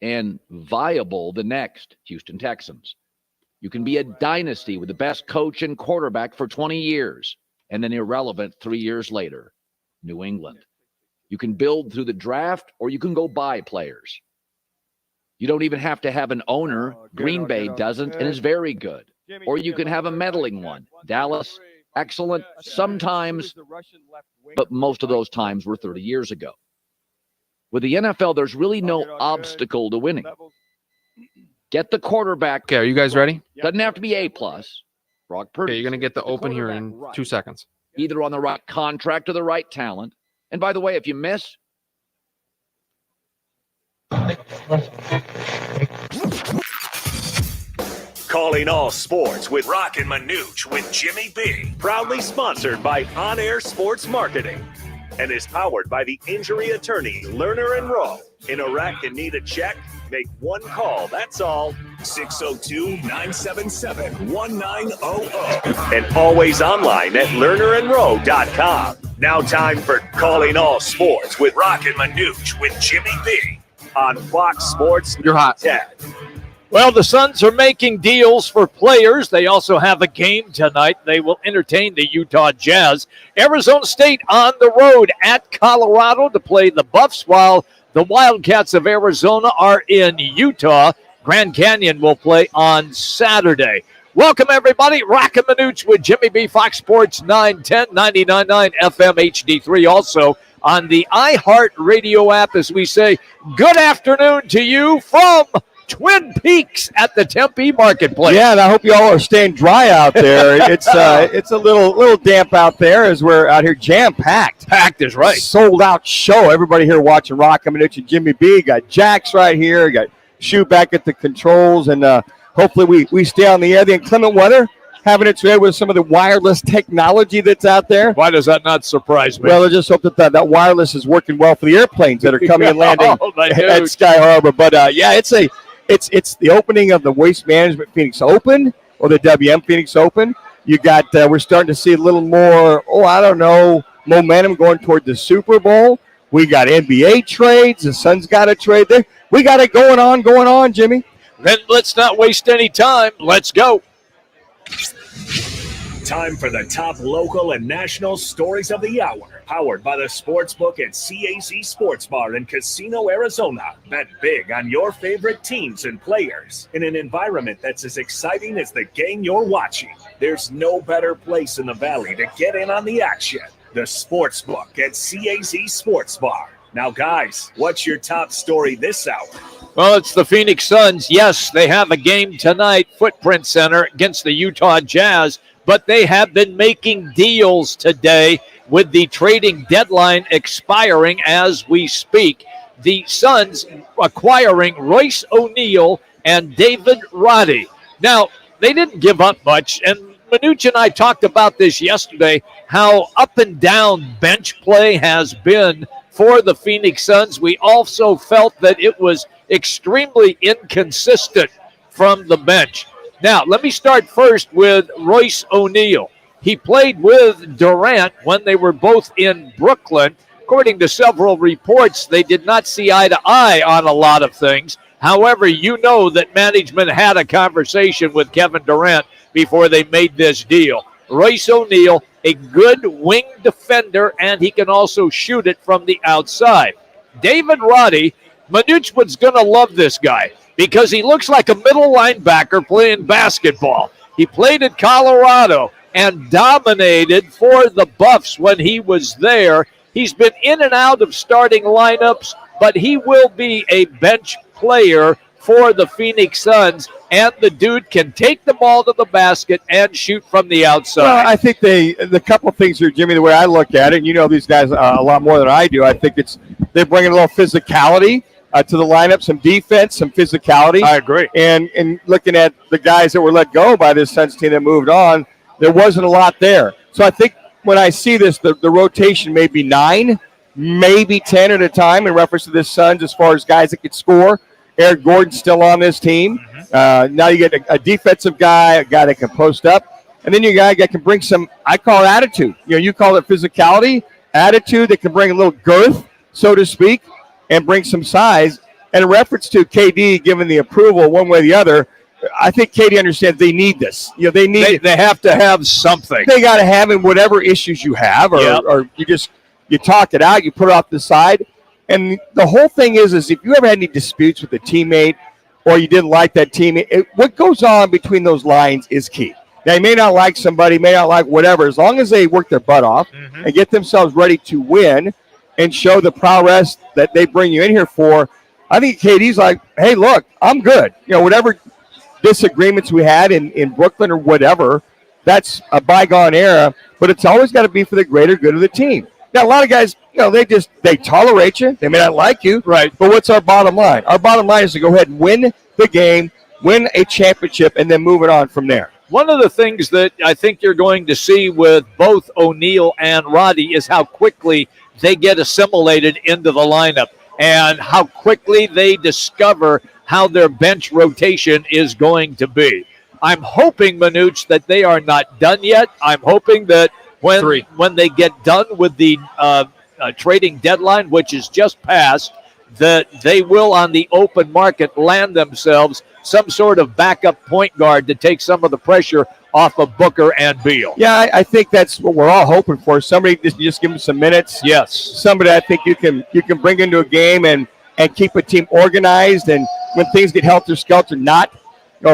and viable the next, Houston Texans. You can be a dynasty with the best coach and quarterback for 20 years and then irrelevant 3 years later, New England. You can build through the draft or you can go buy players. You don't even have to have an owner. Green Bay doesn't and is very good. Or you can have a meddling one. Dallas, excellent sometimes, but most of those times were 30 years ago. With the NFL, there's really no obstacle to winning. Get the quarterback. Okay, are you guys ready? Doesn't have to be A+. Brock Purdy. Okay, you're going to get the open here in 2 seconds. Either on the right contract or the right talent. And by the way, if you miss, Calling all sports with Roc and Manuch with Jimmy B. Proudly sponsored by On Air Sports Marketing and is powered by the injury attorney Lerner and Rowe. In Iraq and need a check? Make one call, that's all. 602-977-1900. And always online at lernerandrowe.com. Now time for Calling All Sports with Roc and Manuch with Jimmy B. On Fox Sports. You're hot. 10. Well, the Suns are making deals for players. They also have a game tonight. They will entertain the Utah Jazz. Arizona State on the road at Colorado to play the Buffs, while the Wildcats of Arizona are in Utah. Grand Canyon will play on Saturday. Welcome, everybody. Roc and Manuch with Jimmy B. Fox Sports 910, 99.9 FM HD3. Also on the iHeart Radio app, as we say, good afternoon to you from Twin Peaks at the Tempe Marketplace. Yeah, and I hope you all are staying dry out there. It's a little damp out there as we're out here jam-packed. Packed is right. Sold-out show. Everybody here watching Roc and Manuch and Jimmy B. Got Jax right here. Got Shu back at the controls. And hopefully we stay on the air. The inclement weather having its way with some of the wireless technology that's out there. Why does that not surprise me? Well, I just hope that wireless is working well for the airplanes that are coming and landing at Sky Harbor. But, yeah, it's the opening of the Waste Management Phoenix Open, or the WM Phoenix Open. You got we're starting to see a little more, momentum going toward the Super Bowl. We got NBA trades. The Suns got a trade there. We got it going on, Jimmy. Then let's not waste any time. Let's go. Time for the top local and national stories of the hour. Powered by the Sportsbook at CAZ Sports Bar in Casino, Arizona. Bet big on your favorite teams and players in an environment that's as exciting as the game you're watching. There's no better place in the Valley to get in on the action. The Sportsbook at CAZ Sports Bar. Now, guys, what's your top story this hour? Well, it's the Phoenix Suns. Yes, they have a game tonight, Footprint Center, against the Utah Jazz, but they have been making deals today with the trading deadline expiring as we speak. The Suns acquiring Royce O'Neal and David Roddy. Now, they didn't give up much, and Manuch and I talked about this yesterday, how up and down bench play has been for the Phoenix Suns. We also felt that it was extremely inconsistent from the bench. Now, let me start first with Royce O'Neal. He played with Durant when they were both in Brooklyn. According to several reports, they did not see eye to eye on a lot of things. However, you know that management had a conversation with Kevin Durant before they made this deal. Royce O'Neal, a good wing defender, and he can also shoot it from the outside. David Roddy, Manuch was going to love this guy because he looks like a middle linebacker playing basketball. He played at Colorado and dominated for the Buffs when he was there. He's been in and out of starting lineups, but he will be a bench player for the Phoenix Suns, and the dude can take the ball to the basket and shoot from the outside. Well, I think the couple things here, Jimmy, the way I look at it, and you know these guys a lot more than I do, I think they're bringing a little physicality to the lineup, some defense, some physicality. I agree. And looking at the guys that were let go by this Suns team that moved on, there wasn't a lot there. So I think when I see this, the rotation may be 9, maybe 10 at a time in reference to this Suns as far as guys that could score. Eric Gordon's still on this team. Now you get a defensive guy, a guy that can post up, and then you got a guy that can bring some, I call it attitude. You call it physicality, attitude that can bring a little girth, so to speak, and bring some size. And in reference to KD giving the approval one way or the other, I think KD understands they need this. They have to have something. They got to have in whatever issues you have, or you talk it out, you put it off the side. And the whole thing is if you ever had any disputes with a teammate or you didn't like that teammate, what goes on between those lines is key. Now, you may not like somebody, may not like whatever. As long as they work their butt off and get themselves ready to win and show the prowess that they bring you in here for, I think KD's like, hey, look, I'm good. Whatever disagreements we had in Brooklyn or whatever, that's a bygone era, but it's always got to be for the greater good of the team. Now, a lot of guys, they tolerate you. They may not like you. Right. But what's our bottom line? Our bottom line is to go ahead and win the game, win a championship, and then move it on from there. One of the things that I think you're going to see with both O'Neal and Roddy is how quickly they get assimilated into the lineup and how quickly they discover how their bench rotation is going to be. I'm hoping, Manuch, that they are not done yet. I'm hoping that when they get done with the trading deadline, which is just passed, that they will on the open market land themselves some sort of backup point guard to take some of the pressure off of Booker and Beal. Yeah, I think that's what we're all hoping for. Somebody just give them some minutes. Yes. Somebody I think you can bring into a game and keep a team organized, and when things get helter-skelter, not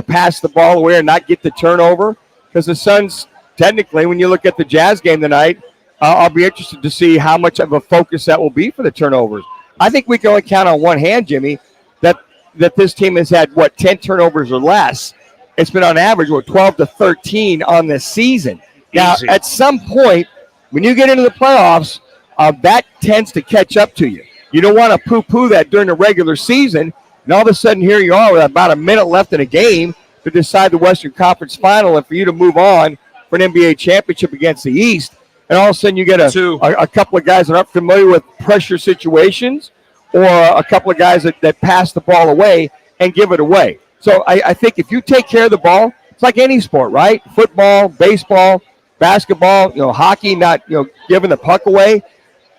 pass the ball away or not get the turnover. Because the Suns, technically, when you look at the Jazz game tonight, I'll be interested to see how much of a focus that will be for the turnovers. I think we can only count on one hand, Jimmy, that this team has had, 10 turnovers or less. It's been on average, 12 to 13 on the season. Now, at some point, when you get into the playoffs, that tends to catch up to you. You don't want to poo-poo that during the regular season, and all of a sudden here you are with about a minute left in a game to decide the Western Conference Final and for you to move on for an NBA championship against the East. And all of a sudden you get a couple of guys that aren't familiar with pressure situations, or a couple of guys that pass the ball away and give it away. So I think if you take care of the ball, it's like any sport, right? Football, baseball, basketball, hockey, not giving the puck away.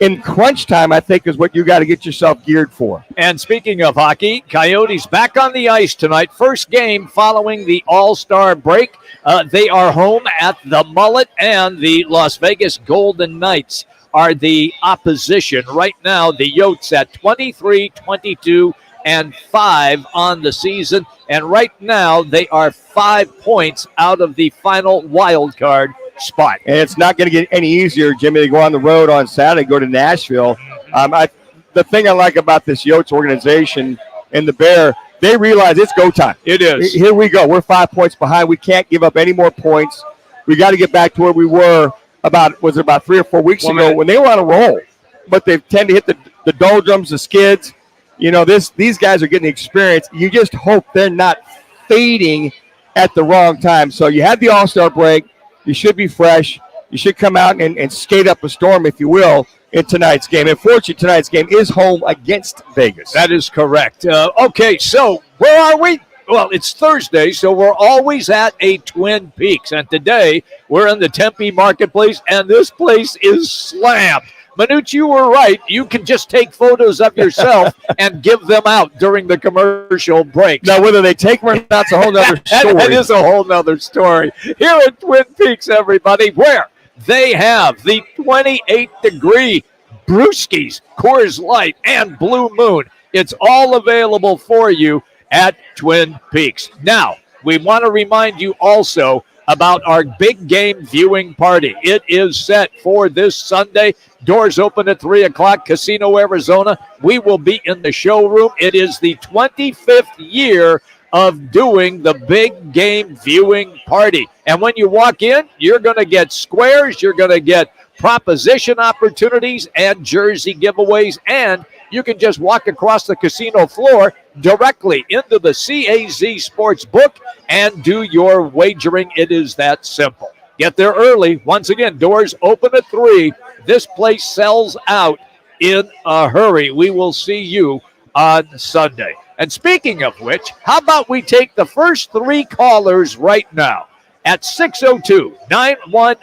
In crunch time, I think, is what you got to get yourself geared for. And speaking of hockey, Coyotes back on the ice tonight. First game following the All-Star break. They are home at the Mullet, and the Las Vegas Golden Knights are the opposition. Right now, the Yotes at 23, 22, and 5 on the season. And right now, they are 5 points out of the final wild card spot. And it's not going to get any easier, Jimmy, to go on the road on Saturday, go to Nashville. The thing I like about this Yotes organization and the Bear, they realize it's go time. It is. Here we go. We're 5 points behind. We can't give up any more points. We got to get back to where we were about 3 or 4 weeks ago when they were on a roll. But they tend to hit the doldrums, the skids. These guys are getting the experience. You just hope they're not fading at the wrong time. So you had the All-Star break. You should be fresh. You should come out and skate up a storm, if you will, in tonight's game. Unfortunately, tonight's game is home against Vegas. That is correct. Okay, so where are we? Well, it's Thursday, so we're always at a Twin Peaks. And today, we're in the Tempe Marketplace, and this place is slammed. Manuch, you were right. You can just take photos of yourself and give them out during the commercial breaks. Now, whether they take them or not, it's a whole other story. That is a whole other story. Here at Twin Peaks, everybody, where they have the 28-degree Brewskis, Coors Light, and Blue Moon. It's all available for you at Twin Peaks. Now, we want to remind you also about our big game viewing party. It is set for this Sunday. Doors open at 3 o'clock, Casino, Arizona. We will be in the showroom. It is the 25th year of doing the big game viewing party. And when you walk in, you're going to get squares, you're going to get proposition opportunities and jersey giveaways, and you can just walk across the casino floor directly into the CAZ Sports Book and do your wagering. It is that simple. Get there early. Once again, doors open at 3. This place sells out in a hurry. We will see you on Sunday. And speaking of which, how about we take the first 3 callers right now at 602-91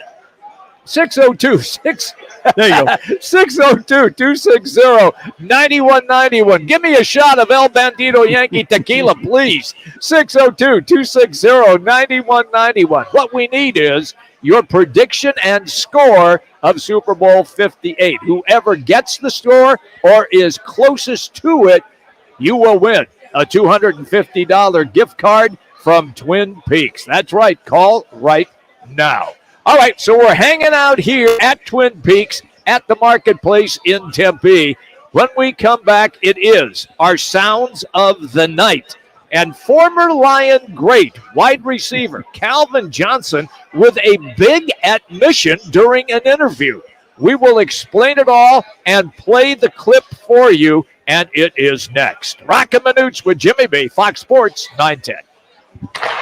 602-6. There you go. 602-260-9191. Give me a shot of El Bandito Yankee tequila, please. 602-260-9191. What we need is your prediction and score of Super Bowl 58. Whoever gets the score or is closest to it, you will win a $250 gift card from Twin Peaks. That's right. Call right now. All right, so we're hanging out here at Twin Peaks at the marketplace in Tempe. When we come back, it is our Sounds of the Night. And former Lion great wide receiver Calvin Johnson with a big admission during an interview. We will explain it all and play the clip for you, and it is next. Roc and Manuch with Jimmy B, Fox Sports 910.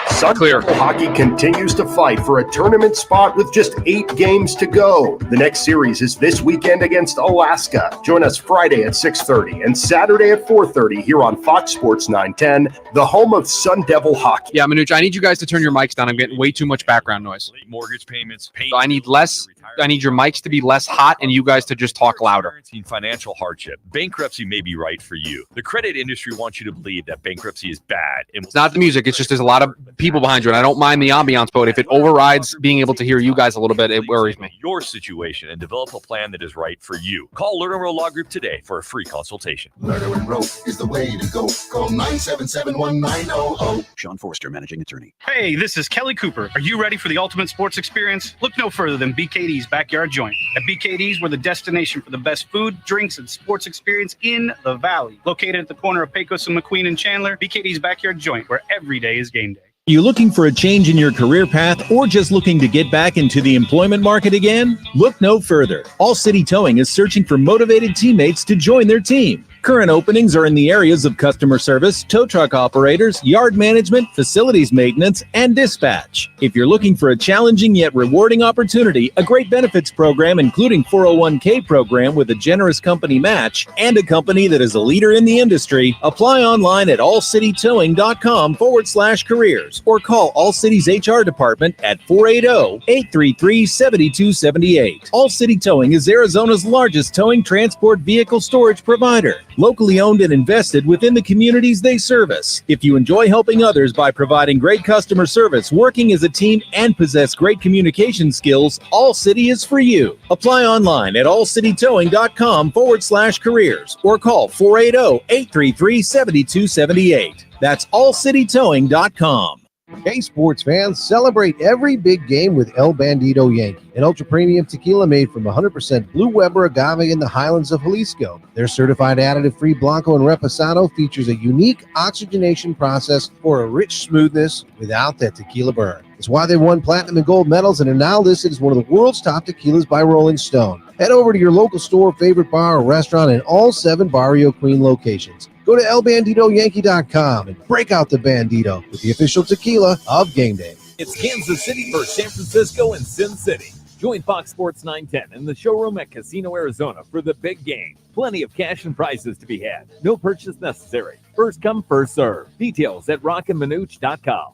Sun Devil Hockey continues to fight for a tournament spot with just 8 games to go. The next series is this weekend against Alaska. Join us Friday at 6:30 and Saturday at 4:30 here on Fox Sports 910, the home of Sun Devil Hockey. Yeah, Manuch, I need you guys to turn your mics down. I'm getting way too much background noise. Mortgage payments. So I need your mics to be less hot and you guys to just talk louder. Financial hardship. Bankruptcy may be right for you. The credit industry wants you to believe that bankruptcy is bad. It's not the music. It's just there's a lot of people behind you, and I don't mind the ambiance, but if it overrides being able to hear you guys a little bit, it worries me. Your situation and develop a plan that is right for you. Call Lerner Row Law Group today for a free consultation. Lerner and Row is the way to go. Call 977-1900. Sean Forster, managing attorney. Hey, this is Kelly Cooper. Are you ready for the ultimate sports experience? Look no further than BKD's Backyard Joint. At BKD's, we're the destination for the best food, drinks, and sports experience in the Valley. Located at the corner of Pecos and McQueen and Chandler, BKD's Backyard Joint, where every day is game day. Are you looking for a change in your career path or just looking to get back into the employment market again? Look no further. All City Towing is searching for motivated teammates to join their team. Current openings are in the areas of customer service, tow truck operators, yard management, facilities maintenance, and dispatch. If you're looking for a challenging yet rewarding opportunity, a great benefits program including 401k program with a generous company match, and a company that is a leader in the industry, apply online at allcitytowing.com/careers or call All City's HR department at 480-833-7278. All City Towing is Arizona's largest towing transport vehicle storage provider. Locally owned and invested within the communities they service. If you enjoy helping others by providing great customer service, working as a team, and possess great communication skills, All City is for you. Apply online at allcitytowing.com/careers or call 480-833-7278. That's allcitytowing.com. Hey, sports fans, celebrate every big game with El Bandito Yankee, an ultra-premium tequila made from 100% Blue Weber agave in the highlands of Jalisco. Their certified additive-free Blanco and Reposado features a unique oxygenation process for a rich smoothness without that tequila burn. It's why they won platinum and gold medals and are now listed as one of the world's top tequilas by Rolling Stone. Head over to your local store, favorite bar, or restaurant in all 7 Barrio Queen locations. Go to elbanditoyankee.com and break out the Bandito with the official tequila of game day. It's Kansas City versus San Francisco and Sin City. Join Fox Sports 910 in the showroom at Casino Arizona for the big game. Plenty of cash and prizes to be had. No purchase necessary. First come, first serve. Details at rocandmanuch.com.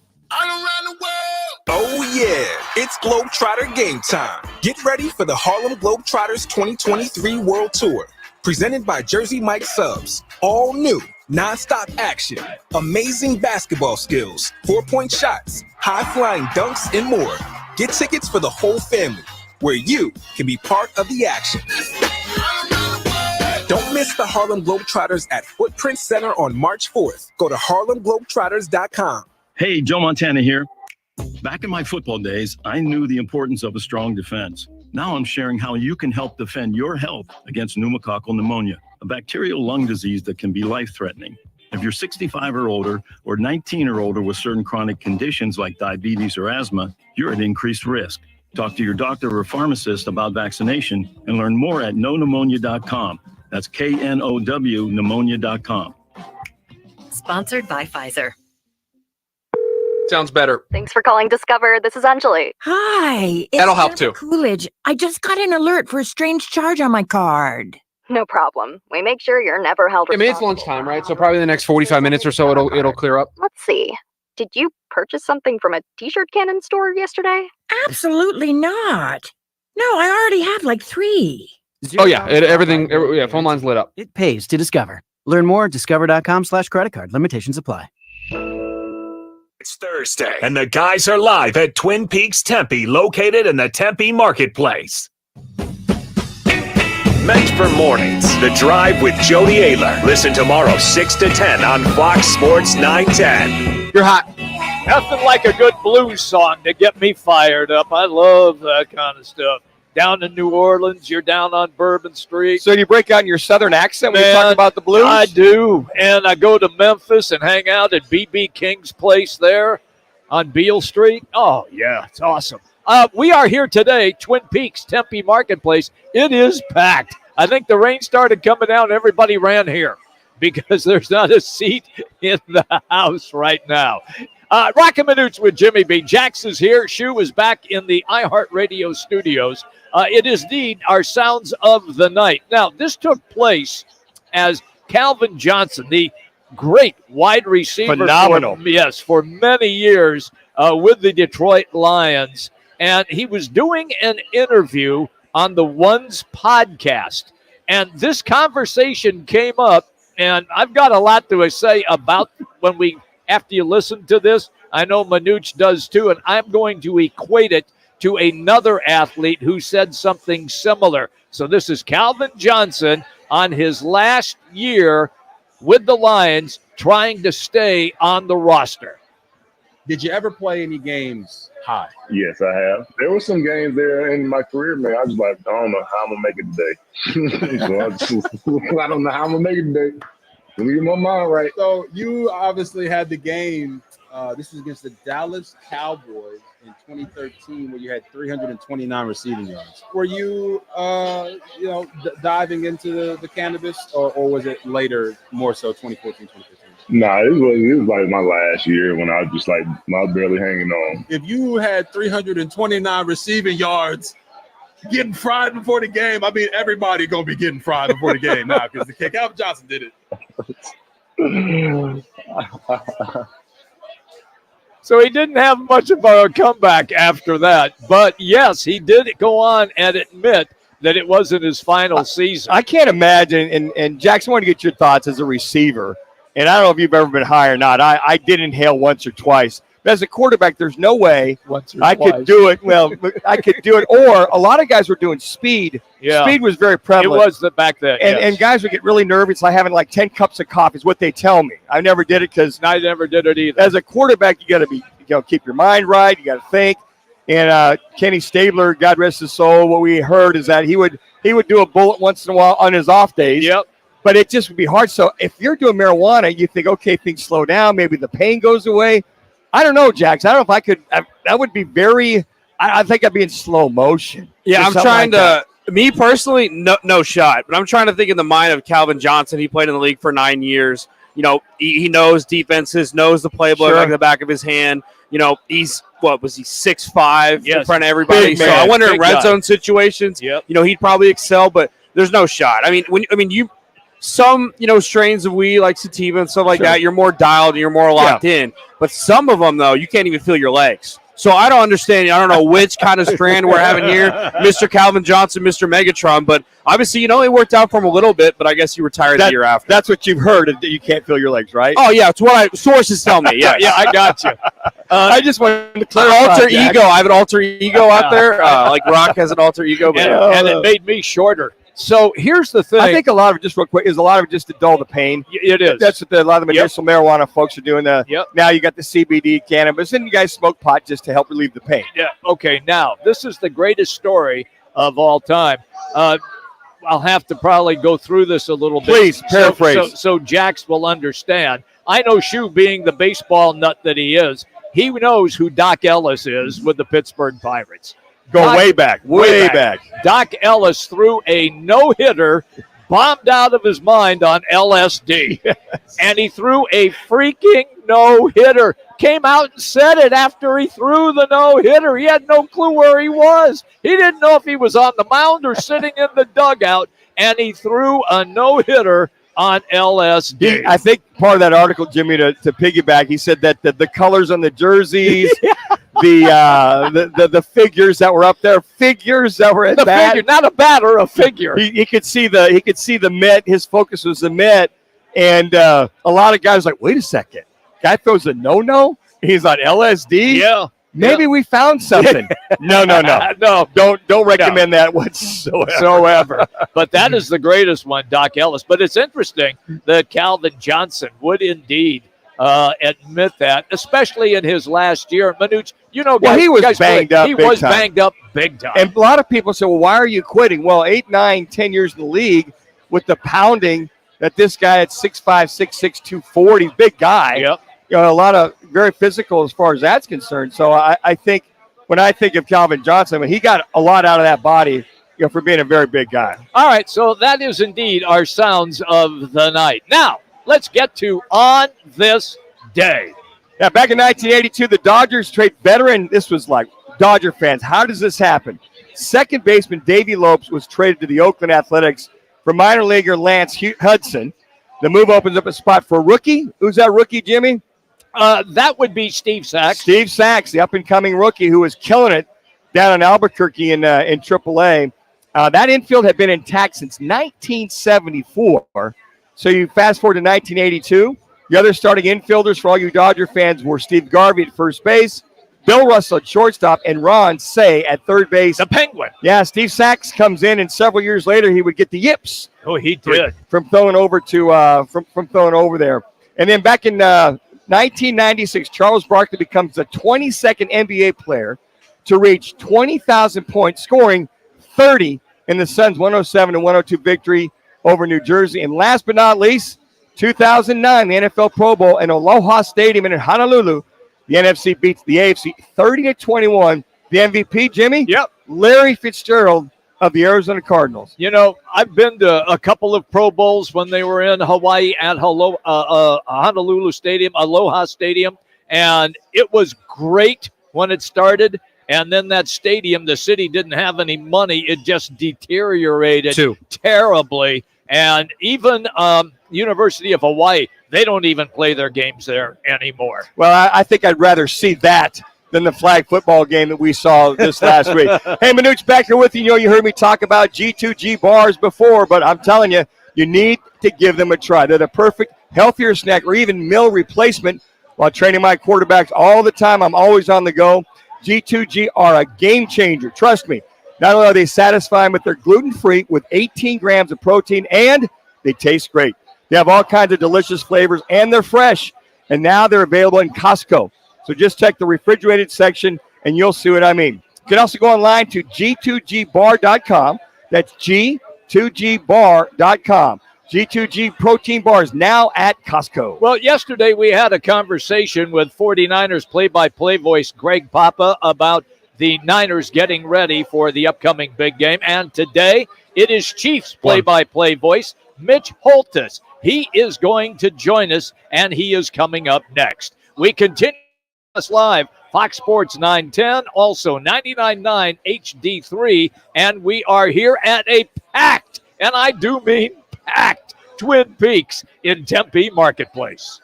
Oh yeah, it's Globetrotter game time. Get ready for the Harlem Globetrotters 2023 World Tour. Presented by Jersey Mike Subs. All new, non-stop action, amazing basketball skills, 4-point shots, high-flying dunks, and more. Get tickets for the whole family, where you can be part of the action. Don't miss the Harlem Globetrotters at Footprint Center on March 4th. Go to harlemglobetrotters.com. Hey, Joe Montana here. Back in my football days, I knew the importance of a strong defense. Now I'm sharing how you can help defend your health against pneumococcal pneumonia, a bacterial lung disease that can be life-threatening. If you're 65 or older or 19 or older with certain chronic conditions like diabetes or asthma, you're at increased risk. Talk to your doctor or pharmacist about vaccination and learn more at knowpneumonia.com. That's KNOW pneumonia.com. Sponsored by Pfizer. Sounds better. Thanks for calling Discover. This is Anjali. Hi. That'll help too. Coolidge. I just got an alert for a strange charge on my card. No problem. We make sure you're never held responsible. I mean, it's lunchtime, right? So probably the next 45 minutes or so, it'll clear up. Let's see. Did you purchase something from a t-shirt cannon store yesterday? Absolutely not. No, I already have like 3. Oh, yeah. Phone line's lit up. It pays to Discover. Learn more at discover.com/credit card. Limitations apply. It's Thursday, and the guys are live at Twin Peaks Tempe, located in the Tempe Marketplace. Meant for mornings, The Drive with Jody Ayler. Listen tomorrow, 6 to 10 on Fox Sports 910. You're hot. Nothing like a good blues song to get me fired up. I love that kind of stuff. Down in New Orleans, you're down on Bourbon Street. So you break out in your southern accent when you talk about the blues? I do. And I go to Memphis and hang out at B.B. King's place there on Beale Street. Oh, yeah, it's awesome. We are here today, Twin Peaks, Tempe Marketplace. It is packed. I think the rain started coming down. Everybody ran here because there's not a seat in the house right now. Roc and Manuch with Jimmy B. Jax is here. Shu is back in the iHeartRadio studios. It is indeed our Sounds of the Night. Now, this took place as Calvin Johnson, the great wide receiver. Phenomenal. For many years with the Detroit Lions. And he was doing an interview on the Ones podcast. And this conversation came up, and I've got a lot to say about after you listen to this. I know Manuch does too, and I'm going to equate it to another athlete who said something similar. So this is Calvin Johnson on his last year with the Lions trying to stay on the roster. Did you ever play any games high? Yes, I have. There were some games there in my career, man. I was like, I don't know how I'm going to make it today. I don't know how I'm going to make it today. Let me get my mind right. So you obviously had the game. This was against the Dallas Cowboys in 2013, where you had 329 receiving yards. Were you, diving into the cannabis, or was it later, more so 2014, 2015? Nah, it was like my last year when I was just like, I was barely hanging on. If you had 329 receiving yards, getting fried before the game, I mean, everybody gonna be getting fried before the game now because Calvin Johnson did it. So he didn't have much of a comeback after that. But, yes, he did go on and admit that it wasn't his final season. I can't imagine, and Jackson, I want to get your thoughts as a receiver. And I don't know if you've ever been high or not. I did inhale once or twice. But as a quarterback, there's no way I could do it. Well, I could do it. Or a lot of guys were doing speed. Yeah. Speed was very prevalent. It was back then. And guys would get really nervous. It's like having like 10 cups of coffee is what they tell me. I never did it because I never did it either. As a quarterback, you got to keep your mind right. You got to think. And Kenny Stabler, God rest his soul, what we heard is that he would do a bullet once in a while on his off days. Yep. But it just would be hard. So if you're doing marijuana, you think, okay, things slow down. Maybe the pain goes away. I don't know, Jax. I don't know if I could. That would be very – I think I'd be in slow motion. Yeah, I'm trying to – me personally, no shot. But I'm trying to think in the mind of Calvin Johnson. He played in the league for 9 years. You know, he knows defenses, knows the playbook like the back of his hand. You know, he's – what was he, 6'5", in front of everybody? So I wonder in red zone situations, you know, he'd probably excel, but there's no shot. I mean, you – some, strains of weed like sativa and stuff like that, you're more dialed and you're more locked in. But some of them, though, you can't even feel your legs. So I don't understand. I don't know which kind of strand we're having here, Mr. Calvin Johnson, Mr. Megatron. But obviously, it worked out for him a little bit, but I guess he retired the year after. That's what you've heard, that you can't feel your legs, right? Oh, yeah. It's what sources tell me. Yeah, I got you. I just wanted to clarify. Alter ego. I have an alter ego out there. Like Rock has an alter ego. But and it made me shorter. So here's the thing. I think a lot of it, just real quick, is a lot of it just to dull the pain. It is. That's what a lot of the medicinal marijuana folks are doing. Now you got the CBD cannabis, and you guys smoke pot just to help relieve the pain. Yeah. Okay. Now, this is the greatest story of all time. I'll have to probably go through this a little bit. Please, paraphrase. So Jax will understand. I know Shu, being the baseball nut that he is, he knows who Doc Ellis is with the Pittsburgh Pirates. Way back. Doc Ellis threw a no-hitter, bombed out of his mind on LSD. Yes. And he threw a freaking no-hitter. Came out and said it after he threw the no-hitter. He had no clue where he was. He didn't know if he was on the mound or sitting in the dugout, and he threw a no-hitter on LSD. I think part of that article, Jimmy, to piggyback, he said that the colors on the jerseys, the figures that were up there, figures that were at bat. Figure, not a batter, a figure. He could see the mitt. His focus was the mitt, and a lot of guys were like, wait a second, guy throws a no. He's on LSD. Yeah. Maybe we found something. No. No. Don't recommend that whatsoever. But that is the greatest one, Doc Ellis. But it's interesting that Calvin Johnson would indeed admit that, especially in his last year. Manuch, guys, he was banged up. He big was time. banged up big time. And a lot of people say, well, why are you quitting? Well, 8, 9, 10 years in the league with the pounding that this guy at 6'5", 6'6", 240, big guy. Yep. A lot of very physical as far as that's concerned. So I think when I think of Calvin Johnson, he got a lot out of that body, for being a very big guy. All right, so that is indeed our sounds of the night. Now, let's get to On This Day. Yeah, back in 1982, the Dodgers trade veteran. This was like Dodger fans. How does this happen? Second baseman Davey Lopes was traded to the Oakland Athletics for minor leaguer Lance Hudson. The move opens up a spot for a rookie. Who's that rookie, Jimmy? That would be Steve Sachs. Steve Sachs, the up-and-coming rookie who was killing it down in Albuquerque in AAA. That infield had been intact since 1974. So you fast forward to 1982. The other starting infielders for all you Dodger fans were Steve Garvey at first base, Bill Russell at shortstop, and Ron Say at third base. The Penguin. Yeah, Steve Sachs comes in, and several years later he would get the yips. Oh, he did. From throwing over to from throwing over there. And then back in 1996, Charles Barkley becomes the 22nd NBA player to reach 20,000 points, scoring 30 in the Suns' 107-102 victory over New Jersey. And last but not least, 2009, the NFL Pro Bowl in Aloha Stadium in Honolulu. The NFC beats the AFC 30-21. The MVP, Jimmy? Yep. Larry Fitzgerald of the Arizona Cardinals. I've been to a couple of Pro Bowls when they were in Hawaii at Honolulu Stadium, Aloha Stadium, and it was great when it started. And then that stadium, the city didn't have any money. It just deteriorated terribly. And even University of Hawaii, they don't even play their games there anymore. Well, I think I'd rather see that than the flag football game that we saw this last week. Hey, Manuch, back here with you. You heard me talk about G2G bars before, but I'm telling you, you need to give them a try. They're the perfect healthier snack or even meal replacement while training my quarterbacks all the time. I'm always on the go. G2G are a game changer. Trust me. Not only are they satisfying, but they're gluten-free with 18 grams of protein, and they taste great. They have all kinds of delicious flavors, and they're fresh. And now they're available in Costco. So just check the refrigerated section, and you'll see what I mean. You can also go online to g2gbar.com. That's g2gbar.com. G2G protein bars now at Costco. Well, yesterday we had a conversation with 49ers play-by-play voice Greg Papa about the Niners getting ready for the upcoming big game. And today it is Chiefs play-by-play voice Mitch Holthus. He is going to join us, and he is coming up next. We continue us live, Fox Sports 910, also 99.9 HD3, and we are here at a packed, and I do mean packed, Twin Peaks in Tempe Marketplace.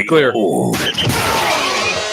Clear.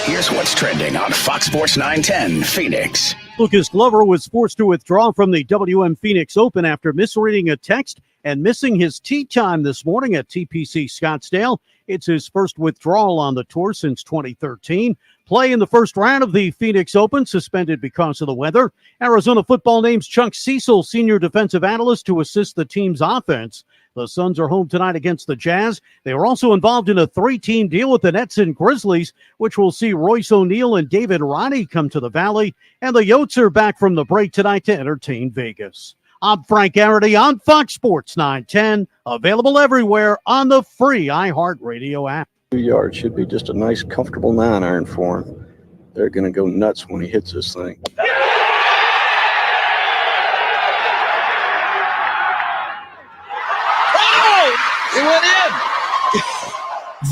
Here's what's trending on Fox Sports 910 Phoenix. Lucas Glover was forced to withdraw from the WM Phoenix Open after misreading a text and missing his tee time this morning at TPC Scottsdale. It's his first withdrawal on the tour since 2013. Play in the first round of the Phoenix Open suspended because of the weather. Arizona football names Chuck Cecil, senior defensive analyst, to assist the team's offense. The Suns are home tonight against the Jazz. They were also involved in a 3-team deal with the Nets and Grizzlies, which will see Royce O'Neal and David Roddy come to the Valley. And the Yotes are back from the break tonight to entertain Vegas. I'm Frank Garrity on Fox Sports 910, available everywhere on the free iHeartRadio app. 2 yards should be just a nice, comfortable 9-iron for him. They're going to go nuts when he hits this thing. It went in.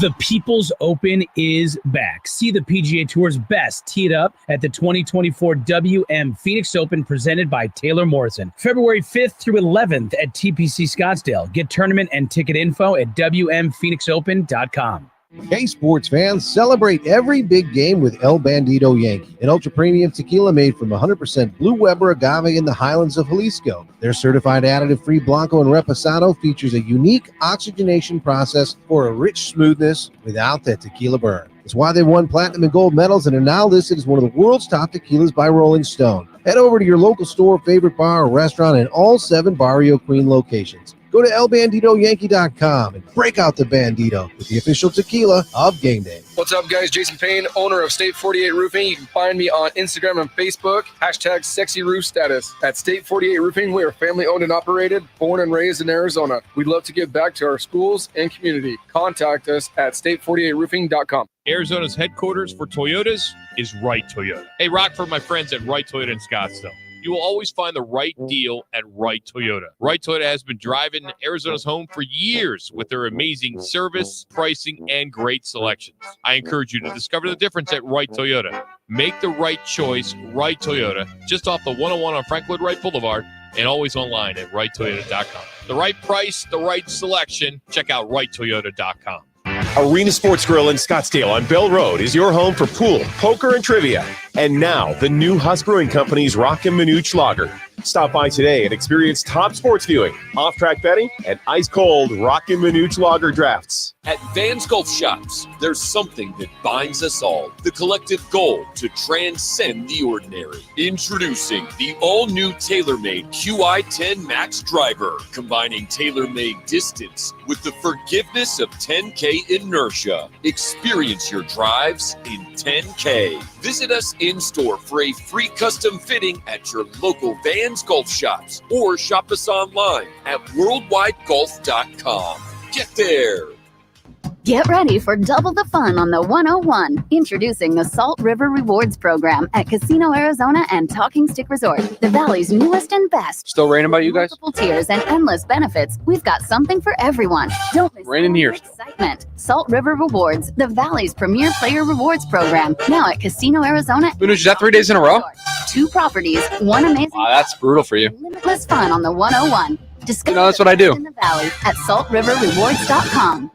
The People's Open is back. See the PGA Tour's best teed up at the 2024 WM Phoenix Open presented by Taylor Morrison. February 5th through 11th at TPC Scottsdale. Get tournament and ticket info at WMPhoenixOpen.com. Hey, sports fans, celebrate every big game with El Bandito Yankee, an ultra-premium tequila made from 100% Blue Weber agave in the highlands of Jalisco. Their certified additive-free Blanco and Reposado features a unique oxygenation process for a rich smoothness without that tequila burn. It's why they won platinum and gold medals and are now listed as one of the world's top tequilas by Rolling Stone. Head over to your local store, favorite bar, or restaurant in all 7 Barrio Queen locations. Go to elbanditoyankee.com and break out the Bandito with the official tequila of game day. What's up, guys? Jason Payne, owner of State 48 Roofing. You can find me on Instagram and Facebook, #SexyRoofStatus. At State 48 Roofing, we are family owned and operated, born and raised in Arizona. We'd love to give back to our schools and community. Contact us at state48roofing.com. Arizona's headquarters for Toyotas is Wright Toyota. Hey, Rock, for my friends at Wright Toyota in Scottsdale. You will always find the right deal at Wright Toyota. Wright Toyota has been driving Arizona's home for years with their amazing service, pricing, and great selections. I encourage you to discover the difference at Wright Toyota. Make the right choice, Wright Toyota, just off the 101 on Frank Lloyd Wright Boulevard, and always online at WrightToyota.com. The right price, the right selection. Check out WrightToyota.com. Arena Sports Grill in Scottsdale on Bell Road is your home for pool, poker, and trivia. And now, the new Huss Brewing Company's Roc and Manuch Lager. Stop by today and experience top sports viewing, off-track betting, and ice-cold Roc and Manuch Lager drafts. At Van's Golf Shops, there's something that binds us all. The collective goal to transcend the ordinary. Introducing the all-new TaylorMade QI10 Max Driver, combining TaylorMade distance with the forgiveness of 10K inertia. Experience your drives in 10K. Visit us in-store for a free custom fitting at your local Van's Golf Shops or shop us online at worldwidegolf.com. Get there. Get ready for double the fun on the 101. Introducing the Salt River Rewards Program at Casino Arizona and Talking Stick Resort, the Valley's newest and best. Still raining by you guys? Multiple tiers and endless benefits. We've got something for everyone. Don't miss Raining here. excitement. Salt River Rewards, the Valley's premier player rewards program. Now at Casino Arizona. Manuch, is that 3 days in a row? 2 properties, 1 amazing. Wow, that's brutal for you. Limitless fun on the 101. Discover that's what I do. in the Valley at saltriverrewards.com.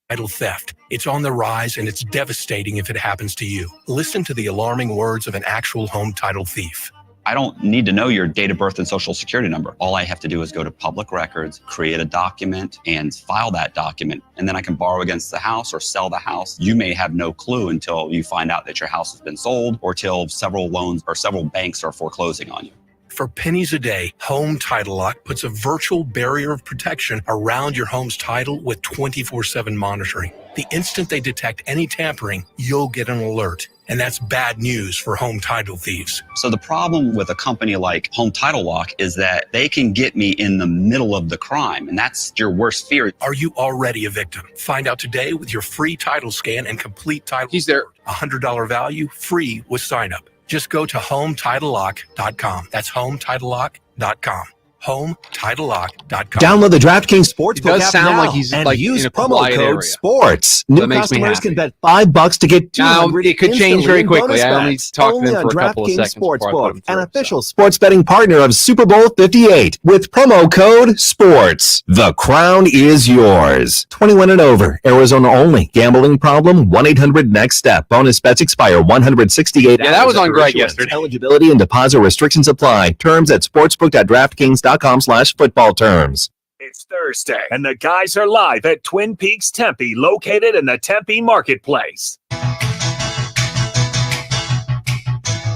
Title theft. It's on the rise, and it's devastating if it happens to you. Listen to the alarming words of an actual home title thief. I don't need to know your date of birth and social security number. All I have to do is go to public records, create a document, and file that document. And then I can borrow against the house or sell the house. You may have no clue until you find out that your house has been sold or till several loans or several banks are foreclosing on you. For pennies a day, Home Title Lock puts a virtual barrier of protection around your home's title with 24/7 monitoring. The instant they detect any tampering, you'll get an alert. And that's bad news for home title thieves. So the problem with a company like Home Title Lock is that they can get me in the middle of the crime, and that's your worst fear. Are you already a victim? Find out today with your free title scan and complete title. He's there. $100 value, free with sign up. Just go to HomeTitleLock.com. That's HomeTitleLock.com. HomeTitleLock.com. Download the DraftKings Sportsbook does app sound now like he's and like use in a promo quiet code area. SPORTS. That New makes me customers happy. can bet $5 to get Now, $200 it could change instantly very in quickly. bonus I only bets. talked to Only him on for a couple of DraftKings seconds before I put Sportsbook, him an through, official sports betting partner of Super Bowl 58 with promo code SPORTS. The crown is yours. 21 and over. Arizona only. Gambling problem? 1-800-NEXT-STEP. Bonus bets expire 168 hours. Yeah, that was on after Greg issuance. yesterday. Eligibility and deposit restrictions apply. Terms at sportsbook.draftkings.com/football terms. It's Thursday, and the guys are live at Twin Peaks Tempe, located in the Tempe Marketplace.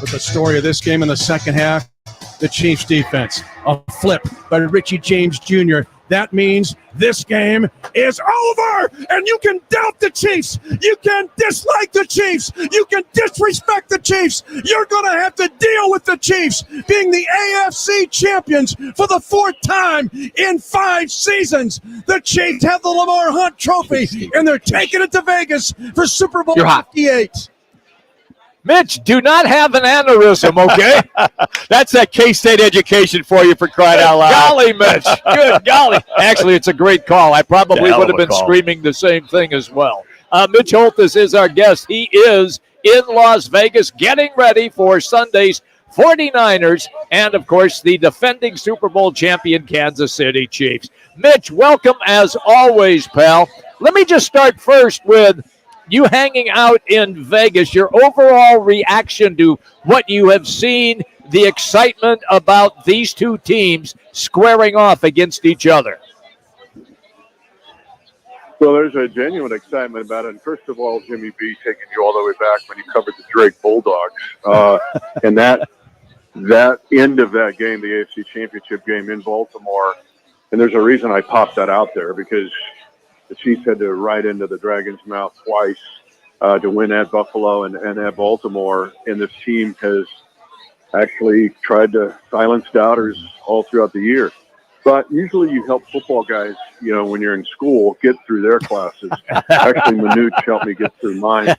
With the story of this game in the second half, the Chiefs defense. A flip by Richie James Jr. That means this game is over, and you can doubt the Chiefs. You can dislike the Chiefs. You can disrespect the Chiefs. You're going to have to deal with the Chiefs being the AFC champions for the 4th time in 5 seasons. The Chiefs have the Lamar Hunt Trophy, and they're taking it to Vegas for Super Bowl 58. Mitch, do not have an aneurysm, okay? That's that K-State education for you, for crying out loud. Golly, Mitch. Good golly. Actually, it's a great call. I probably Hell would of have a been call. screaming the same thing as well. Mitch Holthus is our guest. He is in Las Vegas getting ready for Sunday's 49ers and, of course, the defending Super Bowl champion Kansas City Chiefs. Mitch, welcome as always, pal. Let me just start first with you hanging out in Vegas, your overall reaction to what you have seen, the excitement about these two teams squaring off against each other. Well, there's a genuine excitement about it. And first of all, Jimmy B taking you all the way back when he covered the Drake Bulldogs. And that end of that game, the AFC Championship game in Baltimore, and there's a reason I popped that out there, because the Chiefs had to ride into the Dragon's mouth twice to win at Buffalo and at Baltimore. And this team has actually tried to silence doubters all throughout the year. But usually you help football guys, when you're in school, get through their classes. Actually, Manuch helped me get through mine.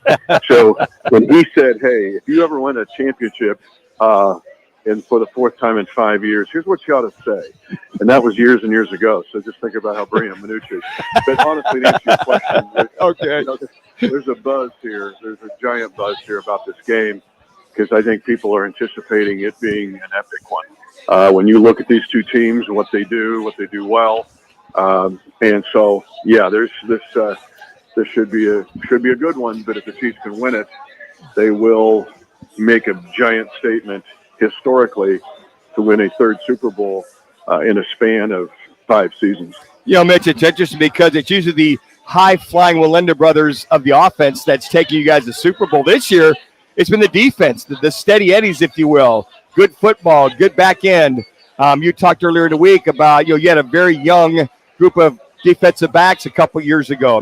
So when he said, hey, if you ever win a championship and for the fourth time in 5 years, here's what you ought to say. And that was years and years ago. So just think about how brilliant Manuch is. But honestly, to answer your question, okay. There's a buzz here. There's a giant buzz here about this game, because I think people are anticipating it being an epic one. When you look at these two teams, what they do well, and so there's this should be a good one. But if the Chiefs can win it, they will make a giant statement historically to win a third Super Bowl in a span of 5 seasons. Mitch, it's interesting because it's usually the high-flying Walenda brothers of the offense that's taking you guys to the Super Bowl. This year, it's been the defense, the steady Eddies, if you will. Good football, good back end. You talked earlier in the week about, you had a very young group of defensive backs a couple years ago.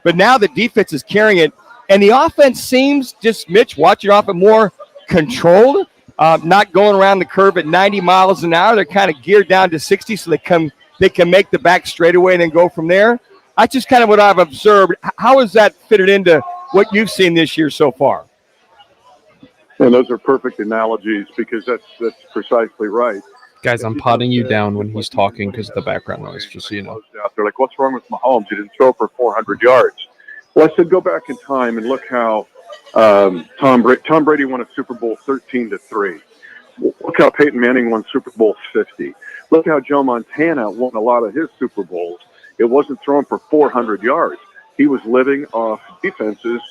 But now the defense is carrying it, and the offense seems, just Mitch, watching off it more controlled, not going around the curve at 90 miles an hour. They're kind of geared down to 60, so they can make the back straightaway and then go from there. That's just kind of what I've observed. How has that fitted into what you've seen this year so far? And those are perfect analogies, because that's precisely right. Guys, I'm potting you down when he's talking because of the background noise, just so you know. They're like, what's wrong with Mahomes? He didn't throw for 400 yards. Well, I said, go back in time and look how Tom Brady won a Super Bowl 13-3. Look how Peyton Manning won Super Bowl 50. Look how Joe Montana won a lot of his Super Bowls. It wasn't thrown for 400 yards. He was living off defenses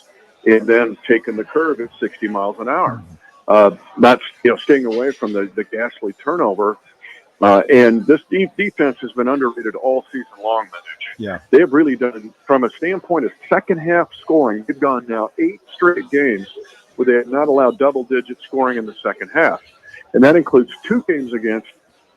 and then taking the curve at 60 miles an hour. Not staying away from the ghastly turnover. And this defense has been underrated all season long, Manuch. Yeah. They have really done, from a standpoint of second half scoring, they've gone now 8 straight games where they have not allowed double-digit scoring in the second half. And that includes 2 games against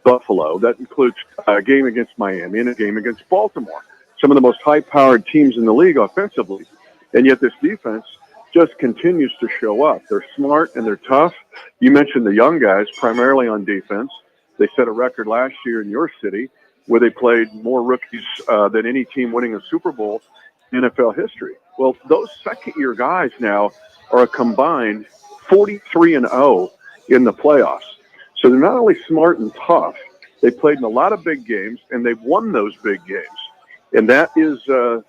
Buffalo. That includes a game against Miami and a game against Baltimore. Some of the most high-powered teams in the league offensively. And yet this defense just continues to show up. They're smart and they're tough. You mentioned the young guys, primarily on defense. They set a record last year in your city where they played more rookies than any team winning a Super Bowl in NFL history. Well, those second-year guys now are a combined 43-0 in the playoffs. So they're not only smart and tough, they played in a lot of big games, and they've won those big games. And that is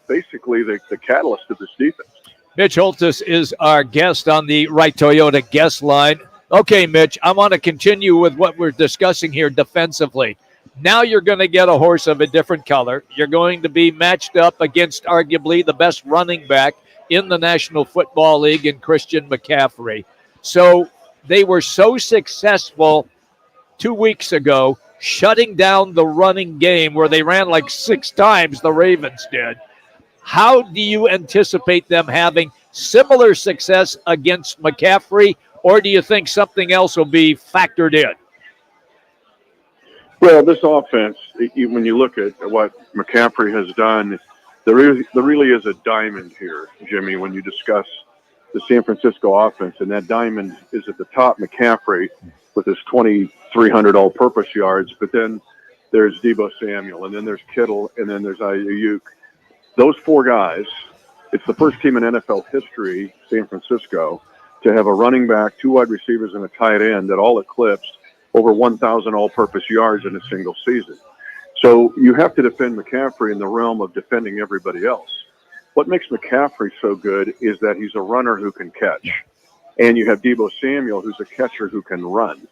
basically the catalyst of this defense. Mitch Holthus is our guest on the Wright Toyota guest line. Okay, Mitch, I want to continue with what we're discussing here defensively. Now you're going to get a horse of a different color. You're going to be matched up against arguably the best running back in the National Football League in Christian McCaffrey. So they were so successful 2 weeks ago shutting down the running game where they ran like 6 times, the Ravens did. How do you anticipate them having similar success against McCaffrey, or do you think something else will be factored in? Well, this offense, when you look at what McCaffrey has done, there really is a diamond here, Jimmy, when you discuss the San Francisco offense, and that diamond is at the top, McCaffrey, with his 2,300 all-purpose yards, but then there's Deebo Samuel, and then there's Kittle, and then there's Ayuk. Those 4 guys, it's the first team in NFL history, San Francisco, to have a running back, 2 wide receivers, and a tight end that all eclipsed over 1,000 all-purpose yards in a single season. So you have to defend McCaffrey in the realm of defending everybody else. What makes McCaffrey so good is that he's a runner who can catch. And you have Deebo Samuel, who's a catcher who can run.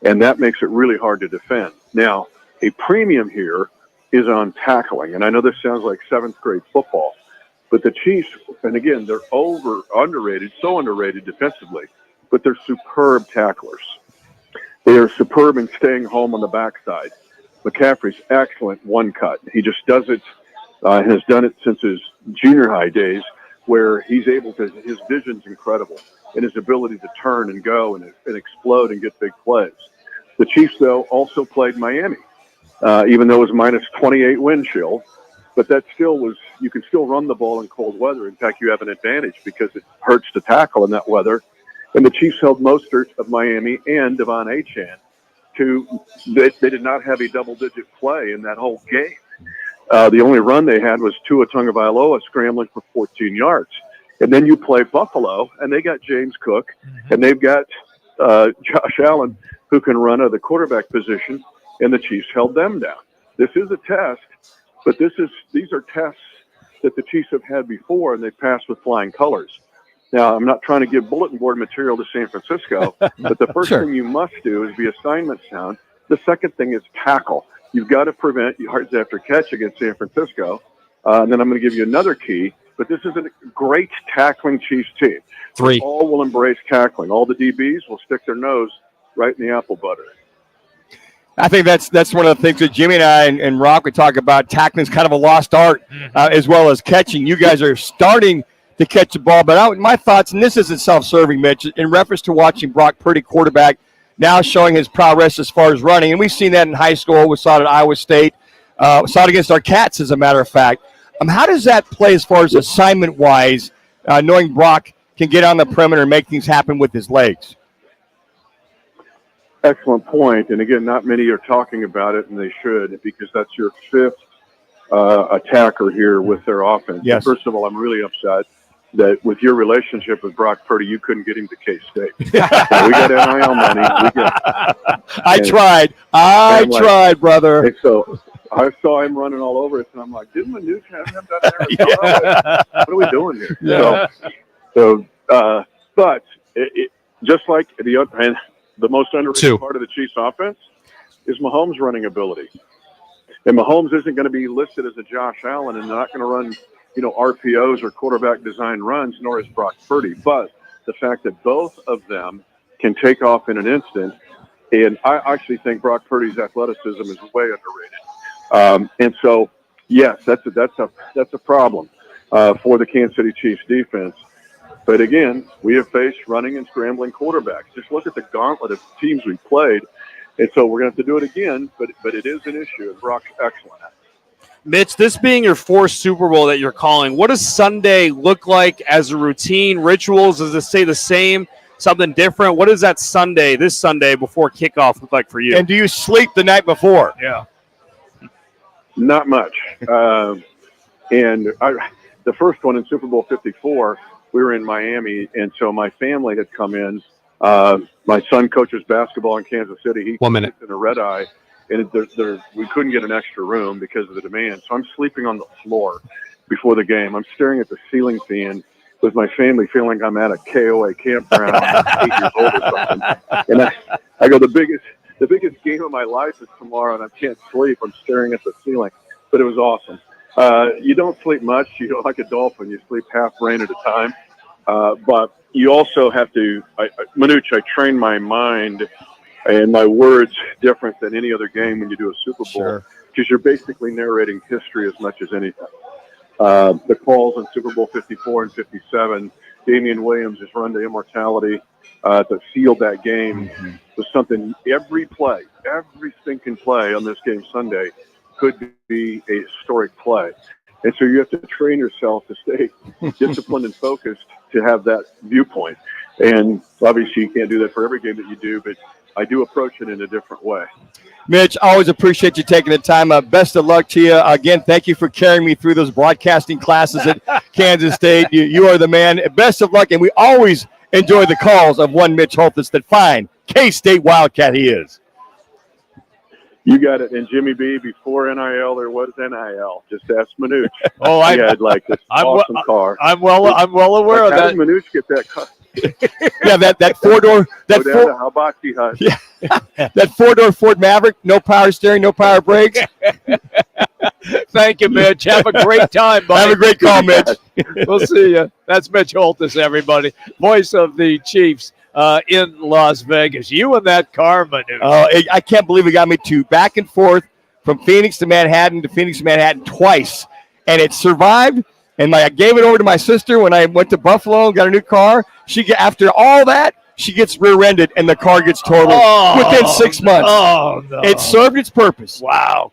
And that makes it really hard to defend. Now, a premium here is on tackling. And I know this sounds like 7th grade football, But the Chiefs, and again, they're so underrated defensively, but they're superb tacklers. They are superb in staying home on the backside. McCaffrey's excellent one cut. He just does it, has done it since his junior high days, where he's able to, his vision's incredible, and his ability to turn and go and explode and get big plays. The Chiefs, though, also played Miami, even though it was minus 28 wind chill. But that still was, you can still run the ball in cold weather. In fact, you have an advantage because it hurts to tackle in that weather. And the Chiefs held Mostert of Miami and Devon Achane to, they did not have a double-digit play in that whole game. The only run they had was Tua Tagovailoa scrambling for 14 yards. And then you play Buffalo, and they got James Cook, and they've got Josh Allen, who can run at the quarterback position, and the Chiefs held them down. This is a test, but these are tests that the Chiefs have had before, and they've passed with flying colors. Now, I'm not trying to give bulletin board material to San Francisco, but the first thing you must do is be assignment sound. The second thing is tackle. You've got to prevent yards after catch against San Francisco. And then I'm going to give you another key, but this is a great tackling Chiefs team. They all will embrace tackling. All the DBs will stick their nose right in the apple butter. I think that's one of the things that Jimmy and I and Rock would talk about. Tackling is kind of a lost art, as well as catching. You guys are starting to catch the ball. But my thoughts, and this isn't self-serving, Mitch, in reference to watching Brock Purdy, quarterback, now showing his prowess as far as running. And we've seen that in high school. We saw it at Iowa State. Saw it against our Cats, as a matter of fact. How does that play as far as assignment-wise, knowing Brock can get on the perimeter and make things happen with his legs? Excellent point. And again, not many are talking about it, and they should, because that's your fifth attacker here with their offense. Yes. First of all, I'm really upset that with your relationship with Brock Purdy, you couldn't get him to K-State. We got NIL money. I tried, brother. And so I saw him running all over us, and I'm like, didn't Manuch have him down there? What are we doing here? Yeah. But just like the most underrated part of the Chiefs offense is Mahomes' running ability. And Mahomes isn't going to be listed as a Josh Allen and not going to run, RPOs or quarterback design runs, nor is Brock Purdy. But the fact that both of them can take off in an instant, and I actually think Brock Purdy's athleticism is way underrated. And so, yes, that's a problem for the Kansas City Chiefs defense. But again, we have faced running and scrambling quarterbacks. Just look at the gauntlet of teams we played. And so we're going to have to do it again, but it is an issue, and Brock's excellent at it. Mitch, this being your fourth Super Bowl that you're calling, what does Sunday look like as a routine? Rituals, does it stay the same? Something different? What does that this Sunday before kickoff look like for you? And do you sleep the night before? Yeah. Not much. The first one in Super Bowl 54, we were in Miami, and so my family had come in. My son coaches basketball in Kansas City. He in a red eye, and we couldn't get an extra room because of the demand. So I'm sleeping on the floor before the game. I'm staring at the ceiling fan with my family, feeling I'm at a KOA campground, 8 years old or something. And I go, the biggest game of my life is tomorrow, and I can't sleep. I'm staring at the ceiling, but it was awesome. You don't sleep much. You don't like a dolphin. You sleep half brain at a time. But you also have to, Manuch, I train my mind and my words different than any other game when you do a Super Bowl, because you're basically narrating history as much as anything. The calls in Super Bowl 54 and 57, Damian Williams' run to immortality to seal that game was something. Every stinking play on this game Sunday could be a historic play. And so you have to train yourself to stay disciplined and focused to have that viewpoint. And obviously you can't do that for every game that you do, but I do approach it in a different way. Mitch, always appreciate you taking the time. Best of luck to you. Again, thank you for carrying me through those broadcasting classes at Kansas State. You are the man. Best of luck, and we always enjoy the calls of one Mitch Holthus, that fine K-State Wildcat he is. You got it. And Jimmy B, before NIL, there was NIL. Just ask Manuch. Oh, he had like this awesome car. I'm well aware of that. How did Manuch get that car? Yeah, that four-door. That how about you, huh? Yeah, that four-door Ford Maverick, no power steering, no power brakes. Thank you, Mitch. Have a great time, buddy. Have a great call, Mitch. We'll see you. That's Mitch Holtis, everybody. Voice of the Chiefs in Las Vegas. You and that car, Manuch. I can't believe it got me to back and forth from Phoenix to Manhattan twice. And it survived. And I gave it over to my sister when I went to Buffalo and got a new car. After all that, she gets rear-ended and the car gets totaled within 6 months. Oh, no. It served its purpose. Wow.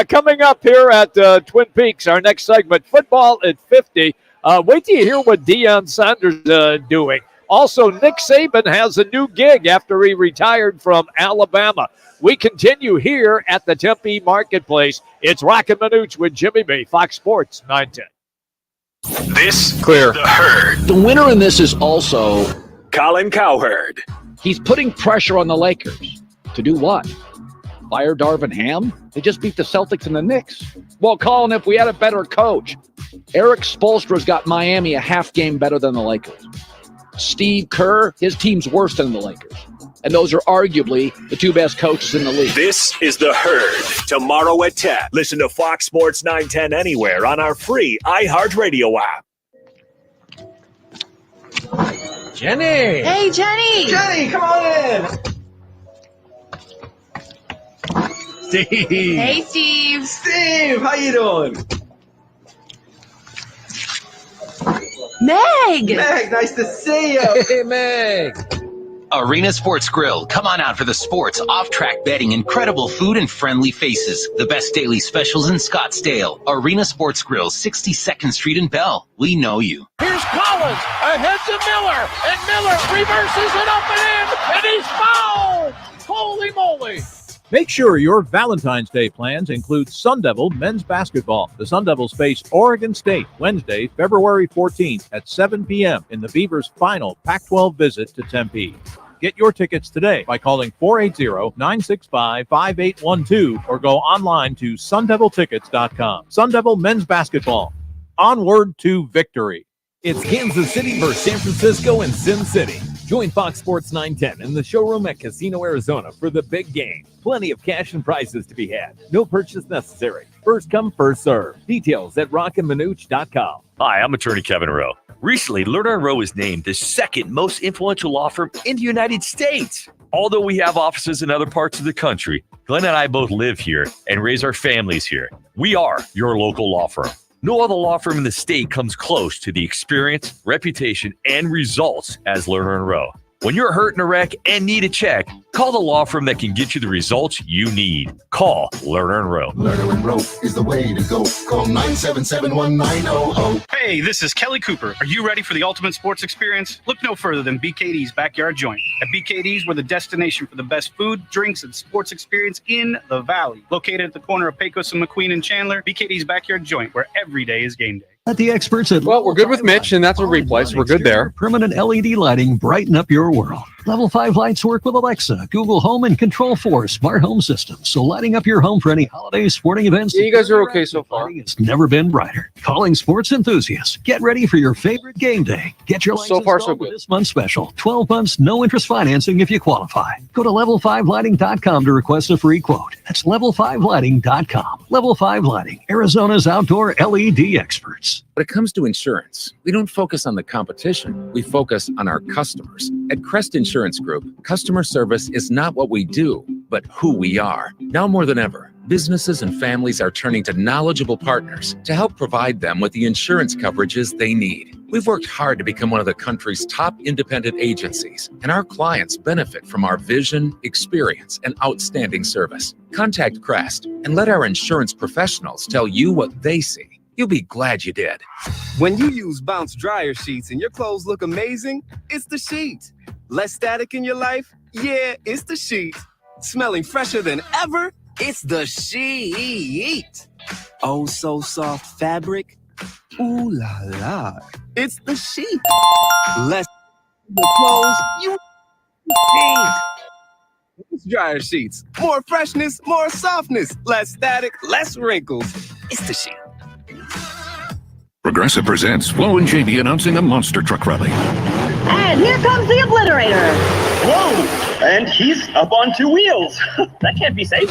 Coming up here at Twin Peaks, our next segment, football at 50. Wait till you hear what Deion Sanders is doing. Also, Nick Saban has a new gig after he retired from Alabama. We continue here at the Tempe Marketplace. It's Roc and Manuch with Jimmy B, Fox Sports 910. This Clear. is the Herd. The winner in this is also Colin Cowherd. he's putting pressure on the Lakers. To do what? Fire Darvin Ham? They just beat the Celtics and the Knicks. Well, Colin, if we had a better coach, Eric Spoelstra's got Miami a half game better than the Lakers. Steve Kerr, his team's worse than the Lakers. And those are arguably the two best coaches in the league. This is the Herd. Tomorrow at 10. Listen to Fox Sports 910 anywhere on our free iHeartRadio app. Jenny! Hey, Jenny! Jenny, come on in! Steve! Hey, Steve! Steve, how you doing? Meg! Meg, nice to see you! Hey, Meg! Arena Sports Grill. Come on out for the sports, off-track betting, incredible food, and friendly faces. The best daily specials in Scottsdale. Arena Sports Grill, 62nd Street in Bell. We know you. Here's Collins, ahead to Miller, and Miller reverses it up and in, and he's fouled! Holy moly! Make sure your Valentine's Day plans include Sun Devil men's basketball. The Sun Devils face Oregon State Wednesday, February 14th at 7 p.m. in the Beavers' final Pac-12 visit to Tempe. Get your tickets today by calling 480-965-5812 or go online to sundeviltickets.com. Sun Devil men's basketball. Onward to victory. It's Kansas City versus San Francisco and Sin City. Join Fox Sports 910 in the showroom at Casino Arizona for the big game. Plenty of cash and prizes to be had. No purchase necessary. First come, first serve. Details at rockandmanuch.com. Hi, I'm attorney Kevin Rowe. Recently, Lerner & Rowe was named the second most influential law firm in the United States. Although we have offices in other parts of the country, Glenn and I both live here and raise our families here. We are your local law firm. No other law firm in the state comes close to the experience, reputation, and results as Lerner & Rowe. When you're hurt in a wreck and need a check, call the law firm that can get you the results you need. Call Lerner & Rowe. Lerner & Rowe is the way to go. Call 977-1900. Hey, this is Kelly Cooper. Are you ready for the ultimate sports experience? Look no further than BKD's Backyard Joint. At BKD's, we're the destination for the best food, drinks, and sports experience in the Valley. Located at the corner of Pecos and McQueen and Chandler, BKD's Backyard Joint, where every day is game day. Let the experts at Well, we're good with Mitch, and that's a replay, so we're good there. Permanent LED lighting brighten up your world. Level 5 lights work with Alexa, Google Home, and Control4 smart home systems. So lighting up your home for any holidays, sporting events. Yeah, you guys are okay so far. It's never been brighter. Calling sports enthusiasts. Get ready for your favorite game day. Get your lights So far, so installed with good. this month's special. 12 months, no interest financing if you qualify. Go to level5lighting.com to request a free quote. That's level5lighting.com. Level 5 Lighting, Arizona's outdoor LED experts. When it comes to insurance, we don't focus on the competition. We focus on our customers. At Crest Insurance Group, customer service is not what we do, but who we are. Now more than ever, businesses and families are turning to knowledgeable partners to help provide them with the insurance coverages they need. We've worked hard to become one of the country's top independent agencies, and our clients benefit from our vision, experience, and outstanding service. Contact Crest and let our insurance professionals tell you what they see. You'll be glad you did. When you use Bounce dryer sheets and your clothes look amazing, it's the sheet. Less static in your life? Yeah, it's the sheet. Smelling fresher than ever? It's the sheet. Oh, so soft fabric? Ooh la la. It's the sheet. Less the clothes, you sheet. Bounce dryer sheets. More freshness, more softness. Less static, less wrinkles. It's the sheet. Progressive presents Flo and JB announcing a monster truck rally. And here comes the obliterator. Whoa! And he's up on two wheels. That can't be safe.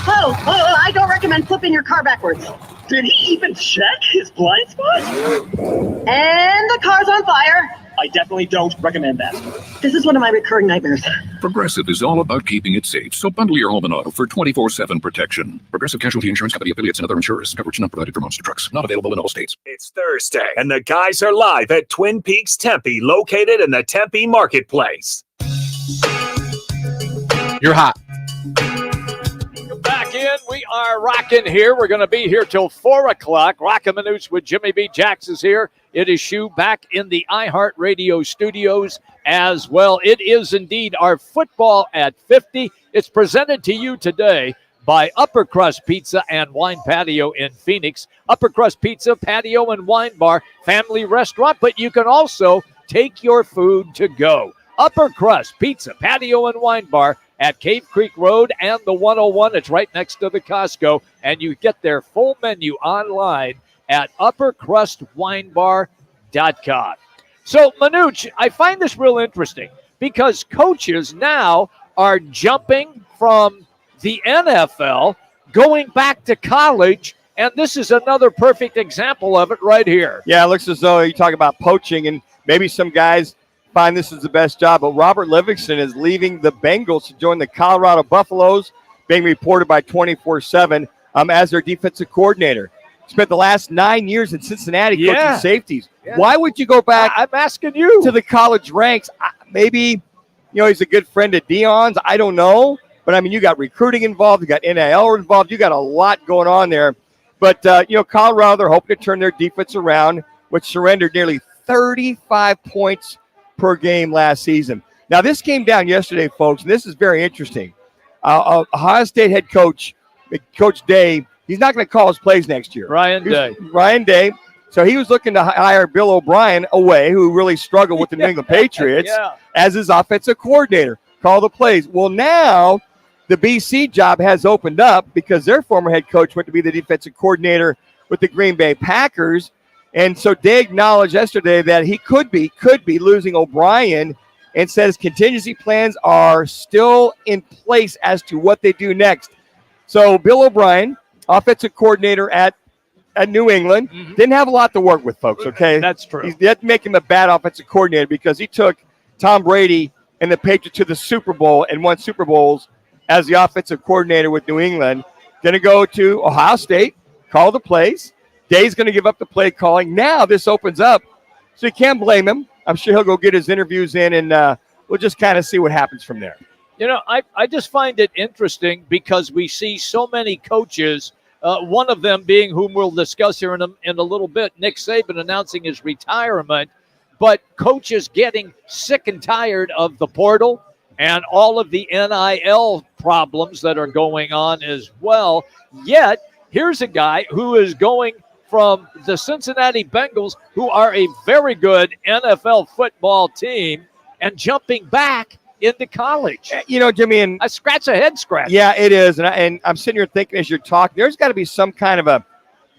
I don't recommend flipping your car backwards. Did he even check his blind spot? And the car's on fire. I definitely don't recommend that. This is one of my recurring nightmares. Progressive is all about keeping it safe, so bundle your home and auto for 24/7 protection. Progressive Casualty Insurance Company affiliates and other insurers. Coverage not provided for monster trucks. Not available in all states. It's Thursday, and the guys are live at Twin Peaks Tempe, located in the Tempe Marketplace. You're hot. Back in, we are rocking here. We're going to be here till 4 o'clock. Roc and Manuch with Jimmy B. Jax is here. It is Shu back in the iHeartRadio studios as well. It is indeed our Football at 50. It's presented to you today by Upper Crust Pizza and Wine Patio in Phoenix. Upper Crust Pizza, Patio, and Wine Bar, family restaurant, but you can also take your food to go. Upper Crust Pizza, Patio, and Wine Bar at Cave Creek Road and the 101. It's right next to the Costco, and you get their full menu online at uppercrustwinebar.com. So, Manuch, I find this real interesting because coaches now are jumping from the NFL, going back to college, and this is another perfect example of it right here. Yeah, it looks as though you talk about poaching, and maybe some guys find this is the best job, but Robert Livingston is leaving the Bengals to join the Colorado Buffaloes, being reported by 24/7 as their defensive coordinator. Spent the last 9 years in Cincinnati coaching safeties. Yeah. Why would you go back? I'm asking you to the college ranks. Maybe, he's a good friend of Dion's. I don't know. But, I mean, you got recruiting involved. You got NIL involved. You got a lot going on there. But, Colorado, they're hoping to turn their defense around, which surrendered nearly 35 points per game last season. Now, this came down yesterday, folks, and this is very interesting. Ohio State head coach, Coach Day, he's not going to call his plays next year. Ryan Day. So he was looking to hire Bill O'Brien away, who really struggled with the New England Patriots, as his offensive coordinator. Call the plays. Well, now the BC job has opened up because their former head coach went to be the defensive coordinator with the Green Bay Packers. And so Day acknowledged yesterday that he could be losing O'Brien, and says contingency plans are still in place as to what they do next. So Bill O'Brien, offensive coordinator at New England, didn't have a lot to work with, folks, okay? That's true. He didn't make him a bad offensive coordinator because he took Tom Brady and the Patriots to the Super Bowl and won Super Bowls as the offensive coordinator with New England. Going to go to Ohio State, call the plays. Day's going to give up the play calling. Now this opens up, so you can't blame him. I'm sure he'll go get his interviews in, and we'll just kind of see what happens from there. I just find it interesting because we see so many coaches, one of them being whom we'll discuss here in a little bit, Nick Saban announcing his retirement, but coaches getting sick and tired of the portal and all of the NIL problems that are going on as well. Yet, here's a guy who is going from the Cincinnati Bengals, who are a very good NFL football team, and jumping back into college. Jimmy, and I scratch a head scratch. Yeah, it is. And I'm sitting here thinking as you're talking, there's got to be some kind of a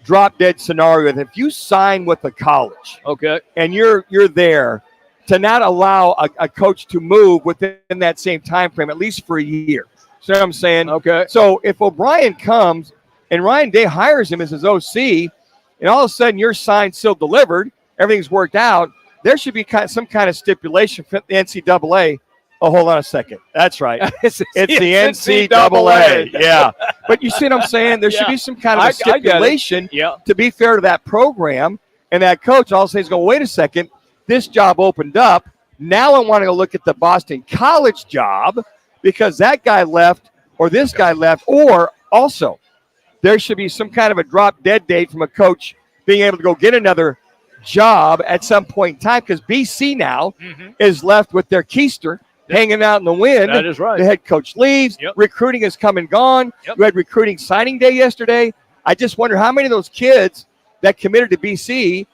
drop-dead scenario that if you sign with a college, okay, and you're there, to not allow a coach to move within that same time frame, at least for a year. See what I'm saying? Okay. So if O'Brien comes and Ryan Day hires him as his OC, and all of a sudden you're signed, sealed, delivered, everything's worked out, there should be some kind of stipulation for the NCAA. Oh, hold on a second. That's right. It's the NCAA. Yeah. But you see what I'm saying? There should be some kind of a stipulation to be fair to that program. And that coach all of a sudden is going, wait a second, this job opened up. Now I want to go look at the Boston College job because that guy left or this guy left. Or also, there should be some kind of a drop-dead date from a coach being able to go get another job at some point in time because BC now is left with their keister hanging out in the wind. That is right. The head coach leaves. Recruiting has come and gone. You had recruiting signing day yesterday. I just wonder how many of those kids that committed to BC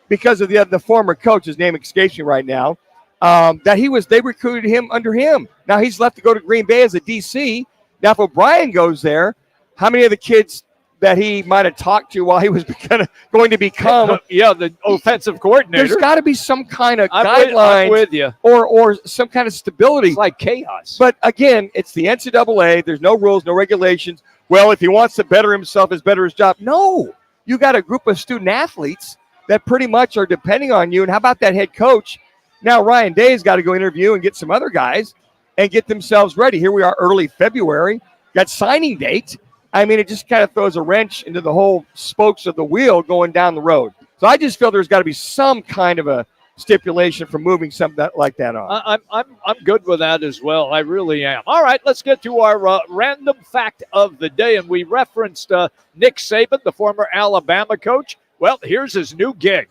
because of the former coach, his name escapes me right now, they recruited him under him. Now he's left to go to Green Bay as a DC. Now if O'Brien goes there, how many of the kids that he might have talked to while he was going to become the offensive coordinator. There's got to be some kind of guideline with you. or some kind of stability. It's like chaos. But again, it's the NCAA. There's no rules, no regulations. Well, if he wants to better himself, is better his job. No, you got a group of student athletes that pretty much are depending on you. And how about that head coach? Now Ryan Day's got to go interview and get some other guys and get themselves ready. Here we are, early February, got signing date. I mean, it just kind of throws a wrench into the whole spokes of the wheel going down the road. So I just feel there's got to be some kind of a stipulation for moving something like that on. I'm good with that as well. I really am. All right, let's get to our random fact of the day. And we referenced Nick Saban, the former Alabama coach. Well, here's his new gig.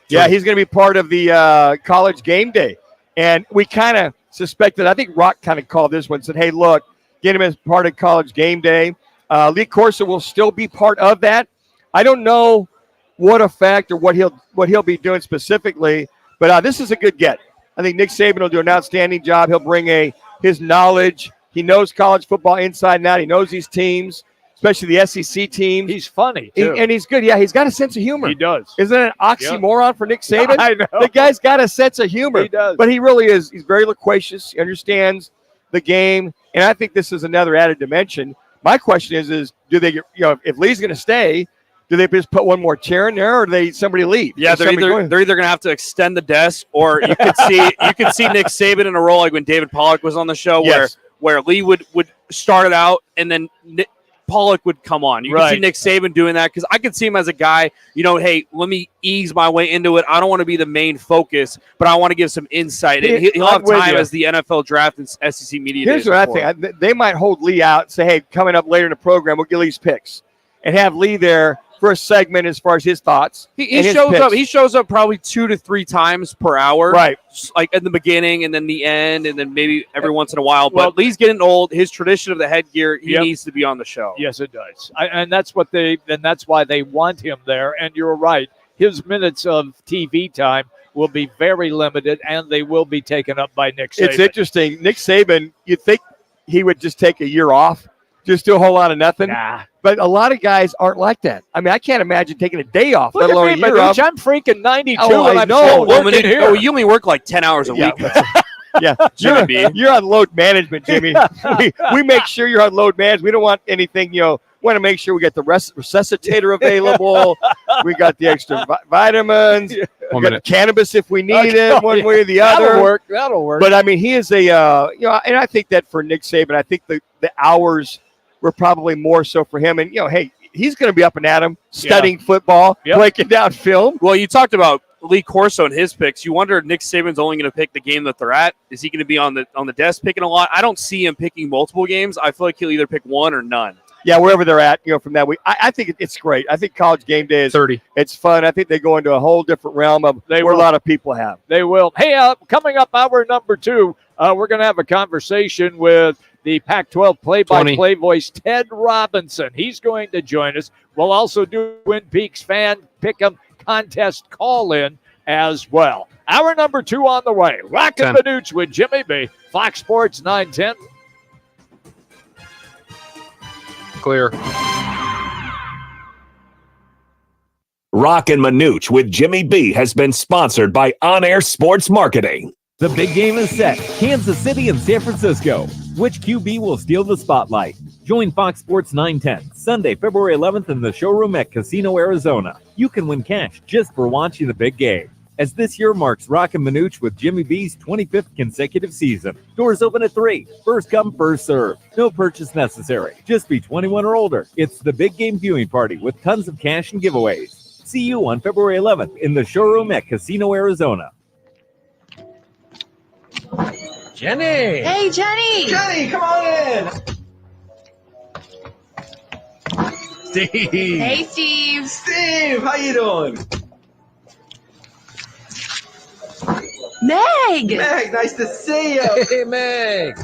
Yeah, he's going to be part of the college game day. And we kind of suspected, I think Roc kind of called this one and said, hey, look, get him as part of college game day. Lee Corso will still be part of that. I don't know what effect or what he'll be doing specifically, but this is a good get. I think Nick Saban will do an outstanding job. He'll bring his knowledge. He knows college football inside and out. He knows these teams, especially the SEC teams. He's funny, too. And he's good. Yeah, he's got a sense of humor. He does. Isn't it an oxymoron for Nick Saban? I know. The guy's got a sense of humor. He does. But he really is. He's very loquacious. He understands the game. And I think this is another added dimension. My question is do they get, if Lee's going to stay, do they just put one more chair in there, or do they somebody leave? Yeah, they're either going to have to extend the desk, or you could see Nick Saban in a role like when David Pollock was on the show, where Lee would start it out and then Pollock would come on. You can see Nick Saban doing that because I could see him as a guy, hey, let me ease my way into it. I don't want to be the main focus, but I want to give some insight. And he'll have time as the NFL draft and SEC media. Here's what I think. They might hold Lee out and say, hey, coming up later in the program, we'll get Lee's picks and have Lee there for a segment as far as his thoughts. He shows up. He shows up probably 2 to 3 times per hour. Right. Like in the beginning and then the end and then maybe every once in a while. But Lee's getting old. His tradition of the headgear, he needs to be on the show. Yes, it does. And that's why they want him there. And you're right. His minutes of TV time will be very limited, and they will be taken up by Nick Saban. It's interesting. Nick Saban, you'd think he would just take a year off, just do a whole lot of nothing. Nah. But a lot of guys aren't like that. I mean, I can't imagine taking a day off, let alone a year off. I'm freaking 92 and I'm still working here. You only work like 10 hours a week. Yeah, Jimmy you're on load management, Jimmy. we make sure you're on load management. We don't want anything, want to make sure we get the resuscitator available. We got the extra vitamins. We got cannabis if we need it, one way or the other. That'll work. But I mean, he is and I think that for Nick Saban, I think the hours were probably more so for him. And hey, he's going to be up and at him, studying football, breaking down film. Well, you talked about Lee Corso and his picks. You wonder if Nick Saban's only going to pick the game that they're at. Is he going to be on the desk picking a lot? I don't see him picking multiple games. I feel like he'll either pick one or none. Yeah, wherever they're at, from that week. I think it's great. I think college game day is 30. It's fun. I think they go into a whole different realm of where a lot of people have. They will. Hey, coming up, hour number 2, we're going to have a conversation with the Pac-12 play-by-play voice, Ted Robinson. He's going to join us. We'll also do Twin Peaks fan pick'em contest call-in as well. Hour number 2 on the way. Roc and Manuch with Jimmy B. Fox Sports 910. Clear. Roc and Manuch with Jimmy B has been sponsored by On Air Sports Marketing. The big game is set. Kansas City and San Francisco. Which QB will steal the spotlight? Join Fox Sports 910 Sunday, February 11th in the showroom at Casino, Arizona. You can win cash just for watching the big game, as this year marks Roc and Manuch with Jimmy B's 25th consecutive season. Doors open at 3. First come, first serve. No purchase necessary. Just be 21 or older. It's the big game viewing party with tons of cash and giveaways. See you on February 11th in the showroom at Casino, Arizona. Jenny! Hey, Jenny! Jenny, come on in! Steve! Hey, Steve! Steve, how you doing? Meg! Meg, nice to see you! Hey, Meg!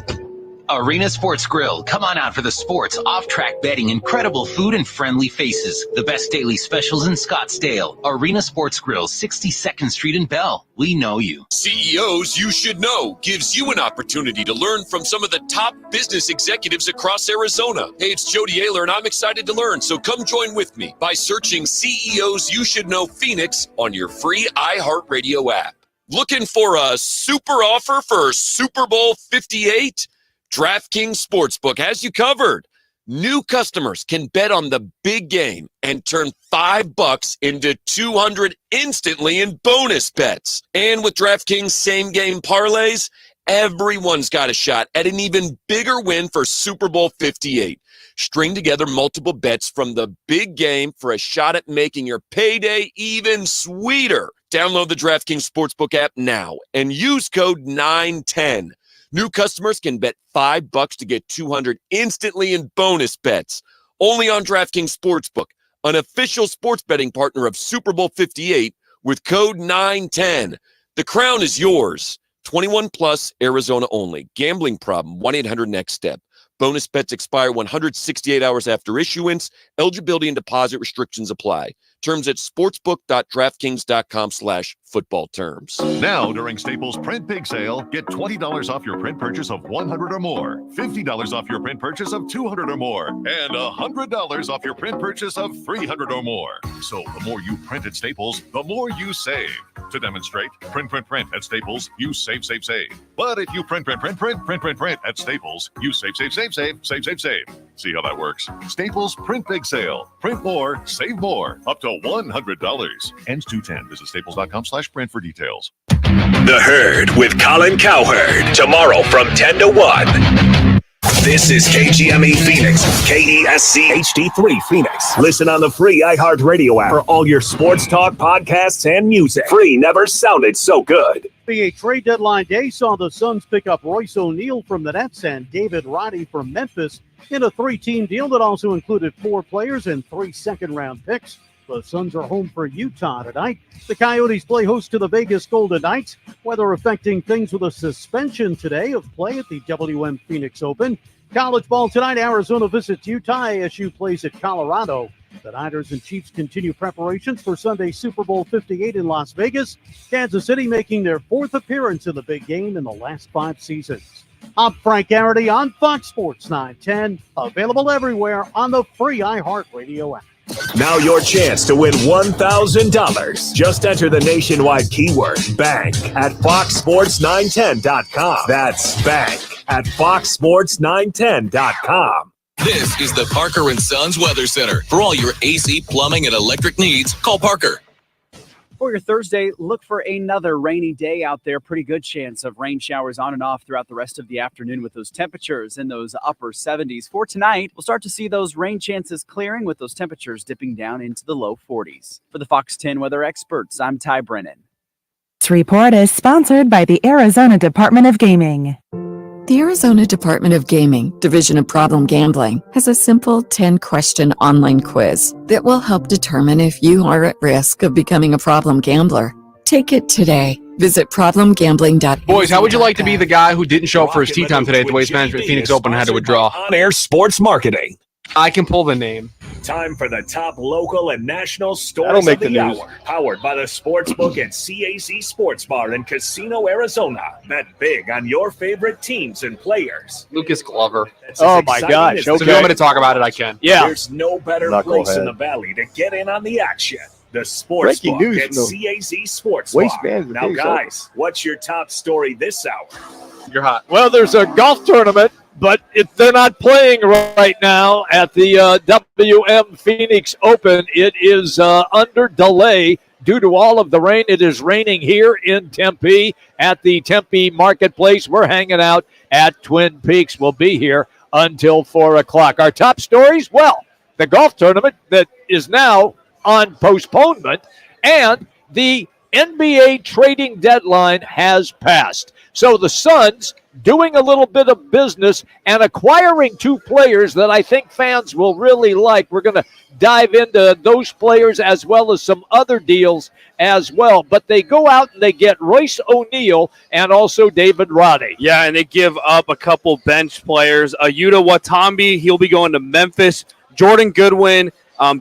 Arena Sports Grill. Come on out for the sports, off-track betting, incredible food, and friendly faces. The best daily specials in Scottsdale. Arena Sports Grill, 62nd Street in Bell. We know you. CEOs You Should Know gives you an opportunity to learn from some of the top business executives across Arizona. Hey, it's Jody Ayler, and I'm excited to learn, so come join with me by searching CEOs You Should Know Phoenix on your free iHeartRadio app. Looking for a super offer for Super Bowl 58? DraftKings Sportsbook has you covered. New customers can bet on the big game and turn $5 into $200 instantly in bonus bets. And with DraftKings same-game parlays, everyone's got a shot at an even bigger win for Super Bowl 58. String together multiple bets from the big game for a shot at making your payday even sweeter. Download the DraftKings Sportsbook app now and use code 910. New customers can bet $5 to get $200 instantly in bonus bets. Only on DraftKings Sportsbook, an official sports betting partner of Super Bowl 58 with code 910. The crown is yours. 21 plus, Arizona only. Gambling problem, 1-800-NEXT-STEP. Bonus bets expire 168 hours after issuance. Eligibility and deposit restrictions apply. Terms at sportsbook.draftkings.com/football terms. Now, during Staples Print Big Sale, get $20 off your print purchase of $100 or more, $50 off your print purchase of $200 or more, and $100 off your print purchase of $300 or more. So the more you print at Staples, the more you save. To demonstrate, print at Staples, you save. But if you print at Staples, you save. See how that works? Staples Print Big Sale. Print more, save more. Up to $100. Ends 2/10. Visit staples.com/print for details. The Herd with Colin Cowherd. Tomorrow from 10 to 1. This is KGME Phoenix, KESC HD3 Phoenix. Listen on the free iHeartRadio app for all your sports talk, podcasts, and music. Free never sounded so good. NBA trade deadline day saw the Suns pick up Royce O'Neal from the Nets and David Roddy from Memphis in a 3-team deal that also included 4 players and 3 second-round picks. The Suns are home for Utah tonight. The Coyotes play host to the Vegas Golden Knights. Weather affecting things with a suspension today of play at the WM Phoenix Open. College ball tonight. Arizona visits Utah. ASU plays at Colorado. The Niners and Chiefs continue preparations for Sunday Super Bowl 58 in Las Vegas. Kansas City making their 4th appearance in the big game in the last 5 seasons. I'm Frank Garrity on Fox Sports 910. Available everywhere on the free iHeartRadio app. Now your chance to win $1,000. Just enter the nationwide keyword bank at foxsports910.com. That's bank at foxsports910.com. This is the Parker & Sons Weather Center. For all your AC, plumbing, and electric needs, call Parker. For your Thursday, look for another rainy day out there. Pretty good chance of rain showers on and off throughout the rest of the afternoon with those temperatures in those upper 70s. For tonight, we'll start to see those rain chances clearing with those temperatures dipping down into the low 40s. For the Fox 10 weather experts, I'm Ty Brennan. This report is sponsored by the Arizona Department of Gaming. The Arizona Department of Gaming, Division of Problem Gambling, has a simple 10-question online quiz that will help determine if you are at risk of becoming a problem gambler. Take it today. Visit problemgambling.com. Boys, how would you like to be the guy who didn't show up for his tee time today at the Waste Management Phoenix Open and had to withdraw? On-air sports marketing. I can pull the name. Time for the top local and national That'll stories make of the the news. hour. Powered by the Sportsbook at CAC Sports Bar in Casino, Arizona. Bet big on your favorite teams and players. Lucas Glover. Oh my gosh. So if you want me to talk about it, I can. Yeah. There's no better place in the valley to get in on the action. The Breaking Sportsbook news at from CAC Sports Waste Bar. Management Now, Phoenix guys, what's your top story this hour? You're hot. Well, there's a golf tournament, but they're not playing right now at the WM Phoenix Open. It is under delay due to all of the rain. It is raining here in Tempe at the Tempe Marketplace. We're hanging out at Twin Peaks. We'll be here until 4 o'clock. Our top stories, well, the golf tournament that is now on postponement, and the NBA trading deadline has passed. So the Suns doing a little bit of business and acquiring 2 players that I think fans will really like. We're going to dive into those players as well as some other deals as well. But they go out and they get Royce O'Neal and also David Roddy. Yeah, and they give up a couple bench players. Yuta Watanabe, he'll be going to Memphis. Jordan Goodwin,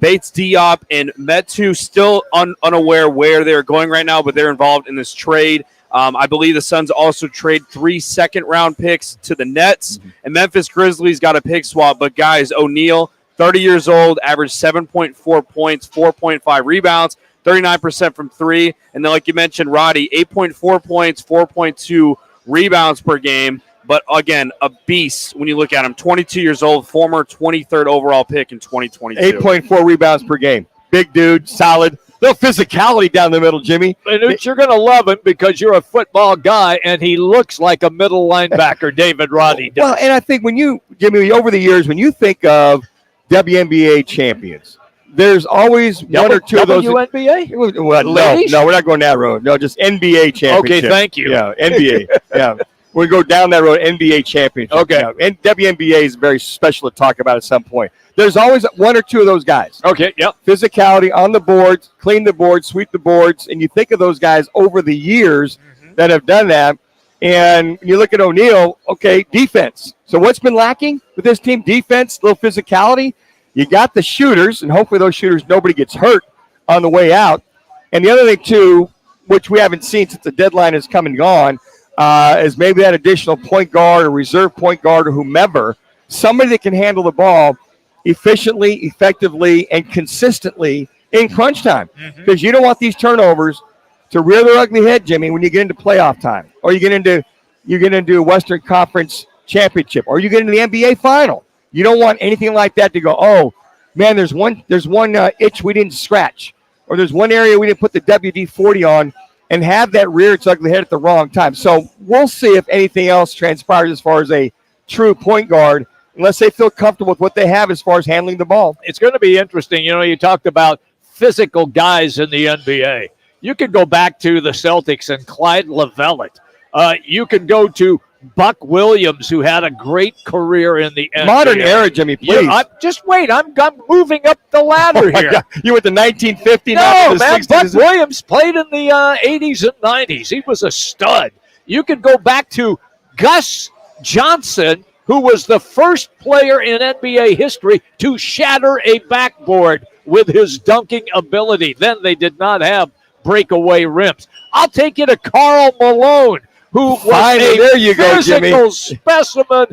Bates Diop, and Metu still unaware where they're going right now, but they're involved in this trade. I believe the Suns also trade 3 second-round picks to the Nets, and Memphis Grizzlies got a pick swap. But, guys, O'Neal, 30 years old, averaged 7.4 points, 4.5 rebounds, 39% from 3. And then, like you mentioned, Roddy, 8.4 points, 4.2 rebounds per game. But, again, a beast when you look at him. 22 years old, former 23rd overall pick in 2022. 8.4 rebounds per game. Big dude, solid. Little physicality down the middle, Jimmy. Manuch, you're going to love him because you're a football guy, and he looks like a middle linebacker, David Roddy does. Well, and I think Jimmy, over the years, when you think of WNBA champions, there's always one or two of those. WNBA? Well, no, we're not going that road. No, just NBA championship. Okay, thank you. Yeah, NBA. Yeah. We go down that road, NBA championship. Okay. Yeah. And WNBA is very special to talk about at some point. There's always one or two of those guys. Okay, yep. Physicality on the boards, clean the boards, sweep the boards, and you think of those guys over the years that have done that. And you look at O'Neal, okay, defense. So what's been lacking with this team? Defense, a little physicality. You got the shooters, and hopefully those shooters, nobody gets hurt on the way out. And the other thing, too, which we haven't seen since the deadline has come and gone, is maybe that additional point guard or reserve point guard or whomever, somebody that can handle the ball efficiently, effectively, and consistently in crunch time. Because you don't want these turnovers to rear their ugly head, Jimmy, when you get into playoff time, or you get into Western Conference Championship, or you get into the NBA final. You don't want anything like that to go, oh, man, there's one itch we didn't scratch, or there's one area we didn't put the WD-40 on, and have that rear its ugly head at the wrong time. So we'll see if anything else transpires as far as a true point guard, unless they feel comfortable with what they have as far as handling the ball. It's going to be interesting. You know, you talked about physical guys in the NBA. You could go back to the Celtics and Clyde LaVellette. You can go to Buck Williams, who had a great career in the NBA. Modern era, Jimmy, please. Yeah, just wait. I'm moving up the ladder here. God. You went to 1950. No, man. Buck Williams played in the 80s and 90s. He was a stud. You could go back to Gus Johnson, who was the first player in NBA history to shatter a backboard with his dunking ability. Then they did not have breakaway rims. I'll take you to Karl Malone, who was a physical specimen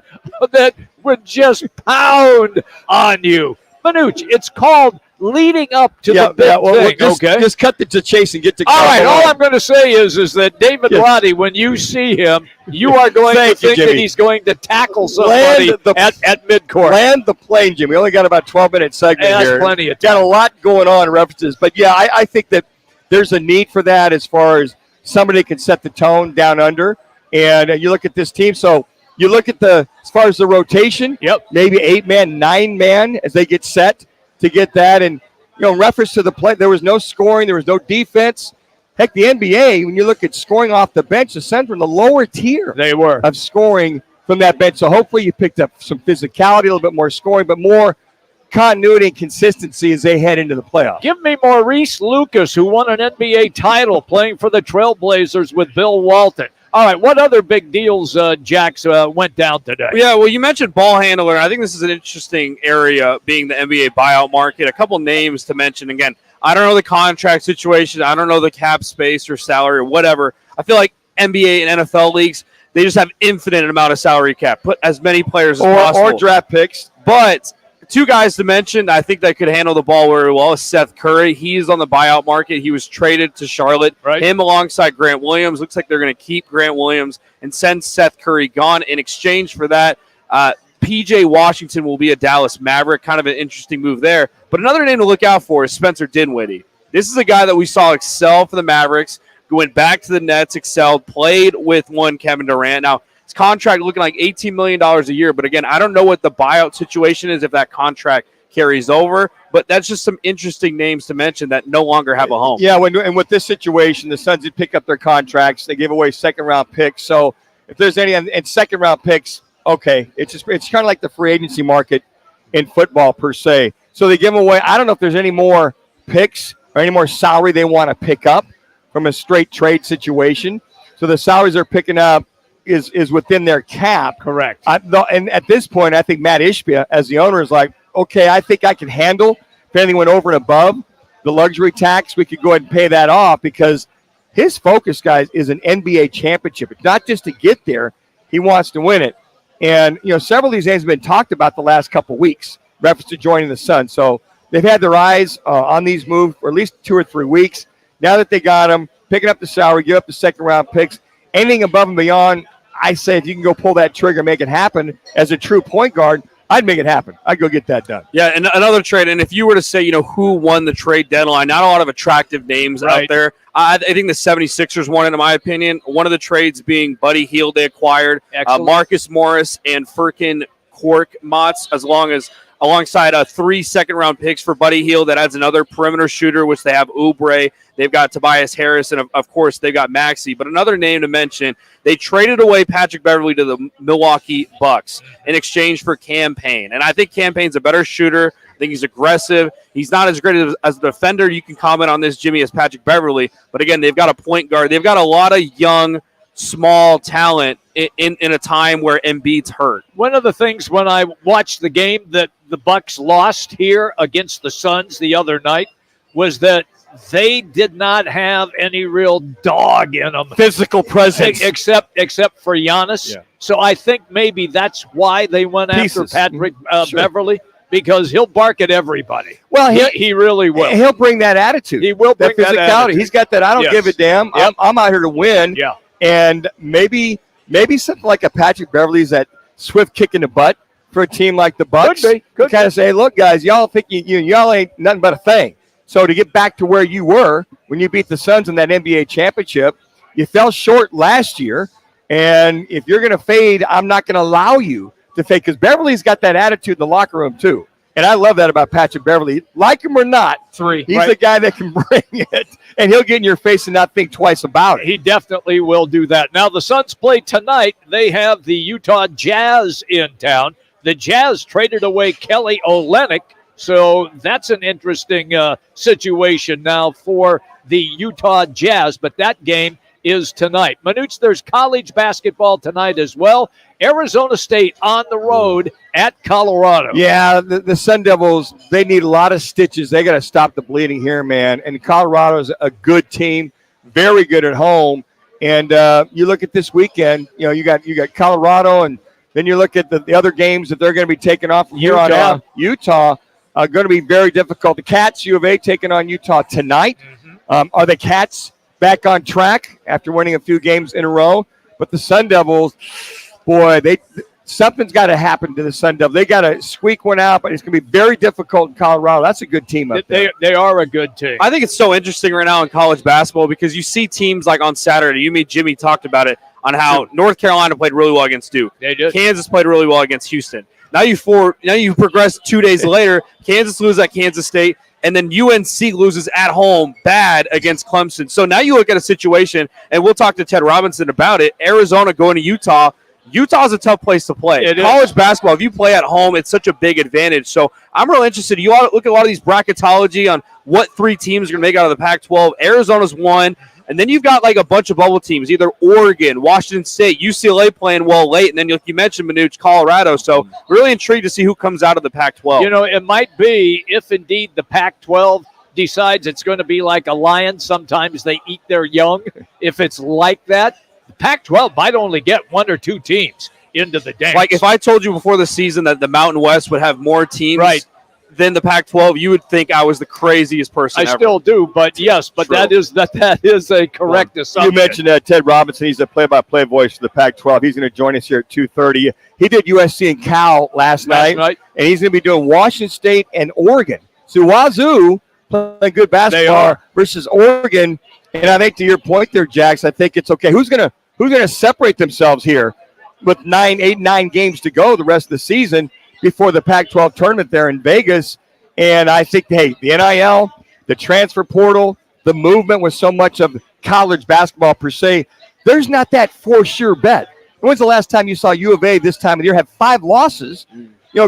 that would just pound on you. Manuch, it's called leading up to the big thing. Just cut to chase and get to All right, all I'm going to say is that David Roddy, when you see him, you are going to think that he's going to tackle somebody at midcourt. Land the plane, Jimmy. We only got about 12-minute segment here. That's plenty of time. Got a lot going on in references. But, yeah, I think that there's a need for that as far as somebody can set the tone down under. And you look at this team. So you look at as far as the rotation, maybe 8-man, 9-man as they get set to get that. And, in reference to the play, there was no scoring. There was no defense. Heck, the NBA, when you look at scoring off the bench, the Suns were in the lower tier of scoring from that bench. So hopefully you picked up some physicality, a little bit more scoring, but more continuity and consistency as they head into the playoffs. Give me Maurice Lucas, who won an NBA title playing for the Trailblazers with Bill Walton. All right, what other big deals, Jax, went down today? Yeah, well, you mentioned ball handler. I think this is an interesting area, being the NBA buyout market. A couple names to mention. Again, I don't know the contract situation. I don't know the cap space or salary or whatever. I feel like NBA and NFL leagues, they just have infinite amount of salary cap. Put as many players as possible. Or draft picks. But two guys to mention, I think that could handle the ball very well, is Seth Curry. He's on the buyout market. He was traded to Charlotte. Right. Him alongside Grant Williams. Looks like they're going to keep Grant Williams and send Seth Curry gone. In exchange for that, P.J. Washington will be a Dallas Maverick. Kind of an interesting move there. But another name to look out for is Spencer Dinwiddie. This is a guy that we saw excel for the Mavericks, went back to the Nets, excelled, played with one Kevin Durant. Now, his contract looking like $18 million a year. But, again, I don't know what the buyout situation is if that contract carries over. But that's just some interesting names to mention that no longer have a home. Yeah, and with this situation, the Suns did pick up their contracts. They gave away second-round picks. So if there's any and second round picks, okay, it's kind of like the free agency market in football per se. So they give them away. I don't know if there's any more picks or any more salary they want to pick up from a straight trade situation. So the salaries they're picking up is within their cap. Correct. And at this point, I think Matt Ishbia, as the owner, is like, okay, I think I can handle if anything went over and above the luxury tax, we could go ahead and pay that off because his focus, guys, is an NBA championship. It's not just to get there. He wants to win it. And, several of these names have been talked about the last couple weeks, reference to joining the Suns. So they've had their eyes on these moves for at least 2 or 3 weeks. Now that they got them, picking up the salary, give up the second-round picks, anything above and beyond, I say if you can go pull that trigger, make it happen as a true point guard, I'd make it happen. I'd go get that done. Yeah, and another trade, and if you were to say, who won the trade deadline, not a lot of attractive names out there. I think the 76ers won it, in my opinion. One of the trades being Buddy Hield they acquired, Marcus Morris and Furkan Korkmaz, alongside 3 second-round picks for Buddy Hield. That adds another perimeter shooter, which they have Oubre. They've got Tobias Harris, and, of course, they've got Maxey. But another name to mention, they traded away Patrick Beverley to the Milwaukee Bucks in exchange for Cam Payne. And I think Cam Payne's a better shooter. I think he's aggressive. He's not as great as a defender. You can comment on this, Jimmy, as Patrick Beverley. But, again, they've got a point guard. They've got a lot of young, small talent in a time where Embiid's hurt. One of the things when I watched the game that the Bucks lost here against the Suns the other night was that they did not have any real dog in them. Physical presence. Except for Giannis. Yeah. So I think maybe that's why they went after Patrick Beverley, because he'll bark at everybody. Well, he really will. He'll bring that attitude. He will bring that attitude. He's got that, I don't give a damn. Yep. I'm out here to win. Yeah. And maybe something like a Patrick Beverley's that swift kick in the butt for a team like the Bucks. Could be. Kind of say, look, guys, y'all think y'all ain't nothing but a thing. So to get back to where you were when you beat the Suns in that NBA championship, you fell short last year. And if you're going to fade, I'm not going to allow you to fade, because Beverly's got that attitude in the locker room too. And I love that about Patrick Beverley. Like him or not, he's the guy that can bring it, and he'll get in your face and not think twice about it. He definitely will do that. Now, the Suns play tonight. They have the Utah Jazz in town. The Jazz traded away Kelly Olynyk, so that's an interesting situation now for the Utah Jazz, but that game is tonight. Manuch, there's college basketball tonight as well. Arizona State on the road at Colorado. Yeah, the Sun Devils, they need a lot of stitches. They got to stop the bleeding here, man. And Colorado is a good team, very good at home. And you look at this weekend, you got Colorado, and then you look at the other games that they're going to be taking off from here on out. Utah going to be very difficult. The Cats, U of A, taking on Utah tonight. Are the Cats back on track after winning a few games in a row? But the Sun Devils, boy, something's got to happen to the Sun Devils. They got to squeak one out, but it's going to be very difficult in Colorado. That's a good team up there. They are a good team. I think it's so interesting right now in college basketball because you see teams like on Saturday. Jimmy talked about it on how North Carolina played really well against Duke. They did. Kansas played really well against Houston. Now you progress 2 days later. Kansas loses at Kansas State, and then UNC loses at home bad against Clemson. So now you look at a situation, and we'll talk to Ted Robinson about it. Arizona going to Utah. Utah's a tough place to play. College basketball, if you play at home, it's such a big advantage. So I'm real interested. You look at a lot of these bracketology on what 3 teams are going to make out of the Pac-12. Arizona's one. And then you've got like a bunch of bubble teams, either Oregon, Washington State, UCLA playing well late, and then you mentioned Manuch, Colorado. So really intrigued to see who comes out of the Pac-12. It might be if indeed the Pac-12 decides it's going to be like a lion. Sometimes they eat their young. If it's like that, the Pac-12 might only get 1 or 2 teams into the dance. Like if I told you before the season that the Mountain West would have more teams than the Pac-12, you would think I was the craziest person ever. I still do, but yes, but that is a correct assumption. You mentioned Ted Robinson. He's a play-by-play voice for the Pac-12. He's going to join us here at 2:30. He did USC and Cal last night, and he's going to be doing Washington State and Oregon. So Wazoo playing good basketball versus Oregon, and I think to your point there, Jax, I think it's okay. Who's going to separate themselves here with 8, 9 games to go the rest of the season before the Pac-12 tournament there in Vegas? And I think, the NIL, the transfer portal, the movement with so much of college basketball per se, there's not that for sure bet. when's the last time you saw U of A this time of the year have 5 losses,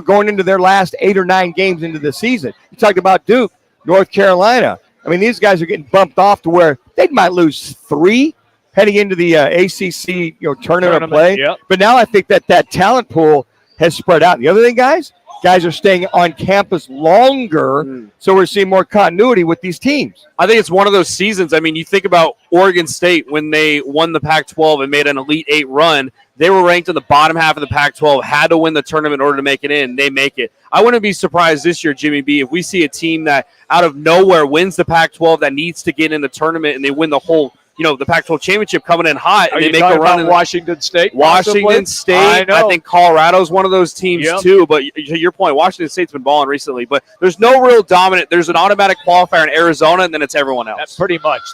going into their last 8 or 9 games into the season? You talked about Duke, North Carolina. I mean, these guys are getting bumped off to where they might lose 3 heading into the ACC tournament play. Yep. But now I think that talent pool has spread out. The other thing, guys are staying on campus longer, so we're seeing more continuity with these teams. I think it's one of those seasons. I mean, you think about Oregon State when they won the Pac-12 and made an Elite 8 run. They were ranked in the bottom half of the Pac-12, had to win the tournament in order to make it in. They make it. I wouldn't be surprised this year, Jimmy B, if we see a team that out of nowhere wins the Pac-12 that needs to get in the tournament and they win the whole the Pac-12 championship coming in hot. Are and you they make a run in Washington State? Washington State. I think Colorado's one of those teams too. But to your point, Washington State's been balling recently. But there's no real dominant. There's an automatic qualifier in Arizona, and then it's everyone else. That's pretty much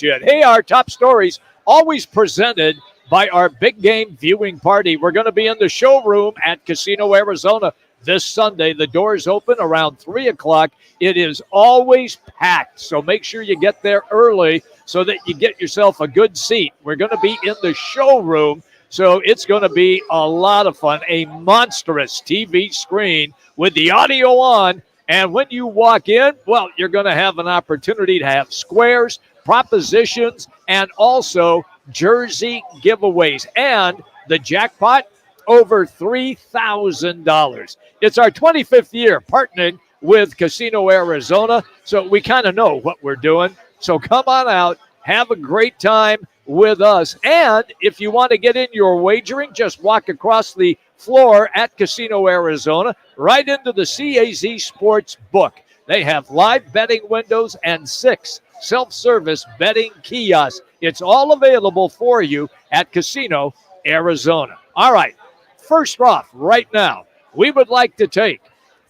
it. Hey, our top stories always presented by our big game viewing party. We're going to be in the showroom at Casino Arizona this Sunday. The doors open around 3 o'clock. It is always packed, so make sure you get there early so that you get yourself a good seat. We're going to be in the showroom, so it's going to be a lot of fun. A monstrous TV screen with the audio on, and when you walk in, well, you're going to have an opportunity to have squares, propositions, and also jersey giveaways. And the jackpot, over $3,000. It's our 25th year partnering with Casino Arizona, so we kind of know what we're doing. So come on out, have a great time with us. And if you want to get in your wagering, just walk across the floor at Casino Arizona, right into the CAZ Sports book. They have live betting windows and 6 self-service betting kiosks. It's all available for you at Casino Arizona. All right, first off, right now, we would like to take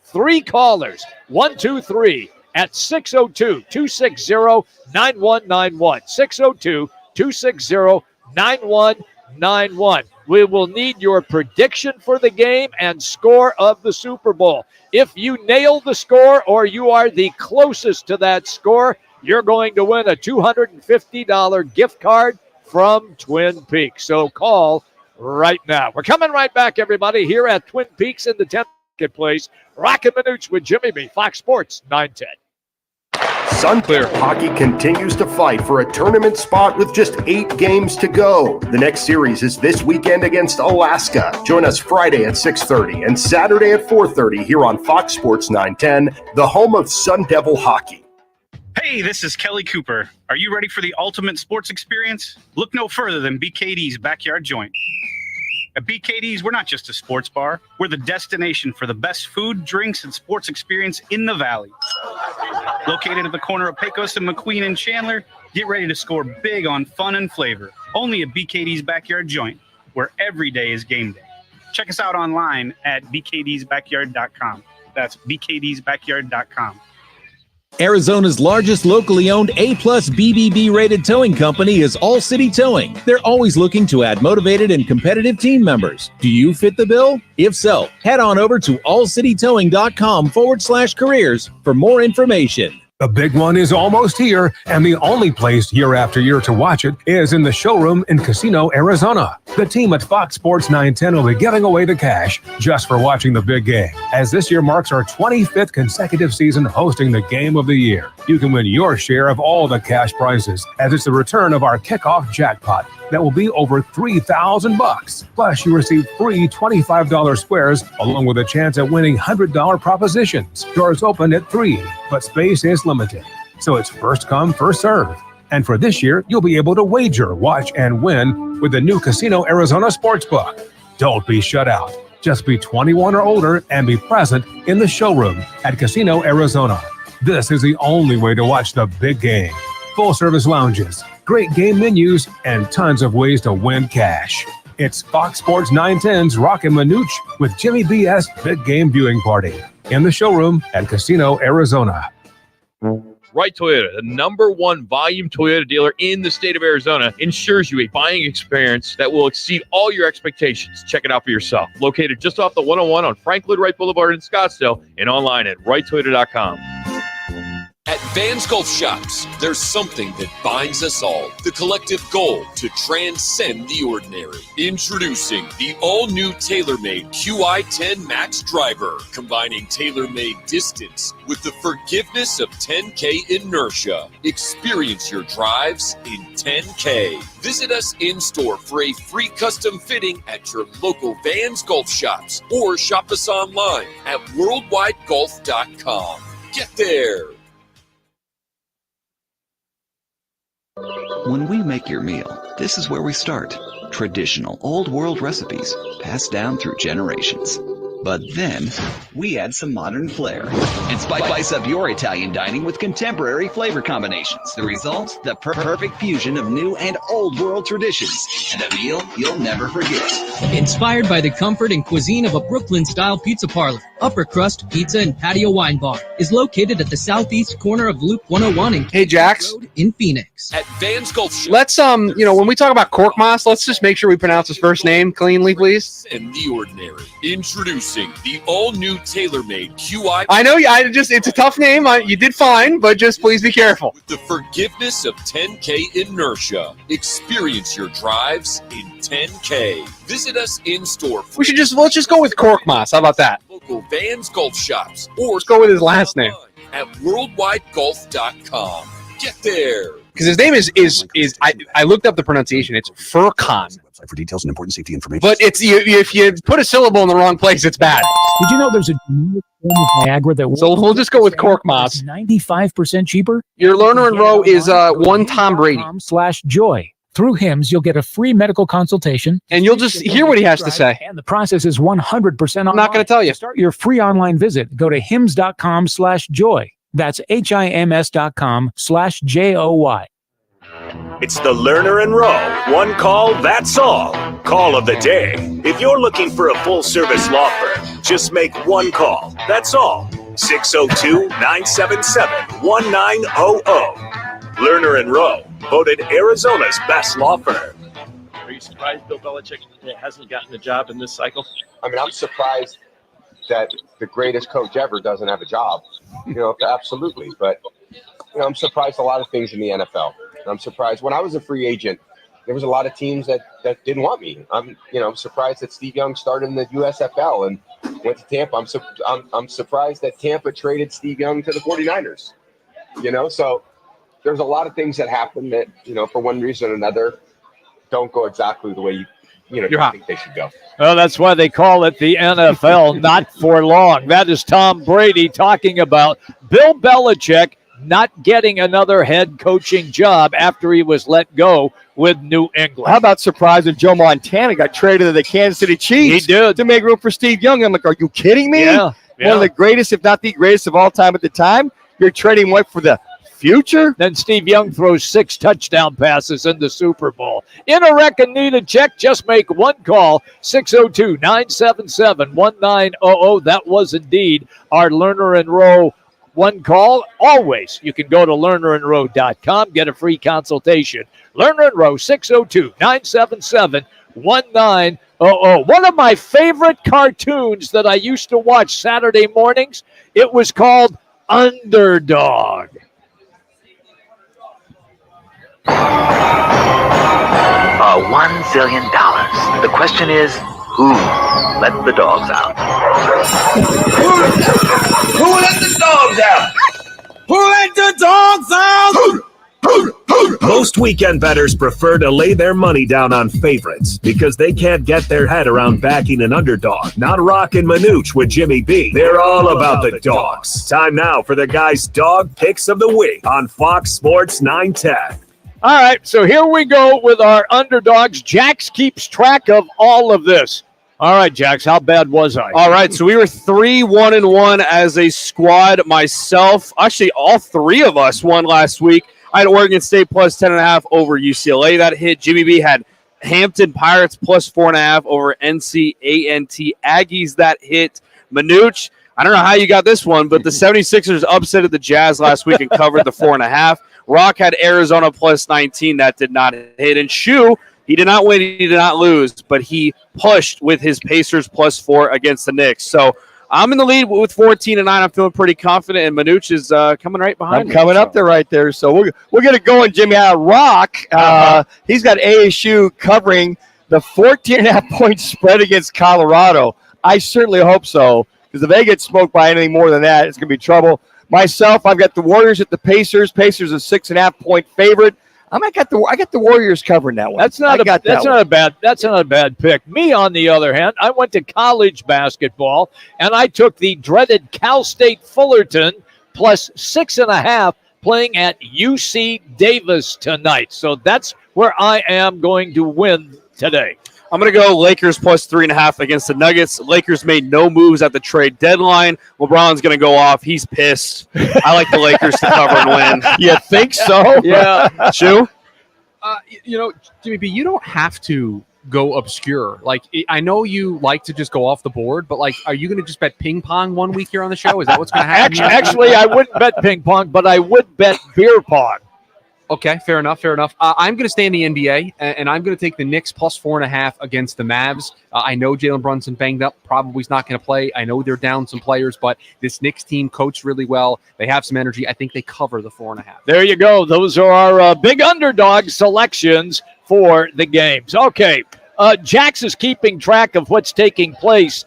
3 callers, 1, 2, 3, at 602-260-9191. 602-260-9191. We will need your prediction for the game and score of the Super Bowl. If you nail the score or you are the closest to that score, you're going to win a $250 gift card from Twin Peaks. So call right now. We're coming right back, everybody, here at Twin Peaks in the 10th Marketplace. Roc and Manuch with Jimmy B, Fox Sports 910. Sunclear Hockey continues to fight for a tournament spot with just 8 games to go. The next series is this weekend against Alaska. Join us Friday at 6:30 and Saturday at 4:30 here on Fox Sports 910, the home of Sun Devil hockey. Hey, this is Kelly Cooper. Are you ready for the ultimate sports experience? Look no further than BKD's Backyard Joint. At BKD's, we're not just a sports bar. We're the destination for the best food, drinks, and sports experience in the Valley. Located at the corner of Pecos and McQueen and Chandler, get ready to score big on fun and flavor. Only at BKD's Backyard Joint, where every day is game day. Check us out online at bkdsbackyard.com. That's bkdsbackyard.com. Arizona's largest locally owned A-plus BBB rated towing company is All City Towing. They're always looking to add motivated and competitive team members. Do you fit the bill? If so, head on over to allcitytowing.com/careers for more information. The big one is almost here, and the only place year after year to watch it is in the showroom in Casino, Arizona. The team at Fox Sports 910 will be giving away the cash just for watching the big game, as this year marks our 25th consecutive season hosting the game of the year. You can win your share of all the cash prizes, as it's the return of our kickoff jackpot that will be over $3,000. Plus, you receive free $25 squares, along with a chance at winning $100 propositions. Doors open at 3, but space is limited, so it's first come, first serve. And for this year, you'll be able to wager, watch, and win with the new Casino Arizona Sportsbook. Don't be shut out. Just be 21 or older and be present in the showroom at Casino Arizona. This is the only way to watch the big game. Full-service lounges, great game menus, and tons of ways to win cash. It's Fox Sports 910's Roc and Manuch with Jimmy B.S. Big Game Viewing Party in the showroom at Casino Arizona. Wright Toyota, the #1 volume Toyota dealer in the state of Arizona, ensures you a buying experience that will exceed all your expectations. Check it out for yourself. Located just off the 101 on Franklin Wright Boulevard in Scottsdale and online at wrighttoyota.com. At Vans Golf Shops, there's something that binds us all. The collective goal to transcend the ordinary. Introducing the all-new TaylorMade QI10 Max Driver, combining TaylorMade distance with the forgiveness of 10K inertia. Experience your drives in 10K. Visit us in-store for a free custom fitting at your local Vans Golf Shops or shop us online at worldwidegolf.com. Get there. When we make your meal, this is where we start. Traditional old world recipes passed down through generations. But then, we add some modern flair and spice up your Italian dining with contemporary flavor combinations. The result, the perfect fusion of new and old world traditions, and a meal you'll never forget. Inspired by the comfort and cuisine of a Brooklyn-style pizza parlor, Upper Crust Pizza and Patio Wine Bar is located at the southeast corner of Loop 101 and Hey, Jax. Road in Phoenix. At Vans Golf Shops. Let's when we talk about Korkmaz, let's just make sure we pronounce his first name cleanly, please. And the ordinary. Introducing the all-new TaylorMade QI. I know, it's a tough name. You did fine, but just please be careful. With the forgiveness of 10K inertia. Experience your drives in 10K. Visit us in-store. Let's just go with Korkmaz. How about that? Local Vans Golf Shops. Or let's go with his last name. At worldwidegolf.com. Get there. Because his name is I looked up the pronunciation. It's Furkan. For details and important safety information. But it's if you put a syllable in the wrong place, it's bad. Did you know there's a generic form of Viagra that So we'll just go with Korkmaz. 95% cheaper? Your learner and row is one Tom Brady. /joy. Through HIMS, you'll get a free medical consultation. And you'll just hear what he has to say. And the process is 100% online. I'm not going to tell you. To start your free online visit, go to hims.com/joy. That's HIMS.com/JOY. It's the Learner and Row. One call, that's all. Call of the day. If you're looking for a full-service law firm, just make one call. That's all. 602-977-1900. Learner and Row, voted Arizona's best law firm. Are you surprised Bill Belichick hasn't gotten the job in this cycle? I mean, I'm surprised that the greatest coach ever doesn't have a job. Absolutely. But, I'm surprised a lot of things in the NFL. I'm surprised when I was a free agent, there was a lot of teams that didn't want me. I'm surprised that Steve Young started in the USFL and went to Tampa. I'm surprised that Tampa traded Steve Young to the 49ers. So there's a lot of things that happen that, for one reason or another, don't go exactly the way you think they should go. Well, that's why they call it the NFL, not for long. That is Tom Brady talking about Bill Belichick not getting another head coaching job after he was let go with New England. How about surprise when Joe Montana got traded to the Kansas City Chiefs? He did. To make room for Steve Young. I'm like, are you kidding me? Yeah. One of the greatest, if not the greatest of all time at the time. You're trading what for the future? Then Steve Young throws 6 touchdown passes in the Super Bowl. In a wreck and need a check, just make one call, 602-977-1900. That was indeed our Learner and Row one call. Always, you can go to learnerandrow.com, get a free consultation. Learner and Row, 602-977-1900. One of my favorite cartoons that I used to watch Saturday mornings, it was called Underdog. $1 zillion. The question is, who let the dogs out? Who let the dogs out? Who let the dogs out? Most weekend bettors prefer to lay their money down on favorites because they can't get their head around backing an underdog. Not Roc and Manuch with Jimmy B. They're all about the dogs. Time now for the guys' dog picks of the week on Fox Sports 910. All right, so here we go with our underdogs. Jax keeps track of all of this. All right, Jax, how bad was I? All right, so we were 3-1-1 as a squad. Myself, actually, all three of us won last week. I had Oregon State plus 10.5 over UCLA. That hit. Jimmy B had Hampton Pirates plus 4.5 over NCANT Aggies. That hit. Manuch, I don't know how you got this one, but the 76ers upsetted the Jazz last week and covered the 4.5. Rock had Arizona plus 19. That did not hit. And Shu, he did not win. He did not lose, but he pushed with his Pacers plus 4 against the Knicks. So I'm in the lead with 14-9. I'm feeling pretty confident, and Manuch is coming right behind me. Coming up there right there. So we'll get it going, Jimmy. Rock, he's got ASU covering the 14.5-point spread against Colorado. I certainly hope so, because if they get smoked by anything more than that, it's going to be trouble. Myself, I've got the Warriors at the Pacers. Pacers a 6.5-point favorite. I got the Warriors covering that one. That's not a bad pick. Me, on the other hand, I went to college basketball and I took the dreaded Cal State Fullerton plus 6.5 playing at UC Davis tonight. So that's where I am going to win today. I'm going to go Lakers plus 3.5 against the Nuggets. Lakers made no moves at the trade deadline. LeBron's going to go off. He's pissed. I like the Lakers to cover and win. You think so? Yeah. Shu? Jimmy B, you don't have to go obscure. Like, I know you like to just go off the board, but, like, are you going to just bet ping pong one week here on the show? Is that what's going to happen? Actually, I wouldn't bet ping pong, but I would bet beer pong. Okay, fair enough. I'm going to stay in the NBA, and I'm going to take the Knicks plus 4.5 against the Mavs. I know Jalen Brunson banged up, probably is not going to play. I know they're down some players, but this Knicks team coached really well. They have some energy. I think they cover the 4.5. There you go. Those are our big underdog selections for the games. Okay, Jax is keeping track of what's taking place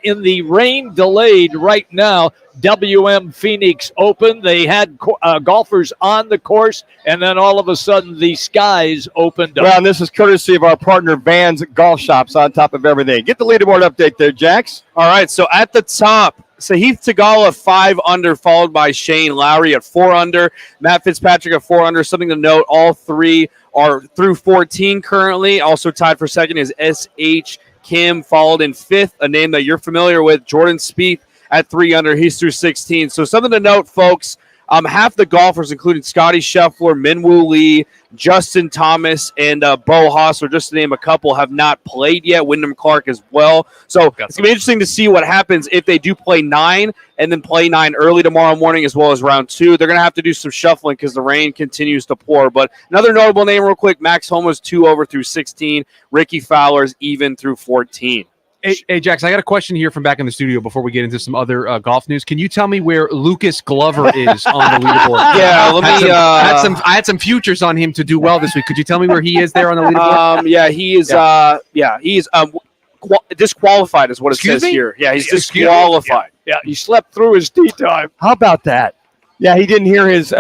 in the rain-delayed right now WM Phoenix Open. They had golfers on the course, and then all of a sudden the skies opened up. Well, and this is courtesy of our partner Vans Golf Shops on top of everything. Get the leaderboard update there, Jax. All right, so at the top, Sahith Tagala 5 under, followed by Shane Lowry at 4 under. Matt Fitzpatrick at 4 under. Something to note, all three are through 14 currently. Also tied for second is S.H. Kim, followed in 5th, a name that you're familiar with, Jordan Spieth at 3 under. He's through 16. So something to note, folks, half the golfers, including Scotty Scheffler, Minwoo Lee, Justin Thomas, and Bo Hossler, just to name a couple, have not played yet. Wyndham Clark as well. So it's going to be interesting to see what happens if they do play 9 and then play 9 early tomorrow morning as well as round 2. They're going to have to do some shuffling because the rain continues to pour. But another notable name real quick, Max Homa's 2 over through 16. Ricky Fowler's even through 14. Hey, Jax, I got a question here from back in the studio before we get into some other golf news. Can you tell me where Lucas Glover is on the leaderboard? Yeah, let me. I had some futures on him to do well this week. Could you tell me where he is there on the leaderboard? He is. Disqualified is what it says here. Yeah, he's disqualified. Yeah, he slept through his tee time. How about that? Yeah, he didn't hear his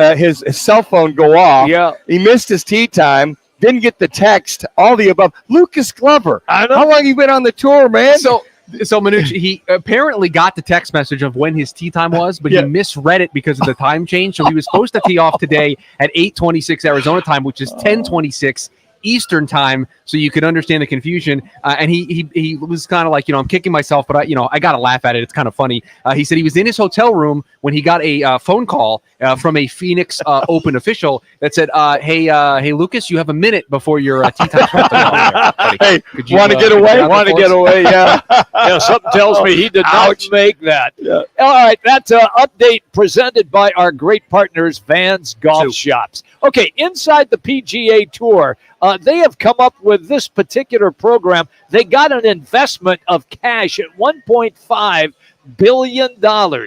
cell phone go off. Yeah, he missed his tee time. Didn't get the text, all the above. Lucas Glover. I know. How long you been on the tour, man? So Manuch, he apparently got the text message of when his tee time was, but he misread it because of the time change. So he was supposed to tee off today at 8:26 Arizona time, which is 10:26 Eastern time, so you could understand the confusion. And he was kind of like, I'm kicking myself, but I got to laugh at it. It's kind of funny. He said he was in his hotel room when he got a phone call from a Phoenix Open official that said, hey, Lucas, you have a minute before your tee time. Hey, want to get away? Want to get away, yeah. Yeah, something tells me he did not make that. Yeah. All right, that's an update presented by our great partners, Vans Golf Shops. Okay, inside the PGA Tour, they have come up with this particular program. They got an investment of cash at $1.5 billion.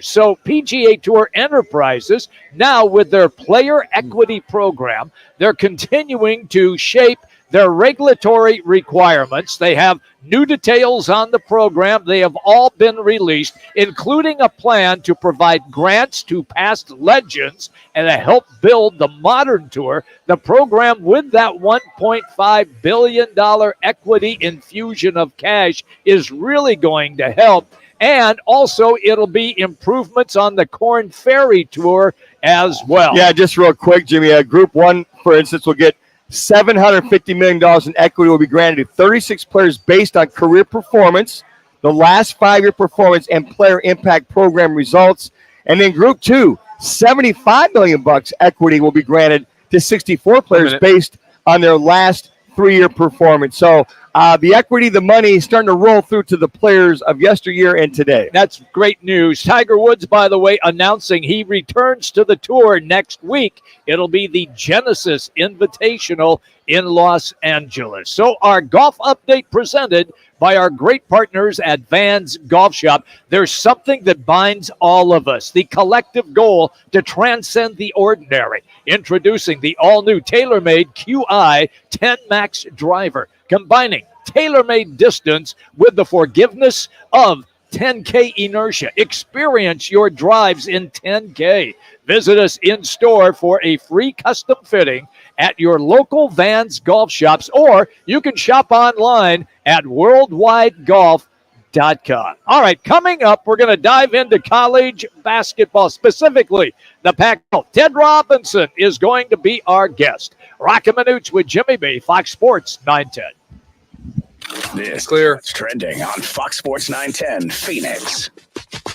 So PGA Tour Enterprises, now with their player equity program, they're continuing to shape their regulatory requirements. They have new details on the program. They have all been released, including a plan to provide grants to past legends and to help build the modern tour. The program, with that $1.5 billion equity infusion of cash, is really going to help. And also, it'll be improvements on the Korn Ferry Tour as well. Yeah, just real quick, Jimmy. Group 1, for instance, will get $750 million in equity will be granted to 36 players based on career performance, the last 5-year performance, and player impact program results. And then Group 2, $75 million equity will be granted to 64 players based on their last 3-year performance. So the equity, the money is starting to roll through to the players of yesteryear and today. That's great news. Tiger Woods, by the way, announcing he returns to the tour next week. It'll be the Genesis Invitational in Los Angeles. So our golf update presented by our great partners at Vans Golf Shop. There's something that binds all of us, the collective goal to transcend the ordinary. Introducing the all-new TaylorMade QI 10 Max driver, combining tailor-made distance with the forgiveness of 10K inertia. Experience your drives in 10K. Visit us in store for a free custom fitting at your local Vans Golf Shops, or you can shop online at worldwidegolf.com. All right, coming up, we're going to dive into college basketball, specifically the Pac-12. Ted Robinson is going to be our guest. Roc and Manuch with Jimmy B, Fox Sports 910. This clear. It's trending on Fox Sports 910 Phoenix.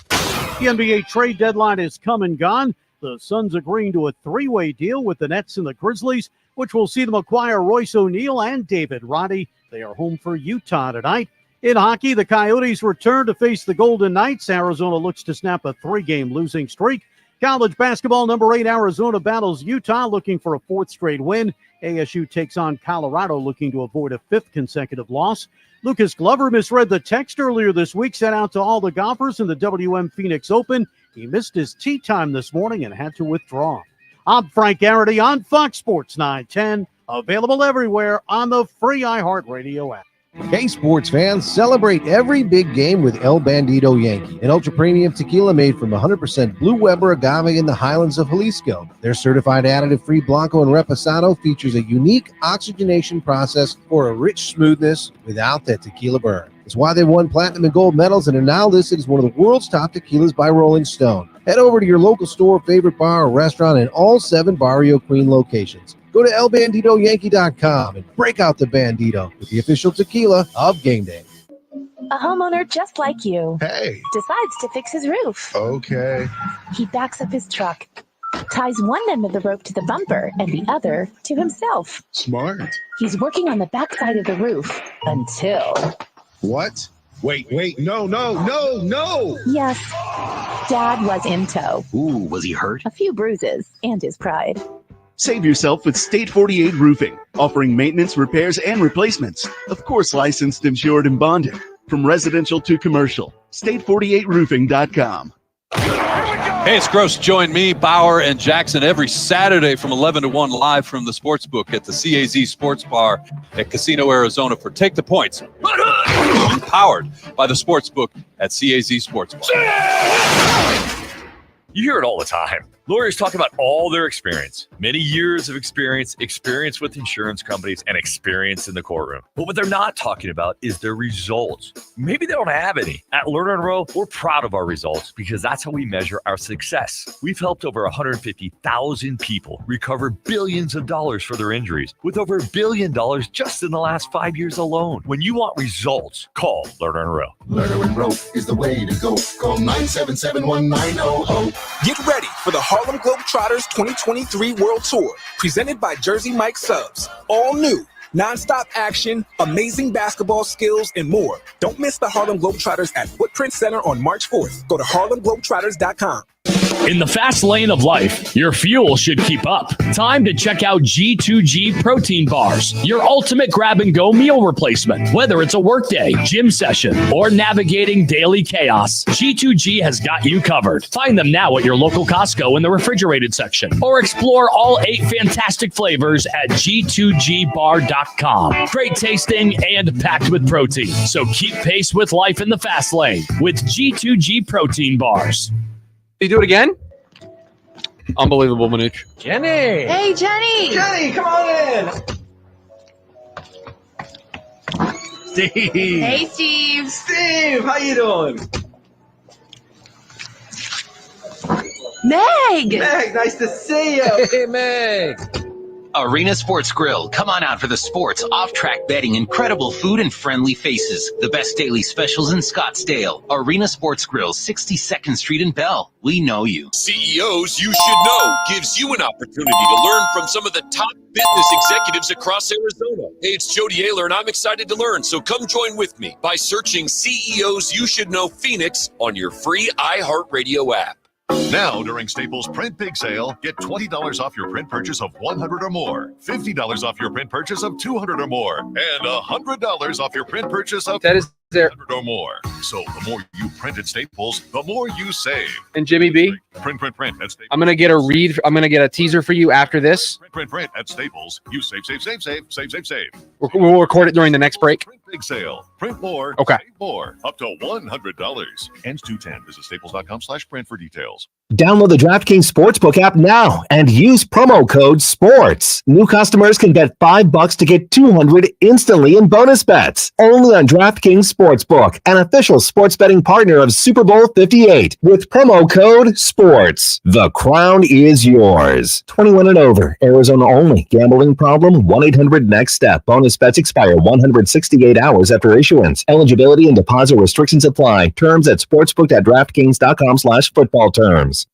The NBA trade deadline is come and gone. The Suns agreeing to a three-way deal with the Nets and the Grizzlies, which will see them acquire Royce O'Neal and David Roddy. They are home for Utah tonight. In hockey, the Coyotes return to face the Golden Knights. Arizona looks to snap a three-game losing streak. College basketball, number 8 Arizona battles Utah, looking for a fourth straight win. ASU takes on Colorado, looking to avoid a fifth consecutive loss. Lucas Glover misread the text earlier this week, sent out to all the golfers in the WM Phoenix Open. He missed his tee time this morning and had to withdraw. I'm Frank Garrity on Fox Sports 910, available everywhere on the free iHeartRadio app. Hey, sports fans, celebrate every big game with El Bandito Yankee, an ultra-premium tequila made from 100% Blue Weber agave in the highlands of Jalisco. Their certified additive-free Blanco and Reposado features a unique oxygenation process for a rich smoothness without that tequila burn. It's why they won platinum and gold medals and are now listed as one of the world's top tequilas by Rolling Stone. Head over to your local store, favorite bar, or restaurant in all 7 Barrio Queen locations. Go to elbanditoyankee.com and break out the Bandito with the official tequila of Game Day. A homeowner just like you. Hey. Decides to fix his roof. Okay. He backs up his truck, ties one end of the rope to the bumper and the other to himself. Smart. He's working on the backside of the roof until... What? Wait, no. Yes, Dad was in tow. Ooh, was he hurt? A few bruises and his pride. Save yourself with State 48 Roofing, offering maintenance, repairs, and replacements. Of course, licensed, insured, and bonded. From residential to commercial. State48roofing.com. Hey, it's Gross. Join me, Bauer, and Jackson every Saturday from 11 to 1 live from the Sportsbook at the CAZ Sports Bar at Casino, Arizona for Take the Points. Powered by the Sportsbook at CAZ Sports Bar. You hear it all the time. Lawyers talk about all their experience, many years of experience with insurance companies, and experience in the courtroom. But what they're not talking about is their results. Maybe they don't have any. At Lerner & Rowe, we're proud of our results because that's how we measure our success. We've helped over 150,000 people recover billions of dollars for their injuries, with over $1 billion just in the last 5 years alone. When you want results, call Lerner & Rowe. Lerner & Rowe is the way to go. Call 977-1900. Get ready for the Harlem Globetrotters 2023 World Tour, presented by Jersey Mike Subs. All new, non-stop action, amazing basketball skills, and more. Don't miss the Harlem Globetrotters at Footprint Center on March 4th. Go to harlemglobetrotters.com. In the fast lane of life, your fuel should keep up. Time to check out G2G protein bars, your ultimate grab-and-go meal replacement. Whether it's a workday, gym session, or navigating daily chaos, G2G has got you covered. Find them now at your local Costco in the refrigerated section, or explore all 8 fantastic flavors at G2GBar.com. Great tasting and packed with protein, so keep pace with life in the fast lane with G2G protein bars. You do it again? Unbelievable, Manuch. Jenny! Hey, Jenny! Jenny, come on in! Steve! Hey, Steve! Steve, how you doing? Meg! Meg, nice to see you! Hey, Meg! Arena Sports Grill. Come on out for the sports, off-track betting, incredible food, and friendly faces. The best daily specials in Scottsdale. Arena Sports Grill, 62nd Street in Bell. We know you. CEOs You Should Know gives you an opportunity to learn from some of the top business executives across Arizona. Hey, it's Jody Ayler, and I'm excited to learn, so come join with me by searching CEOs You Should Know Phoenix on your free iHeartRadio app. Now, during Staples Print Big Sale, get $20 off your print purchase of $100 or more, $50 off your print purchase of $200 or more, and $100 off your print purchase of $100 or more. So the more you print at Staples, the more you save. And Jimmy B, print at Staples. I'm going to get a teaser for you after this. Print at Staples. You save. We'll record it during the next break. Print Big Sale. Print more. Okay. Save more. Up to $100. Ends 2/10. Visit staples.com/print for details. Download the DraftKings Sportsbook app now and use promo code SPORTS. New customers can bet $5 to get $200 instantly in bonus bets. Only on DraftKings Sportsbook, an official sports betting partner of Super Bowl 58, with promo code SPORTS. The crown is yours. 21 and over. Arizona only. Gambling problem? 1-800-NEXT-STEP. Bonus bets expire 168 hours after issuance. Eligibility and deposit restrictions apply. Terms at sportsbook.draftkings.com/football terms.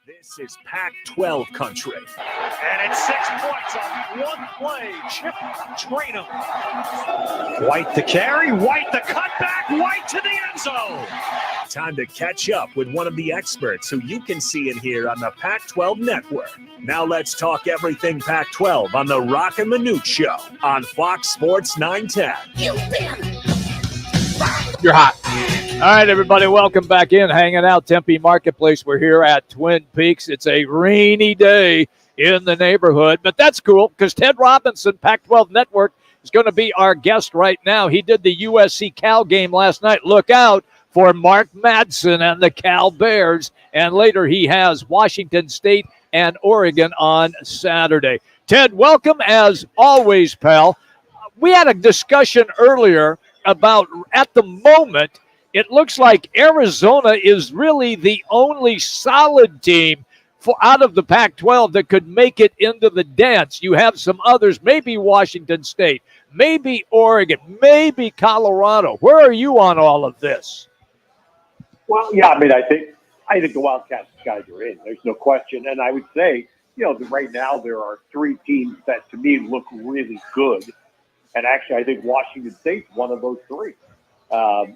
This is Pac-12 country. And it's 6 points on one play. Chip Traynham. White the carry, White the cutback, White to the end zone. Time to catch up with one of the experts who you can see and hear on the Pac-12 Network. Now let's talk everything Pac-12 on the Roc and Manuch Show on Fox Sports 910. You're hot. All right, everybody, welcome back in. Hanging out Tempe Marketplace. We're here at Twin Peaks. It's a rainy day in the neighborhood, but that's cool because Ted Robinson, Pac-12 Network, is going to be our guest right now. He did the USC-Cal game last night. Look out for Mark Madsen and the Cal Bears, and later he has Washington State and Oregon on Saturday. Ted, welcome as always, pal. We had a discussion earlier about, at the moment, it looks like Arizona is really the only solid team out of the Pac-12 that could make it into the dance. You have some others, maybe Washington State, maybe Oregon, maybe Colorado. Where are you on all of this? Well, yeah, I mean, I think the Wildcats guys are in. There's no question. And I would say, right now there are three teams that to me look really good. And actually, I think Washington State's one of those three. But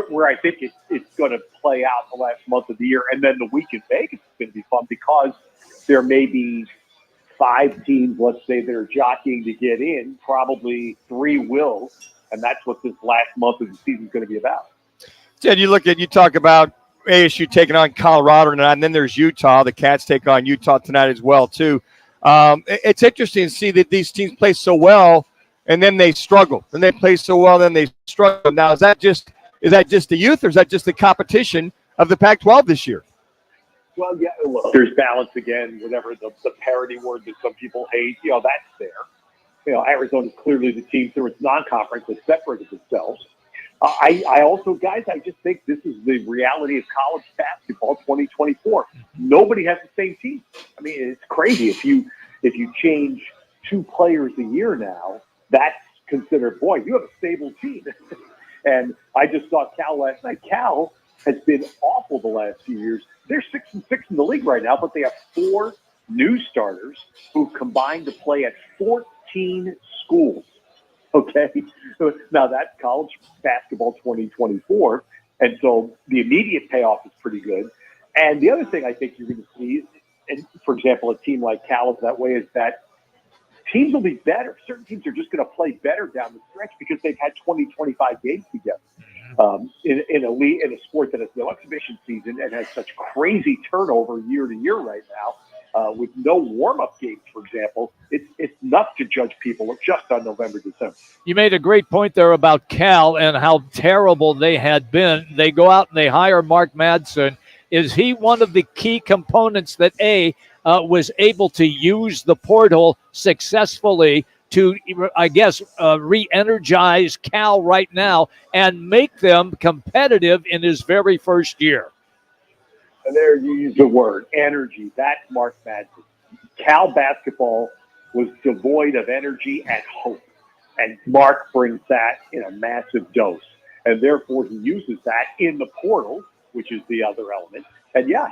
where I think it's going to play out the last month of the year, and then the week in Vegas is going to be fun because there may be 5 teams, let's say, that are jockeying to get in. Probably 3 will, and that's what this last month of the season is going to be about. Ted, you talk about ASU taking on Colorado tonight, and then there's Utah. The Cats take on Utah tonight as well, too. It's interesting to see that these teams play so well, and then they struggle. Then they play so well, then they struggle. Now, is that just the youth, or is that just the competition of the Pac-12 this year? Well, yeah, look, there's balance again, whatever the parity word that some people hate, that's there. Arizona's clearly the team through its non-conference that separated themselves. I also, guys, I just think this is the reality of college basketball 2024. Nobody has the same team. I mean, it's crazy. If you change 2 players a year now, that's considered, boy, you have a stable team. And I just saw Cal last night. Cal has been awful the last few years. They're 6-6 in the league right now, but they have 4 new starters who combined to play at 14 schools. Okay, now that's college basketball 2024, and so the immediate payoff is pretty good. And the other thing I think you're going to see, and for example, a team like Cal is that way, is that teams will be better. Certain teams are just going to play better down the stretch because they've had 20, 25 games together. In a sport that has no exhibition season and has such crazy turnover year to year right now, with no warm-up games, for example, it's nuts to judge people just on November, December. You made a great point there about Cal and how terrible they had been. They go out and they hire Mark Madsen. Is he one of the key components that was able to use the portal successfully to, I guess, re-energize Cal right now and make them competitive in his very first year? And there you use the word energy. That's Mark Madsen. Cal basketball was devoid of energy and hope. And Mark brings that in a massive dose. And therefore, he uses that in the portal, which is the other element. And yeah,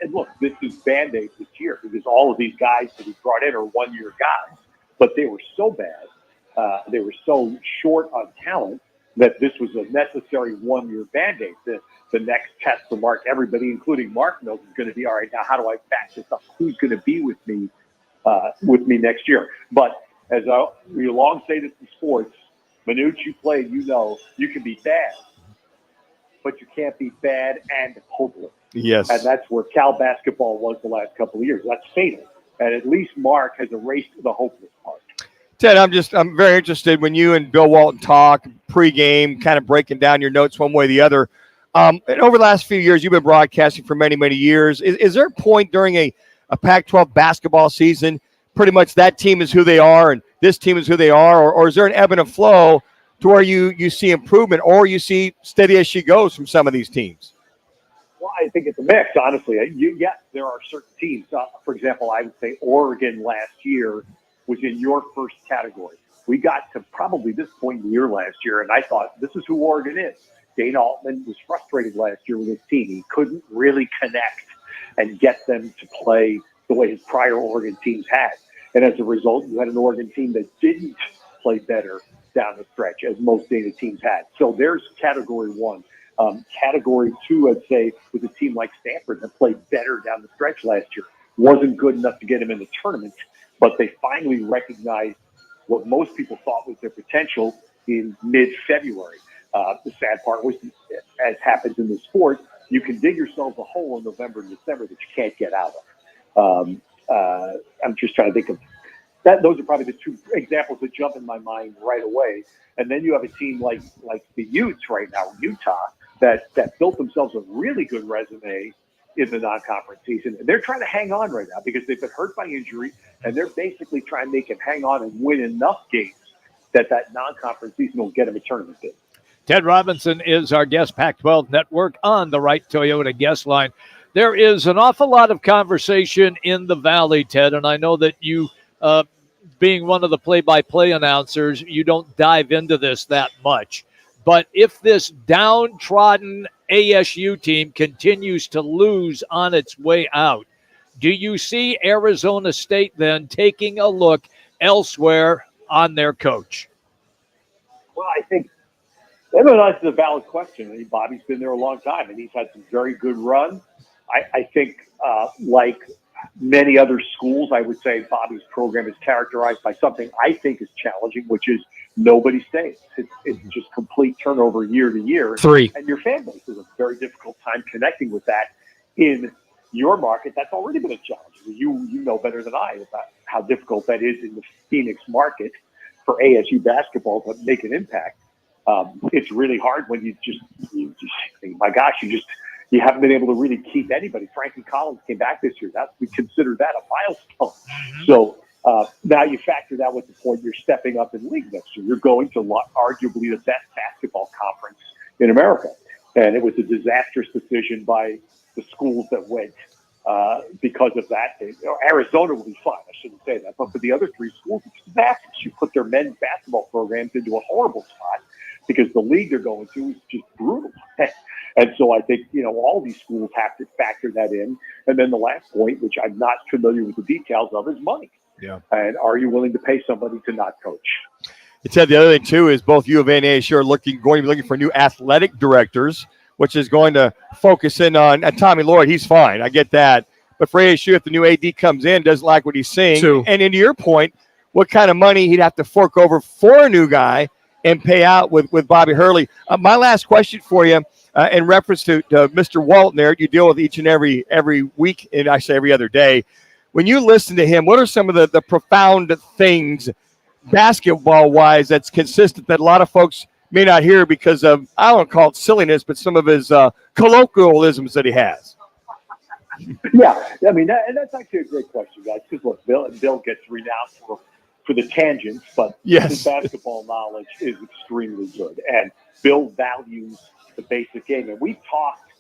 and look, this is Band-Aid this year because all of these guys that he brought in are one-year guys, but they were so bad, they were so short on talent that this was a necessary one-year Band-Aid. The next test for Mark, everybody, including Mark, knows is going to be, all right, now how do I back this up? Who's going to be with me next year? But as we long say this in sports, Manuch, you play, you know, you can be bad, but you can't be bad and hopeless. Yes. And that's where Cal basketball was the last couple of years. That's fatal. And at least Mark has erased the hopeless part. Ted, I'm very interested when you and Bill Walton talk pregame, kind of breaking down your notes one way or the other. And over the last few years, you've been broadcasting for many, many years. Is there a point during a Pac-12 basketball season, pretty much that team is who they are and this team is who they are, or is there an ebb and a flow to where you see improvement or you see steady as she goes from some of these teams? Well, I think it's a mix, honestly. Yes, there are certain teams. For example, I would say Oregon last year was in your first category. We got to probably this point in the year last year, and I thought, this is who Oregon is. Dana Altman was frustrated last year with his team. He couldn't really connect and get them to play the way his prior Oregon teams had. And as a result, you had an Oregon team that didn't play better down the stretch, as most Dana teams had. So there's category one. Category two, I'd say, was a team like Stanford that played better down the stretch last year. Wasn't good enough to get them in the tournament, but they finally recognized what most people thought was their potential in mid-February. The sad part was, as happens in the sport, you can dig yourself a hole in November and December that you can't get out of. I'm just trying to think of that. Those are probably the two examples that jump in my mind right away. And then you have a team like the Utes right now, Utah, that built themselves a really good resume in the non-conference season. And they're trying to hang on right now because they've been hurt by injury, and they're basically trying to make them hang on and win enough games that non-conference season will get them a tournament bid. Ted Robinson is our guest, Pac-12 Network on the Right Toyota guest line. There is an awful lot of conversation in the Valley, Ted, and I know that you, being one of the play-by-play announcers, you don't dive into this that much. But if this downtrodden ASU team continues to lose on its way out, do you see Arizona State then taking a look elsewhere on their coach? Well, I think that's a valid question. I mean, Bobby's been there a long time, and he's had some very good runs. I think, like many other schools, I would say Bobby's program is characterized by something I think is challenging, which is nobody stays. It's just complete turnover year to year. And your fan base has a very difficult time connecting with that in your market. That's already been a challenge. You know better than I about how difficult that is in the Phoenix market for ASU basketball to make an impact. It's really hard when you just think, my gosh, you haven't been able to really keep anybody. Frankie Collins came back this year. We consider that a milestone. So now you factor that with the point you're stepping up in league next year. You're going to arguably the best basketball conference in America. And it was a disastrous decision by the schools that went because of that. Arizona will be fine. I shouldn't say that. But for the other three schools, it's disastrous. You put their men's basketball programs into a horrible spot because the league they're going to is just brutal. And so I think, all these schools have to factor that in. And then the last point, which I'm not familiar with the details of, is money. Yeah. And are you willing to pay somebody to not coach? It said the other thing, too, is both U of A and ASU are going to be looking for new athletic directors, which is going to focus in on Tommy Lloyd. He's fine. I get that. But for ASU, if the new AD comes in, doesn't like what he's seeing, and into your point, what kind of money he'd have to fork over for a new guy and pay out with Bobby Hurley. My last question for you, in reference to Mr. Walton there, you deal with each and every week, and I say every other day. When you listen to him, what are some of the profound things basketball-wise that's consistent that a lot of folks may not hear because of, I don't call it silliness, but some of his colloquialisms that he has? Yeah, I mean, that's actually a great question, guys, because look, Bill gets renowned for the tangents, but his basketball knowledge is extremely good. And Bill values the basic game. And we've talked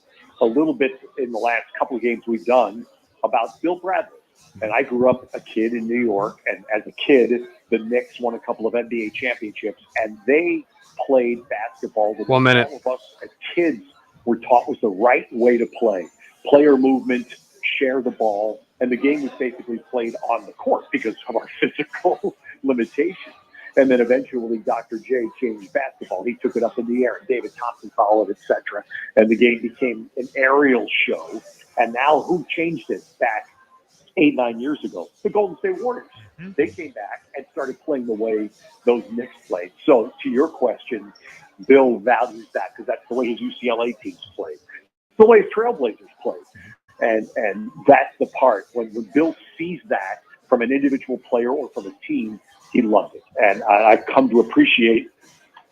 a little bit in the last couple of games we've done about Bill Bradley. And I grew up a kid in New York, and as a kid, the Knicks won a couple of NBA championships, and they played basketball that 1 minute. all of us as kids were taught was the right way to play. Player movement, share the ball, and the game was basically played on the court because of our physical limitations. And then eventually Dr. J changed basketball. He took it up in the air, and David Thompson followed, etc. And the game became an aerial show. And now who changed it back 8-9 years ago? The Golden State Warriors. They came back and started playing the way those Knicks played. So to your question, Bill values that because that's the way his UCLA teams played. It's the way his Trailblazers played. And that's the part. When Bill sees that from an individual player or from a team, he loves it. And I've come to appreciate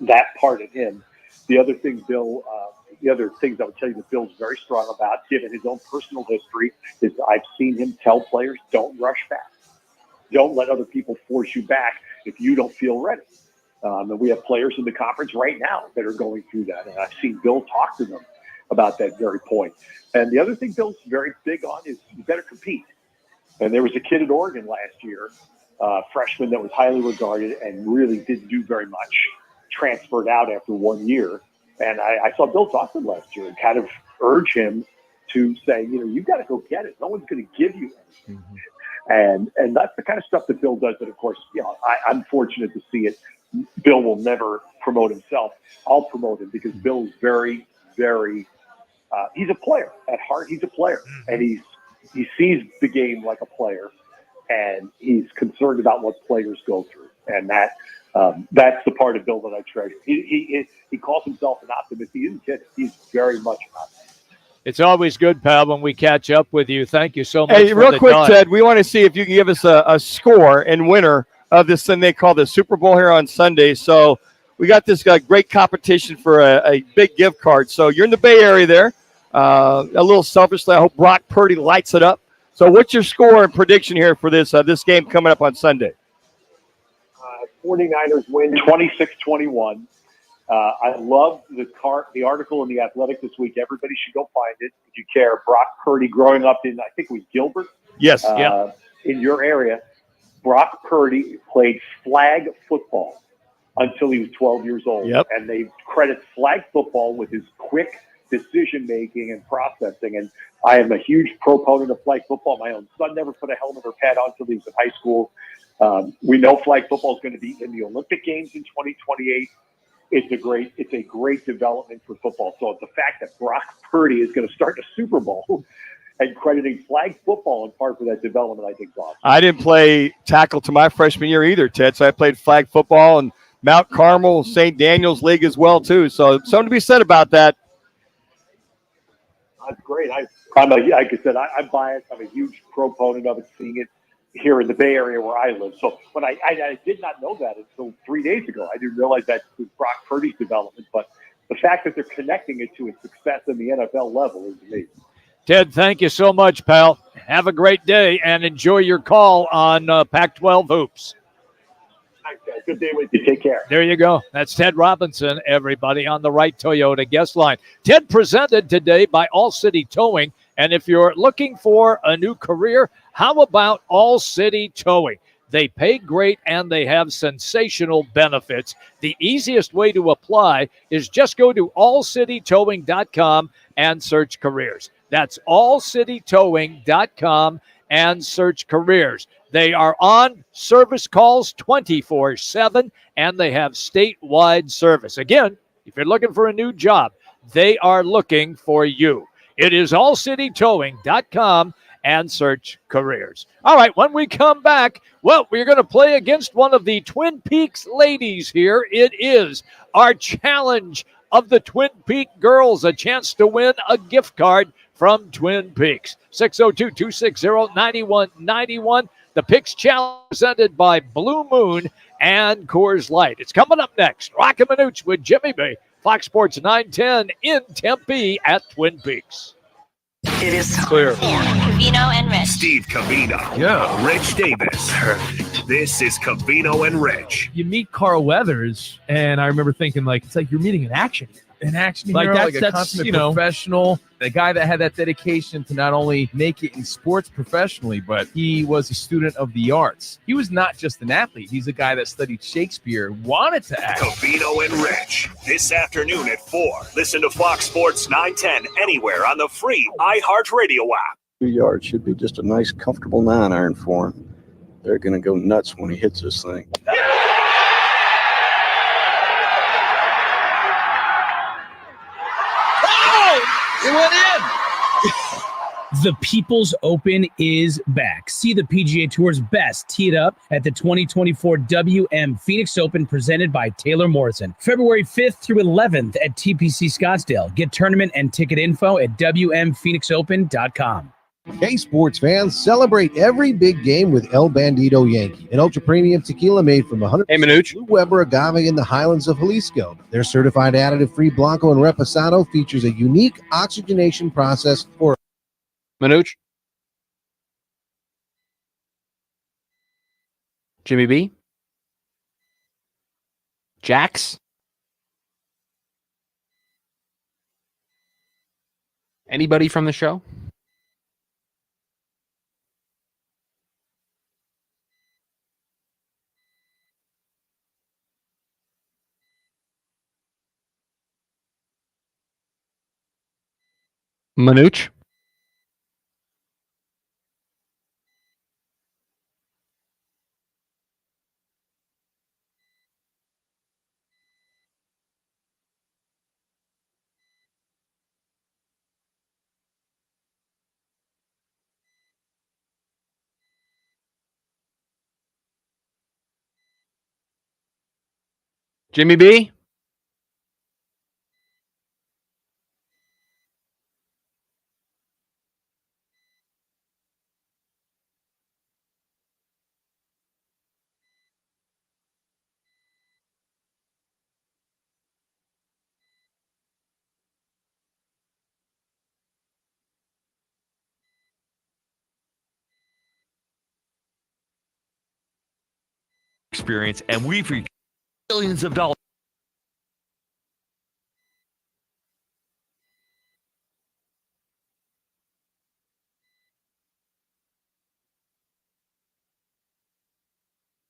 that part of him. The other things I would tell you that Bill's very strong about, given his own personal history, is I've seen him tell players, don't rush fast. Don't let other people force you back if you don't feel ready. And we have players in the conference right now that are going through that. And I've seen Bill talk to them about that very point. And the other thing Bill's very big on is you better compete. And there was a kid at Oregon last year, freshman that was highly regarded and really didn't do very much, transferred out after 1 year. And I saw Bill talk to him last year and kind of urge him to say, you got to go get it. No one's going to give you anything. And that's the kind of stuff that Bill does. That, of course, I'm fortunate to see it. Bill will never promote himself. I'll promote him because Bill is very, very he's a player. At heart, he's a player. And he sees the game like a player. And he's concerned about what players go through. And that's the part of Bill that I treasure. He calls himself an optimist. He isn't kidding. He's very much an optimist. It's always good, pal, when we catch up with you. Thank you so much. Hey, real quick, Ted, we want to see if you can give us a score and winner of this thing they call the Super Bowl here on Sunday. So we got this great competition for a big gift card. So you're in the Bay Area there. A little selfishly, I hope Brock Purdy lights it up. So what's your score and prediction here for this game coming up on Sunday? 49ers win 26-21. I love the article in The Athletic this week. Everybody should go find it if you care. Brock Purdy growing up in, I think it was Gilbert. Yes. In your area. Brock Purdy played flag football until he was 12 years old. Yep. And they credit flag football with his quick decision-making and processing. And I am a huge proponent of flag football. My own son never put a helmet or pad on until he was in high school. We know flag football is going to be in the Olympic Games in 2028. It's a great development for football. So the fact that Brock Purdy is going to start the Super Bowl and crediting flag football in part for that development, I think is awesome. I didn't play tackle to my freshman year either, Ted. So I played flag football and Mount Carmel, St. Daniel's League as well, too. So something to be said about that. That's great. Like I said, I'm biased. I'm a huge proponent of it, seeing it here in the Bay Area where I live. So when I did not know that until 3 days ago. I didn't realize that was Brock Purdy's development. But the fact that they're connecting it to his success in the NFL level is amazing. Ted, thank you so much, pal. Have a great day and enjoy your call on Pac-12 Hoops. Thanks, guys. Good day with you. Take care. There you go. That's Ted Robinson, everybody, on the right Toyota guest line. Ted presented today by All City Towing. And if you're looking for a new career, how about All City Towing? They pay great and they have sensational benefits. The easiest way to apply is just go to allcitytowing.com and search careers. That's allcitytowing.com and search careers. They are on service calls 24/7 and they have statewide service. Again, if you're looking for a new job, they are looking for you. It is allcitytowing.com and search careers. All right, when we come back, well, we're going to play against one of the Twin Peaks ladies here. It is our challenge of the Twin Peak girls, a chance to win a gift card from Twin Peaks. 602-260-9191. The Picks Challenge presented by Blue Moon and Coors Light. It's coming up next. Roc and Manuch with Jimmy B. Fox Sports 910 in Tempe at Twin Peaks. It is time Clear. for Covino and Rich. Steve Covino. Yeah. Rich Davis. Perfect. This is Covino and Rich. You meet Carl Weathers, and I remember thinking, it's like you're meeting an action hero. an action hero, like a consummate professional, the guy that had that dedication to not only make it in sports professionally, but he was a student of the arts. He was not just an athlete. He's a guy that studied Shakespeare, wanted to act. Covino and Rich, this afternoon at 4. Listen to Fox Sports 910 anywhere on the free iHeartRadio app. 2 yards should be just a nice, comfortable 9-iron for him. They're going to go nuts when he hits this thing. It went in. The People's Open is back. See the PGA Tour's best teed up at the 2024 WM Phoenix Open presented by Taylor Morrison. February 5th through 11th at TPC Scottsdale. Get tournament and ticket info at WMPhoenixOpen.com. Hey, sports fans, celebrate every big game with El Bandito Yankee, an ultra-premium tequila made from 100% Blue Weber agave in the highlands of Jalisco. Their certified additive-free Blanco and Reposado features a unique oxygenation process for Manuch. Jimmy B. Jax. Anybody from the show? Manuch. Jimmy B. Experience, and we've reached billions of dollars.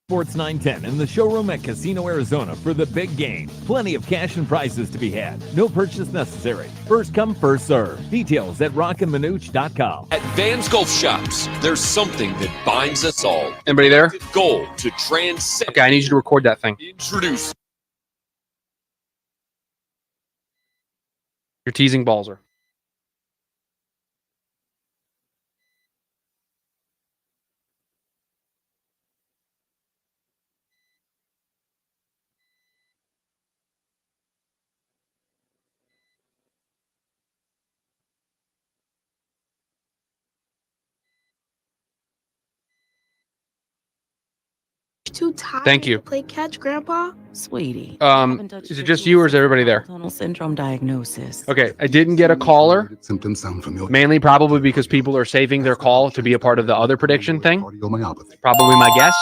Sports 910 in the showroom at Casino Arizona for the big game. Plenty of cash and prizes to be had. No purchase necessary. First come, first serve. Details at rockandmanuch.com. At Van's Golf Shops, there's something that binds us all. Anybody there? The goal to transcend. Okay, I need you to record that thing. Introduce. You're teasing Balzer. Too tired Thank you. to play catch, Grandpa? Sweetie. Is it just you or is everybody there? Tunnel syndrome diagnosis. Okay, I didn't get a caller. Symptoms sound familiar. Mainly probably because people are saving their call to be a part of the other prediction thing. Probably my guess.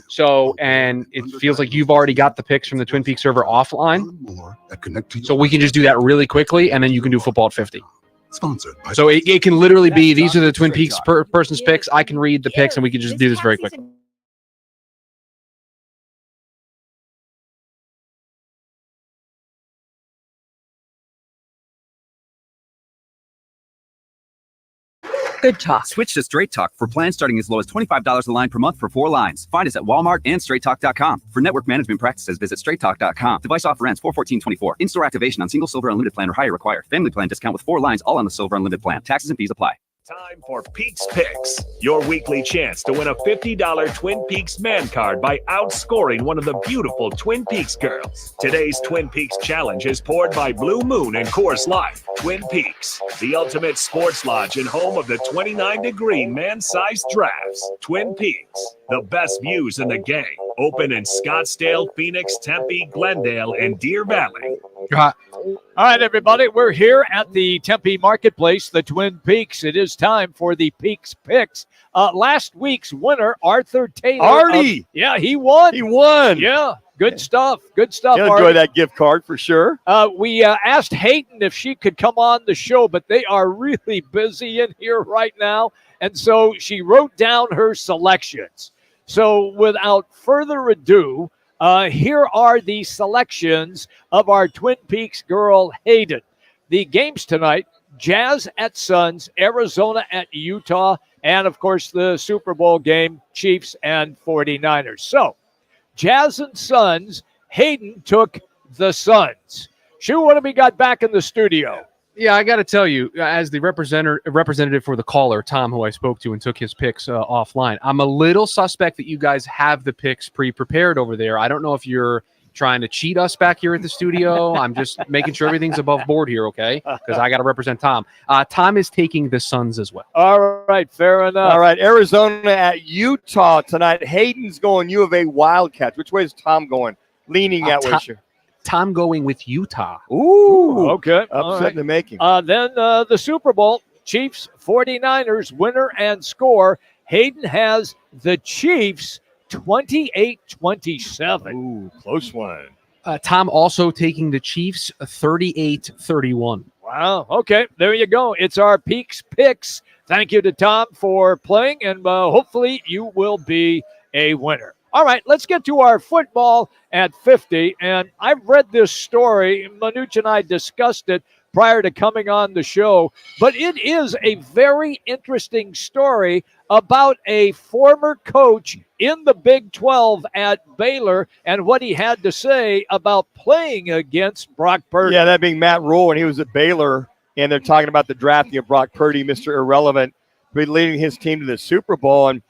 So, and it feels like you've already got the picks from the Twin Peaks server offline. So we can just do that really quickly, and then you can do football at 50. Sponsored by So it can literally be, these are the Twin Peaks person's picks. I can read the picks, and we can just do this very quickly. Good Talk. Switch to Straight Talk for plans starting as low as $25 a line per month for 4 lines. Find us at Walmart and straighttalk.com. For network management practices, visit straighttalk.com. Device offer ends 4/14/24. In-store activation on single Silver Unlimited plan or higher required. Family plan discount with 4 lines, all on the Silver Unlimited plan. Taxes and fees apply. Time for Peaks Picks, your weekly chance to win a $50 Twin Peaks man card by outscoring one of the beautiful Twin Peaks girls. Today's Twin Peaks challenge is poured by Blue Moon and Coors Light. Twin Peaks, the ultimate sports lodge and home of the 29-degree man-sized drafts. Twin Peaks, the best views in the game. Open in Scottsdale, Phoenix, Tempe, Glendale, and Deer Valley. All right, everybody, we're here at the Tempe Marketplace, the Twin Peaks. It is time for the Peaks Picks. Last week's winner, Arthur Taylor. Artie! Yeah, he won. He won. Yeah. Good stuff. Good stuff. You'll enjoy that gift card for sure. We asked Hayden if she could come on the show, but they are really busy in here right now. And so she wrote down her selections. So without further ado, here are the selections of our Twin Peaks girl, Hayden. The games tonight, Jazz at Suns, Arizona at Utah, and, of course, the Super Bowl game, Chiefs and 49ers. So, Jazz and Suns, Hayden took the Suns. Shu, what have we got back in the studio? Yeah, I got to tell you, as the representative for the caller, Tom, who I spoke to and took his picks offline, I'm a little suspect that you guys have the picks pre-prepared over there. I don't know if you're trying to cheat us back here at the studio. I'm just making sure everything's above board here, okay? Because I got to represent Tom. Tom is taking the Suns as well. All right, fair enough. All right, Arizona at Utah tonight. Hayden's going U of A Wildcats. Which way is Tom going? Leaning that way, sure. Tom going with Utah. Ooh, okay. Upset in the making. Then the Super Bowl, Chiefs, 49ers, winner and score. Hayden has the Chiefs 28-27. Ooh, close one. Tom also taking the Chiefs 38-31. Wow. Okay, there you go. It's our Peaks Picks. Thank you to Tom for playing, and hopefully you will be a winner. All right, let's get to our football at 50. And I've read this story. Manuch and I discussed it prior to coming on the show. But it is a very interesting story about a former coach in the Big 12 at Baylor and what he had to say about playing against Brock Purdy. Yeah, that being Matt Rule, and he was at Baylor, and they're talking about the drafting of Brock Purdy, Mr. Irrelevant, leading his team to the Super Bowl. And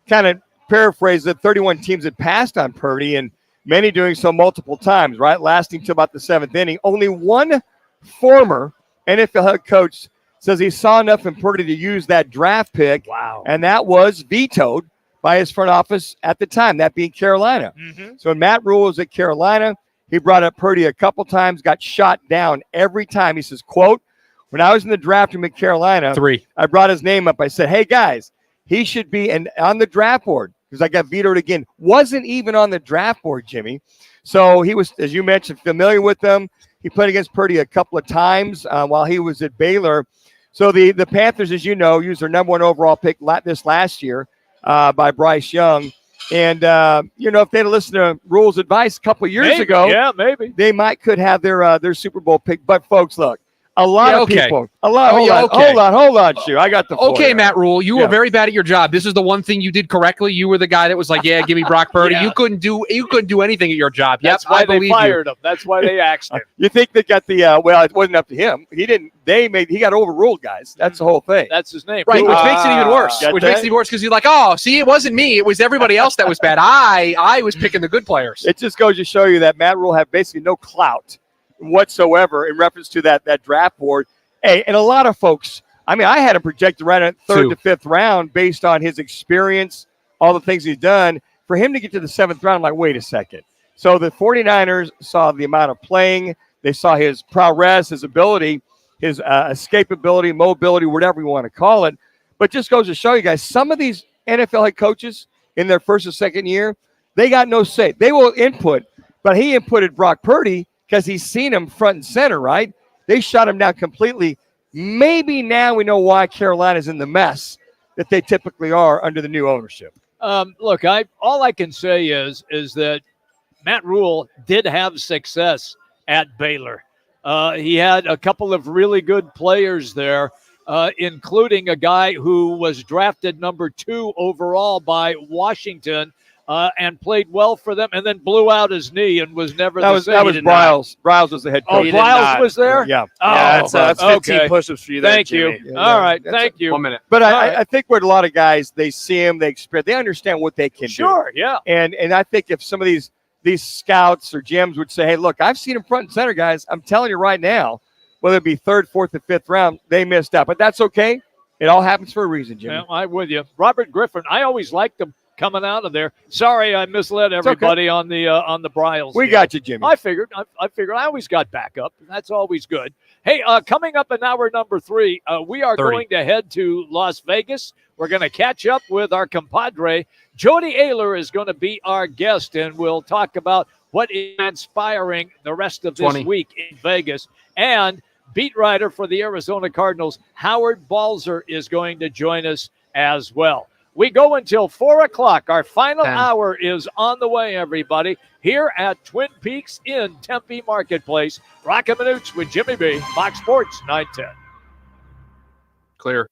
kind of paraphrase that 31 teams had passed on Purdy, and many doing so multiple times, right? Lasting to about the seventh inning. Only one former NFL head coach says he saw enough in Purdy to use that draft pick. Wow. And that was vetoed by his front office at the time, that being Carolina. Mm-hmm. So when Matt Rule was at Carolina, he brought up Purdy a couple times, got shot down every time. He says, quote, when I was in the draft room at Carolina, I brought his name up. I said, hey, guys, he should be on the draft board because I got vetoed again. Wasn't even on the draft board, Jimmy. So he was, as you mentioned, familiar with them. He played against Purdy a couple of times while he was at Baylor. So the Panthers, as you know, used their number one overall pick this last year by Bryce Young. And, if they'd listened to Rule's advice a couple of years ago, maybe they could have their Super Bowl pick. But, folks, look. A lot of people. Hold on, Shu. I got the floor. Okay, Matt Rule, you were very bad at your job. This is the one thing you did correctly. You were the guy that was like, "Yeah, give me Brock Purdy." You couldn't do anything at your job. That's why they fired him. That's why they axed him. You think they got the? Well, it wasn't up to him. He didn't. He got overruled, guys. That's the whole thing. That's his name, right? Which makes it even worse. Which makes it even worse because you're like, "Oh, see, it wasn't me. It was everybody else that was bad. I was picking the good players." It just goes to show you that Matt Rule had basically no clout whatsoever in reference to that draft board. Hey, and a lot of folks, I had him projected right at third to fifth round based on his experience, all the things he's done. For him to get to the seventh round, I'm like, wait a second. So the 49ers saw the amount of playing. They saw his prowess, his ability, his escapability, mobility, whatever you want to call it. But just goes to show you guys, some of these NFL head coaches in their first or second year, they got no say. They will input, but he inputted Brock Purdy because he's seen him front and center, right? They shut him down completely. Maybe now we know why Carolina's in the mess that they typically are under the new ownership. Look, all I can say is that Matt Rule did have success at Baylor. He had a couple of really good players there, including a guy who was drafted number 2 overall by Washington. And played well for them, and then blew out his knee and was never the same. That was Bryles. Bryles was the head coach. Oh, Bryles was there? Yeah. That's 15 push-ups for you there, Thank Jimmy. you. All right, thank you. 1 minute. But I think what a lot of guys, they see him, they experience, they understand what they can do. Sure, yeah. And I think if some of these scouts or GMs would say, hey, look, I've seen him front and center, guys. I'm telling you right now, whether it be third, fourth, or fifth round, they missed out. But that's okay. It all happens for a reason, Jimmy. Yeah, I'm with you. Robert Griffin, I always liked him coming out of there. Sorry, I misled everybody on the Bryles. We got you, Jimmy. I figured I always got backup. That's always good. Hey, coming up in hour number 3, we are going to head to Las Vegas. We're going to catch up with our compadre. Jody Ayler is going to be our guest, and we'll talk about what is transpiring the rest of this 20. week in Vegas. And beat writer for the Arizona Cardinals, Howard Balzer, is going to join us as well. We go until 4 o'clock. Our final hour is on the way, everybody, here at Twin Peaks in Tempe Marketplace. Roc and Manuch with Jimmy B, Fox Sports 910. Clear.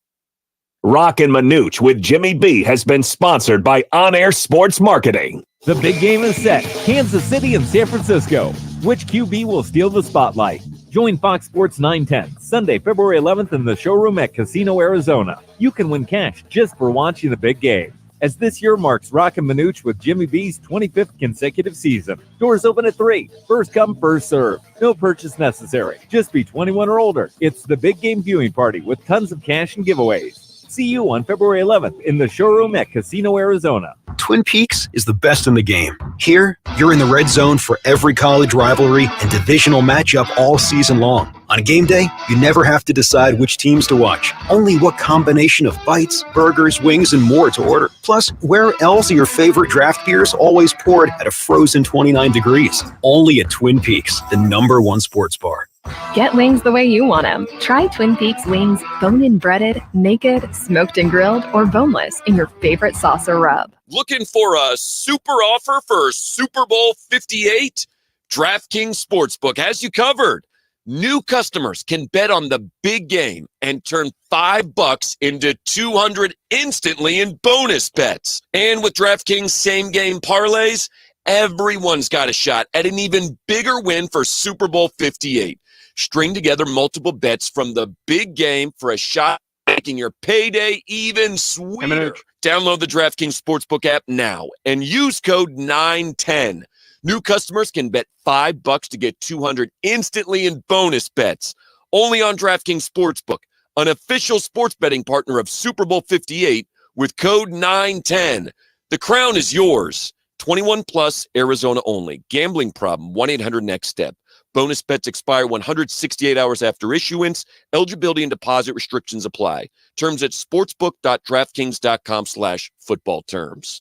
Roc and Manuch with Jimmy B has been sponsored by On Air Sports Marketing. The big game is set. Kansas City and San Francisco. Which QB will steal the spotlight? Join Fox Sports 910 Sunday, February 11th in the showroom at Casino, Arizona. You can win cash just for watching the big game, as this year marks Roc and Manuch with Jimmy B's 25th consecutive season. Doors open at 3. First come, first serve. No purchase necessary. Just be 21 or older. It's the big game viewing party with tons of cash and giveaways. See you on February 11th in the showroom at Casino, Arizona. Twin Peaks is the best in the game. Here, you're in the red zone for every college rivalry and divisional matchup all season long. On game day, you never have to decide which teams to watch, only what combination of bites, burgers, wings, and more to order. Plus, where else are your favorite draft beers always poured at a frozen 29 degrees? Only at Twin Peaks, the #1 sports bar. Get wings the way you want them. Try Twin Peaks wings, bone-in breaded, naked, smoked and grilled, or boneless in your favorite sauce or rub. Looking for a super offer for Super Bowl 58? DraftKings Sportsbook has you covered. New customers can bet on the big game and turn $5 into $200 instantly in bonus bets. And with DraftKings same-game parlays, everyone's got a shot at an even bigger win for Super Bowl 58. String together multiple bets from the big game for a shot at making your payday even sweeter. Download the DraftKings Sportsbook app now and use code 910. New customers can bet $5 to get $200 instantly in bonus bets. Only on DraftKings Sportsbook, an official sports betting partner of Super Bowl 58 with code 910. The crown is yours. 21 plus, Arizona only. Gambling problem, 1-800-NEXT-STEP. Bonus bets expire 168 hours after issuance. Eligibility and deposit restrictions apply. Terms at sportsbook.draftkings.com/football terms.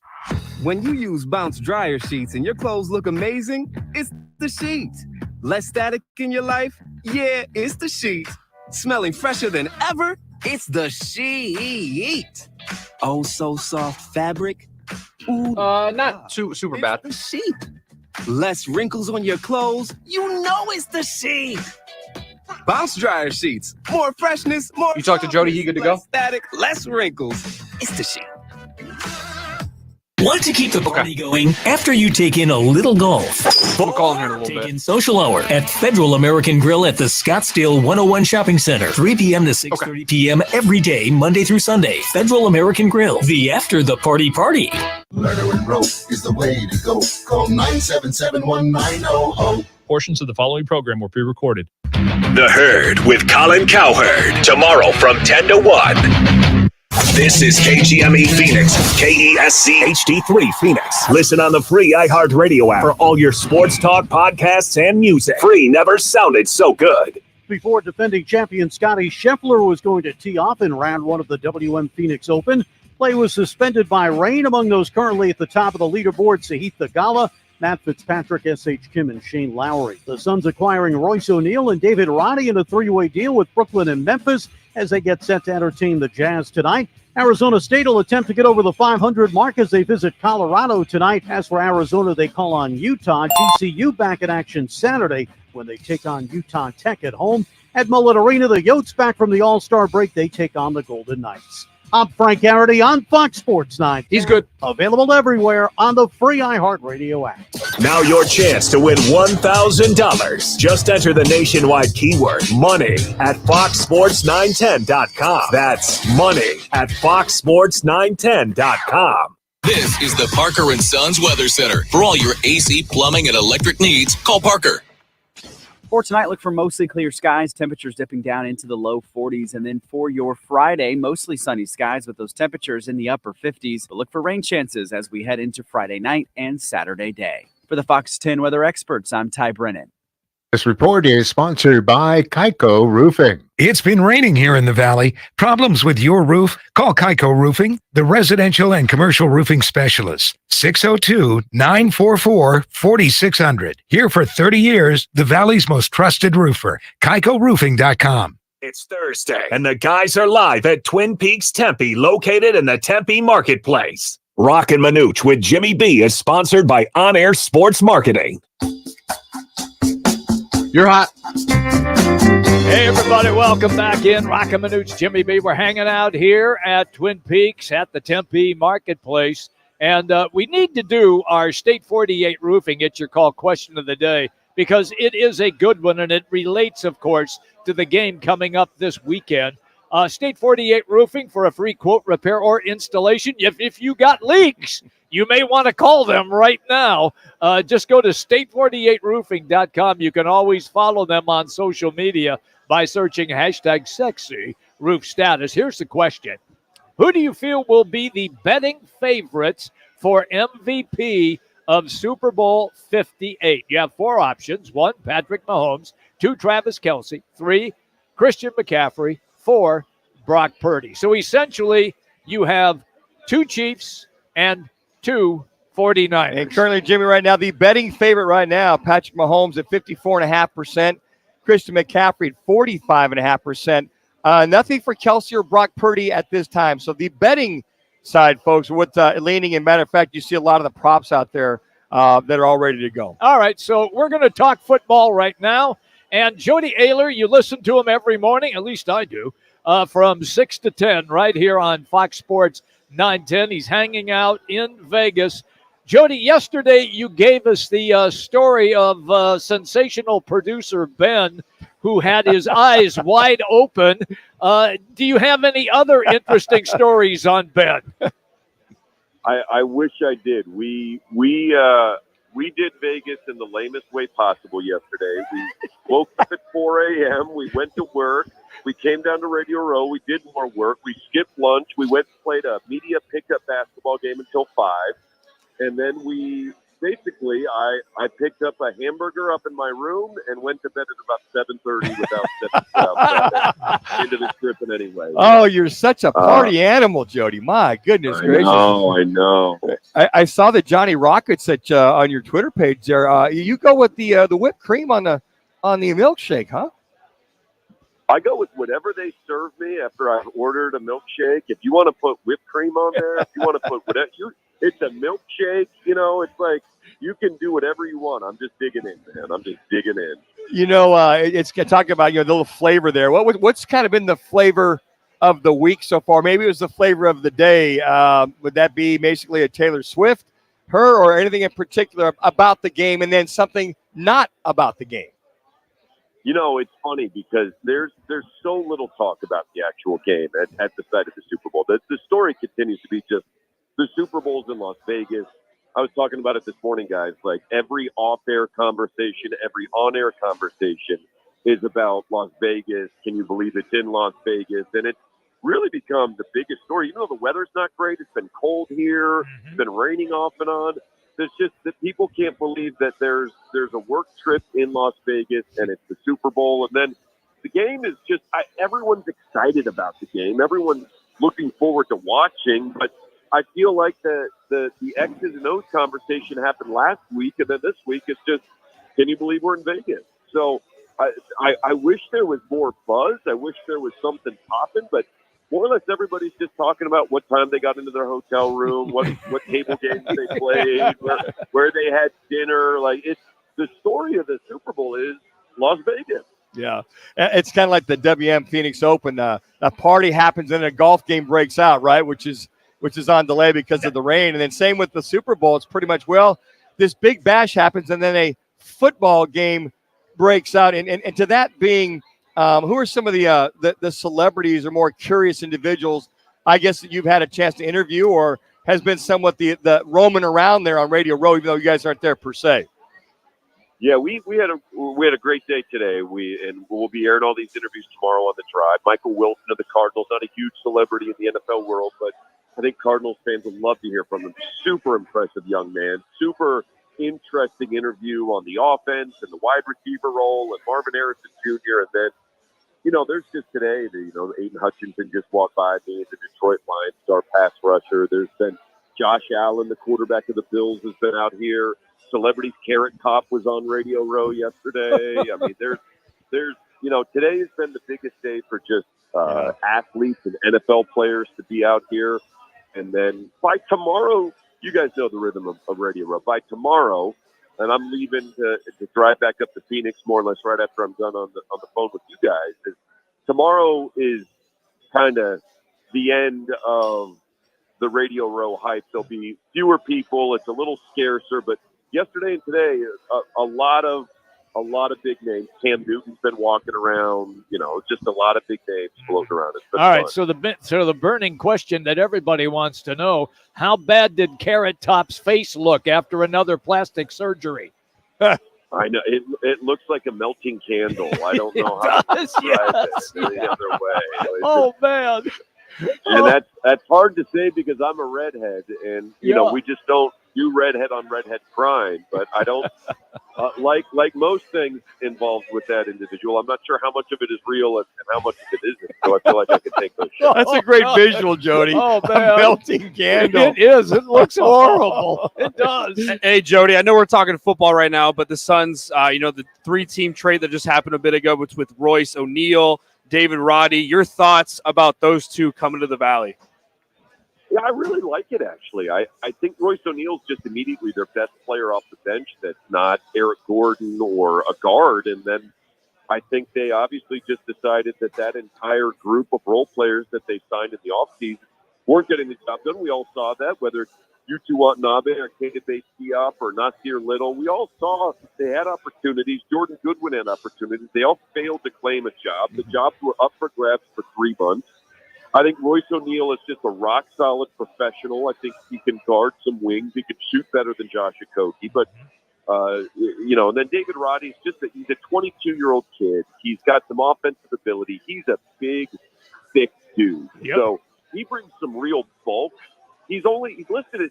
When you use Bounce dryer sheets and your clothes look amazing, it's the sheets. Less static in your life? Yeah, it's the sheets. Smelling fresher than ever? It's the sheet. Oh, so soft fabric? Ooh, not super bad. The sheet. Less wrinkles on your clothes? You know it's the sheet. Bounce dryer sheets. More freshness, more. You talked to Jody, he good to go? Static, less wrinkles. It's the sheet. Want to keep the party going after you take in a little golf? We'll call him here in a little Take bit. in social hour at Federal American Grill at the Scottsdale 101 Shopping Center, 3 p.m. to 6:30 p.m. every day, Monday through Sunday. Federal American Grill, the after the party party. Lerner and Rope is the way to go. Call 977-1900. Portions of the following program were pre-recorded. The Herd with Colin Cowherd. Tomorrow from 10 to 1. This is KGME Phoenix, KESC HD3 Phoenix. Listen on the free iHeartRadio app for all your sports talk, podcasts, and music. Free never sounded so good. Before defending champion Scotty Scheffler was going to tee off in round 1 of the WM Phoenix Open. Play was suspended by rain. Among those currently at the top of the leaderboard, Sahith Theegala, Matt Fitzpatrick, S.H. Kim, and Shane Lowry. The Suns acquiring Royce O'Neal and David Roddy in a 3-way deal with Brooklyn and Memphis as they get set to entertain the Jazz tonight. Arizona State will attempt to get over the 500 mark as they visit Colorado tonight. As for Arizona, they call on Utah. GCU back in action Saturday when they take on Utah Tech at home. At Mullet Arena, the Yotes back from the All-Star break. They take on the Golden Knights. I'm Frank Garrity on Fox Sports 9. He's good. Available everywhere on the free iHeartRadio app. Now your chance to win $1,000. Just enter the nationwide keyword money at foxsports910.com. That's money at foxsports910.com. This is the Parker & Sons Weather Center. For all your AC, plumbing, and electric needs, call Parker. For tonight, look for mostly clear skies, temperatures dipping down into the low 40s. And then for your Friday, mostly sunny skies with those temperatures in the upper 50s. But look for rain chances as we head into Friday night and Saturday day. For the Fox 10 weather experts, I'm Ty Brennan. This report is sponsored by Kaiko Roofing. It's been raining here in the valley. Problems with your roof? Call Kaiko Roofing, the residential and commercial roofing specialist. 602-944-4600. Here for 30 years, the valley's most trusted roofer. KaikoRoofing.com. It's Thursday, and the guys are live at Twin Peaks Tempe, located in the Tempe Marketplace. Roc and Manuch with Jimmy B is sponsored by On Air Sports Marketing. You're hot. Hey, everybody, welcome back in. Roc and Manuch, Jimmy B. We're hanging out here at Twin Peaks at the Tempe Marketplace, and we need to do our State 48 Roofing It's Your Call question of the day because it is a good one, and it relates, of course, to the game coming up this weekend. State 48 Roofing for a free quote, repair, or installation. If you got leaks, you may want to call them right now. Just go to state48roofing.com. You can always follow them on social media by searching hashtag sexy roof status. Here's the question. Who do you feel will be the betting favorites for MVP of Super Bowl 58? You have four options. 1, Patrick Mahomes. 2, Travis Kelce. 3, Christian McCaffrey. 4, Brock Purdy. So essentially, you have 2 Chiefs and 2 49ers. And currently, Jimmy, right now, the betting favorite right now, Patrick Mahomes at 54.5%, Christian McCaffrey at 45.5%. Nothing for Kelce or Brock Purdy at this time. So the betting side, folks, what's leaning in. Matter of fact, you see a lot of the props out there that are all ready to go. All right, so we're going to talk football right now. And Jody Ayler, you listen to him every morning, at least I do, from 6 to 10 right here on Fox Sports 910. He's hanging out in Vegas. Jody, yesterday you gave us the story of sensational producer Ben, who had his eyes wide open. Do you have any other interesting stories on Ben? I wish I did. We did Vegas in the lamest way possible yesterday. We woke up at 4 a.m. We went to work. We came down to Radio Row. We did more work. We skipped lunch. We went and played a media pickup basketball game until 5. And then we basically, I picked up a hamburger up in my room and went to bed at about 7:30 without stepping into the strip in any way. Oh, you're such a party animal, Jody. My goodness gracious. I know. I saw that Johnny Rockets on your Twitter page there. You go with the whipped cream on the milkshake, huh? I go with whatever they serve me after I've ordered a milkshake. If you want to put whipped cream on there, if you want to put whatever, it's a milkshake. You know, it's like you can do whatever you want. I'm just digging in, man. I'm just digging in. You know, it's talking about the little flavor there. What's kind of been the flavor of the week so far? Maybe it was the flavor of the day. Would that be basically a Taylor Swift, her, or anything in particular about the game, and then something not about the game? You know, it's funny because there's so little talk about the actual game at the site of the Super Bowl. The story continues to be just the Super Bowl's in Las Vegas. I was talking about it this morning, guys. Like every off-air conversation, every on-air conversation is about Las Vegas. Can you believe it's in Las Vegas? And it's really become the biggest story. Even though the weather's not great, it's been cold here, It's been raining off and on. There's just that people can't believe that there's a work trip in Las Vegas and it's the Super Bowl. And then the game is just everyone's excited about the game. Everyone's looking forward to watching. But I feel like the X's and O's conversation happened last week, and then this week it's just, can you believe we're in Vegas? So I wish there was more buzz. I wish there was something popping, but more or less everybody's just talking about what time they got into their hotel room, what table games they played, where they had dinner. Like it's the story of the Super Bowl is Las Vegas. Yeah, it's kind of like the WM Phoenix Open. A party happens and a golf game breaks out, right? Which is on delay because of the rain. And then same with the Super Bowl. It's pretty much, this big bash happens and then a football game breaks out. And to that being, who are some of the celebrities or more curious individuals, I guess, that you've had a chance to interview or has been somewhat the roaming around there on Radio Row, even though you guys aren't there per se? Yeah, we had a great day today. We'll be airing all these interviews tomorrow on the Drive. Michael Wilson of the Cardinals, not a huge celebrity in the NFL world, but I think Cardinals fans would love to hear from him. Super impressive young man, super interesting interview on the offense and the wide receiver role and Marvin Harrison Jr. And then, there's just today, Aiden Hutchinson just walked by me, the Detroit Lions star pass rusher. There's been Josh Allen, the quarterback of the Bills, has been out here. Celebrity Carrot Top was on Radio Row yesterday. I mean, there's today has been the biggest day for just athletes and NFL players to be out here. And then by tomorrow, you guys know the rhythm of Radio Row. By tomorrow, and I'm leaving to drive back up to Phoenix more or less right after I'm done on the phone with you guys. Tomorrow is kind of the end of the Radio Row hype. There'll be fewer people. It's a little scarcer, but yesterday and today, a lot of big names. Cam Newton's been walking around. Just a lot of big names floating around. It's been All right, fun. so the burning question that everybody wants to know: how bad did Carrot Top's face look after another plastic surgery? I know it looks like a melting candle. I don't know how to describe it any other way. Oh man! And that's hard to say because I'm a redhead, and we just don't do redhead on redhead crime. But I don't like most things involved with that individual. I'm not sure how much of it is real and how much of it isn't. So I feel like I can take those shots. That's a great visual, Jody. Oh man, a melting candle. It is. It looks horrible. It does. Hey, Jody, I know we're talking football right now, but the Suns, the 3-team trade that just happened a bit ago with Royce O'Neal, David Roddy. Your thoughts about those two coming to the Valley? Yeah, I really like it, actually. I think Royce O'Neal's just immediately their best player off the bench that's not Eric Gordon or a guard. And then I think they obviously just decided that entire group of role players that they signed in the offseason weren't getting the job done. We all saw that, whether it's Yutu Watanabe or Keita Bates-Diop or Nasir Little. We all saw they had opportunities. Jordan Goodwin had opportunities. They all failed to claim a job. The jobs were up for grabs for 3 months. I think Royce O'Neal is just a rock-solid professional. I think he can guard some wings. He can shoot better than Josh Okogie. But, and then David Roddy's he's a 22-year-old kid. He's got some offensive ability. He's a big, thick dude. Yep. So he brings some real bulk. He's listed at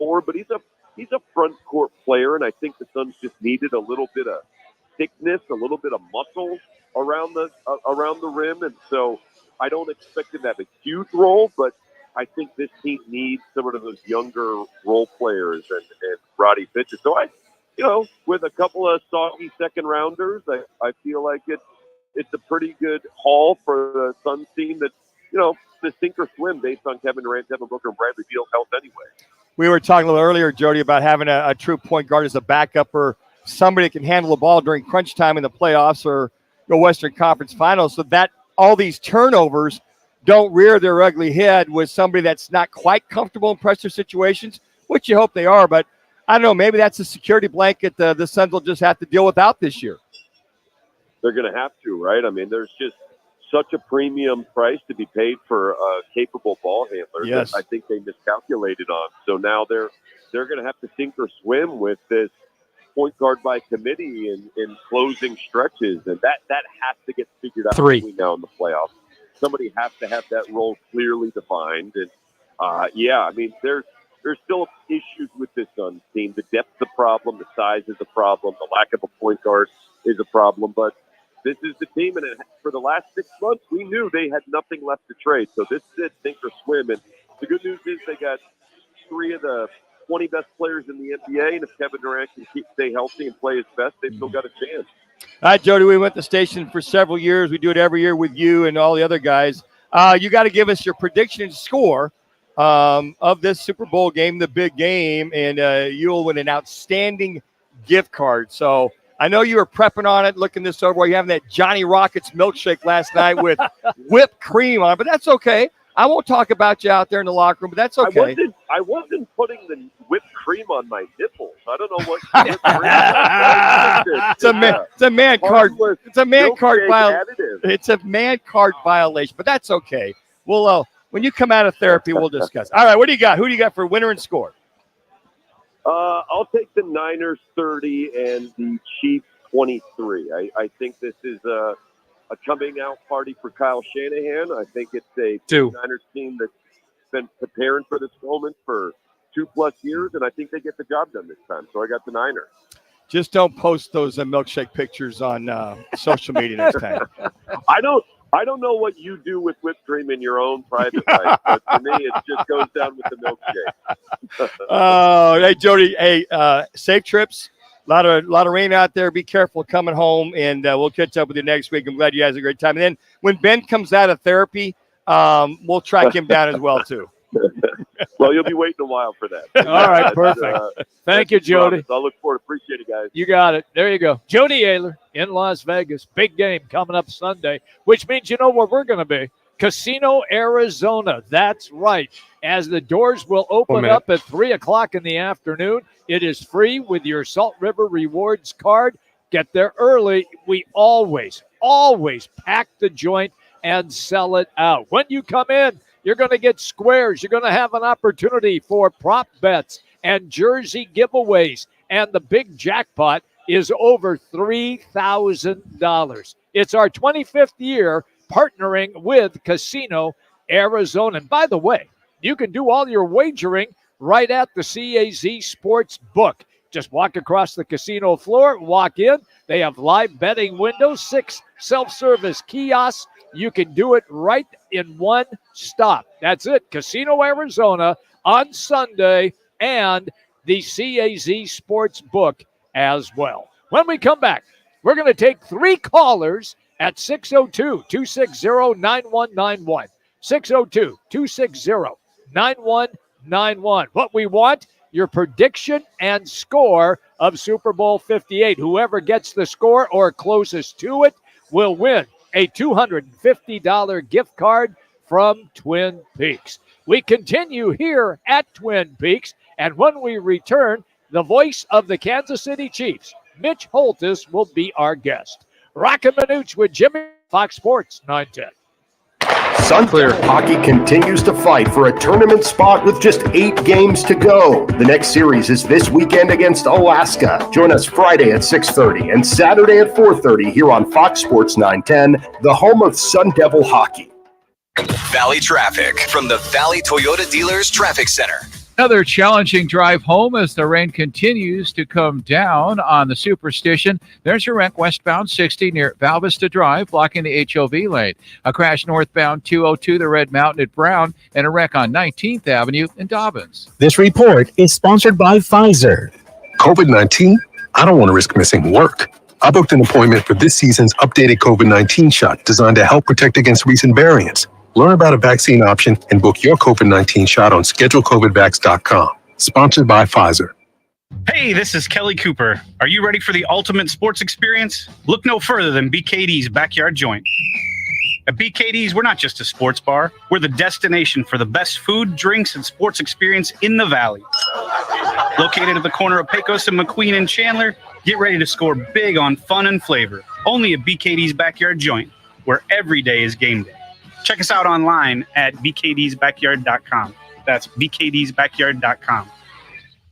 6'4", but he's a front court player, and I think the Suns just needed a little bit of thickness, a little bit of muscle around the rim, and so I don't expect him to have a huge role, but I think this team needs some of those younger role players, and Roddy fits it. So with a couple of soggy second rounders, I feel like it's a pretty good haul for the Suns team that to sink or swim based on Kevin Durant, Devin Booker, and Bradley Beal's health anyway. We were talking a little earlier, Jody, about having a true point guard as a backup or somebody that can handle the ball during crunch time in the playoffs or the Western Conference Finals, so that all these turnovers don't rear their ugly head with somebody that's not quite comfortable in pressure situations, which you hope they are. But I don't know, maybe that's a security blanket the Suns will just have to deal without this year. They're going to have to, right? I mean, there's just such a premium price to be paid for a capable ball handler yes. that I think they miscalculated on. So now they're going to have to sink or swim with this point guard by committee in closing stretches, and that has to get figured out between now and the playoffs. Somebody has to have that role clearly defined, and I mean there's still issues with this Suns team. The depth's a problem, the size is a problem, the lack of a point guard is a problem, but this is the team, and for the last 6 months, we knew they had nothing left to trade. So this is it, sink or swim. And the good news is they got 3 of the 20 best players in the NBA, and if Kevin Durant can stay healthy and play his best, they've still got a chance. All right, Jody, we went to the station for several years. We do it every year with you and all the other guys. You got to give us your prediction and score of this Super Bowl game, the big game, and you'll win an outstanding gift card. So I know you were prepping on it, looking this over while you're having that Johnny Rockets milkshake last night with whipped cream on it, but that's okay. I won't talk about you out there in the locker room, but that's okay. I wasn't putting the whipped cream on my nipples. I don't know what whipped cream It's a man card. It's a man card violation. It's a man card violation, but that's okay. We'll when you come out of therapy, we'll discuss. All right, what do you got? Who do you got for winner and score? I'll take the Niners 30 and the Chiefs 23. I think this is a coming out party for Kyle Shanahan. I think it's a Niners team that's been preparing for this moment for 2+ years, and I think they get the job done this time. So I got the Niners. Just don't post those milkshake pictures on social media next time. I don't know what you do with whipped cream in your own private life, but for me, it just goes down with the milkshake. Oh, hey, Jody. Hey, safe trips. A lot of rain out there. Be careful coming home, and we'll catch up with you next week. I'm glad you guys had a great time. And then when Ben comes out of therapy, we'll track him down as well, too. Well, you'll be waiting a while for that. All right, perfect. Thank you, Jody. I'll look forward. Appreciate it, guys. You got it. There you go. Jody Ayler in Las Vegas. Big game coming up Sunday, which means you know where we're going to be. Casino, Arizona. That's right. As the doors will open up at 3 o'clock in the afternoon, it is free with your Salt River Rewards card. Get there early. We always pack the joint and sell it out. When you come in, you're going to get squares. You're going to have an opportunity for prop bets and jersey giveaways. And the big jackpot is over $3,000. It's our 25th year partnering with Casino Arizona. And by the way, you can do all your wagering right at the CAZ Sports Book. Just walk across the casino floor, walk in. They have live betting windows, 6 self-service kiosks. You can do it right in one stop. That's it. Casino Arizona on Sunday and the CAZ Sports Book as well. When we come back, we're going to take 3 callers at 602-260-9191. 602-260-9191. What we want, your prediction and score of Super Bowl 58. Whoever gets the score or closest to it will win a $250 gift card from Twin Peaks. We continue here at Twin Peaks, and when we return, the voice of the Kansas City Chiefs, Mitch Holthus, will be our guest. Roc and Manuch with Jimmy, Fox Sports 910. Sunclear Hockey continues to fight for a tournament spot with just 8 games to go. The next series is this weekend against Alaska. Join us Friday at 6:30 and Saturday at 4:30 here on Fox Sports 910, the home of Sun Devil hockey. Valley traffic from the Valley Toyota Dealers Traffic Center. Another challenging drive home as the rain continues to come down on the Superstition. There's a wreck westbound 60 near Val Vista Drive, blocking the HOV lane. A crash northbound 202, the Red Mountain at Brown, and a wreck on 19th Avenue in Dobbins. This report is sponsored by Pfizer. COVID-19? I don't want to risk missing work. I booked an appointment for this season's updated COVID-19 shot designed to help protect against recent variants. Learn about a vaccine option and book your COVID-19 shot on schedulecovidvax.com. Sponsored by Pfizer. Hey, this is Kelly Cooper. Are you ready for the ultimate sports experience? Look no further than BKD's Backyard Joint. At BKD's, we're not just a sports bar. We're the destination for the best food, drinks, and sports experience in the Valley. Located at the corner of Pecos and McQueen and Chandler, get ready to score big on fun and flavor. Only at BKD's Backyard Joint, where every day is game day. Check us out online at bkdsbackyard.com. That's bkdsbackyard.com.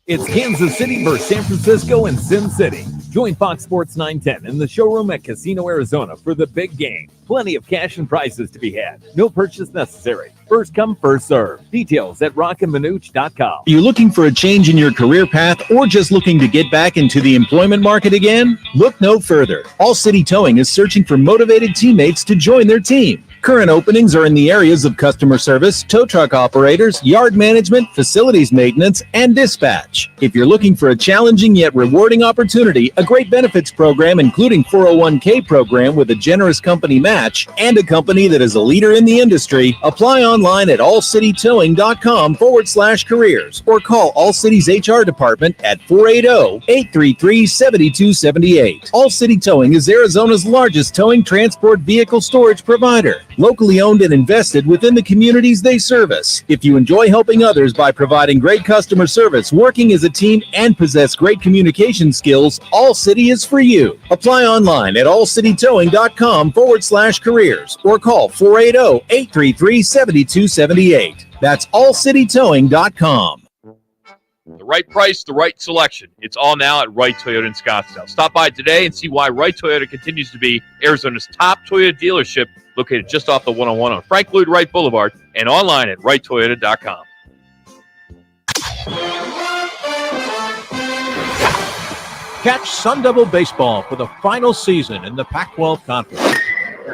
It's Kansas City versus San Francisco and Sin City. Join Fox Sports 910 in the showroom at Casino Arizona for the big game. Plenty of cash and prizes to be had. No purchase necessary. First come, first serve. Details at rocandmanuch.com. Are you looking for a change in your career path or just looking to get back into the employment market again? Look no further. All City Towing is searching for motivated teammates to join their team. Current openings are in the areas of customer service, tow truck operators, yard management, facilities maintenance, and dispatch. If you're looking for a challenging yet rewarding opportunity, a great benefits program including 401k program with a generous company match, and a company that is a leader in the industry, apply online at allcitytowing.com/careers or call All City's HR department at 480-833-7278. All City Towing is Arizona's largest towing transport vehicle storage provider. Locally owned and invested within the communities they service. If you enjoy helping others by providing great customer service, working as a team, and possess great communication skills, All City is for you. Apply online at allcitytowing.com/careers or call 480-833-7278. That's allcitytowing.com. The right price, the right selection. It's all now at Wright Toyota in Scottsdale. Stop by today and see why Wright Toyota continues to be Arizona's top Toyota dealership, located just off the 101 on Frank Lloyd Wright Boulevard and online at wrighttoyota.com. Catch Sun Devil baseball for the final season in the Pac-12 Conference.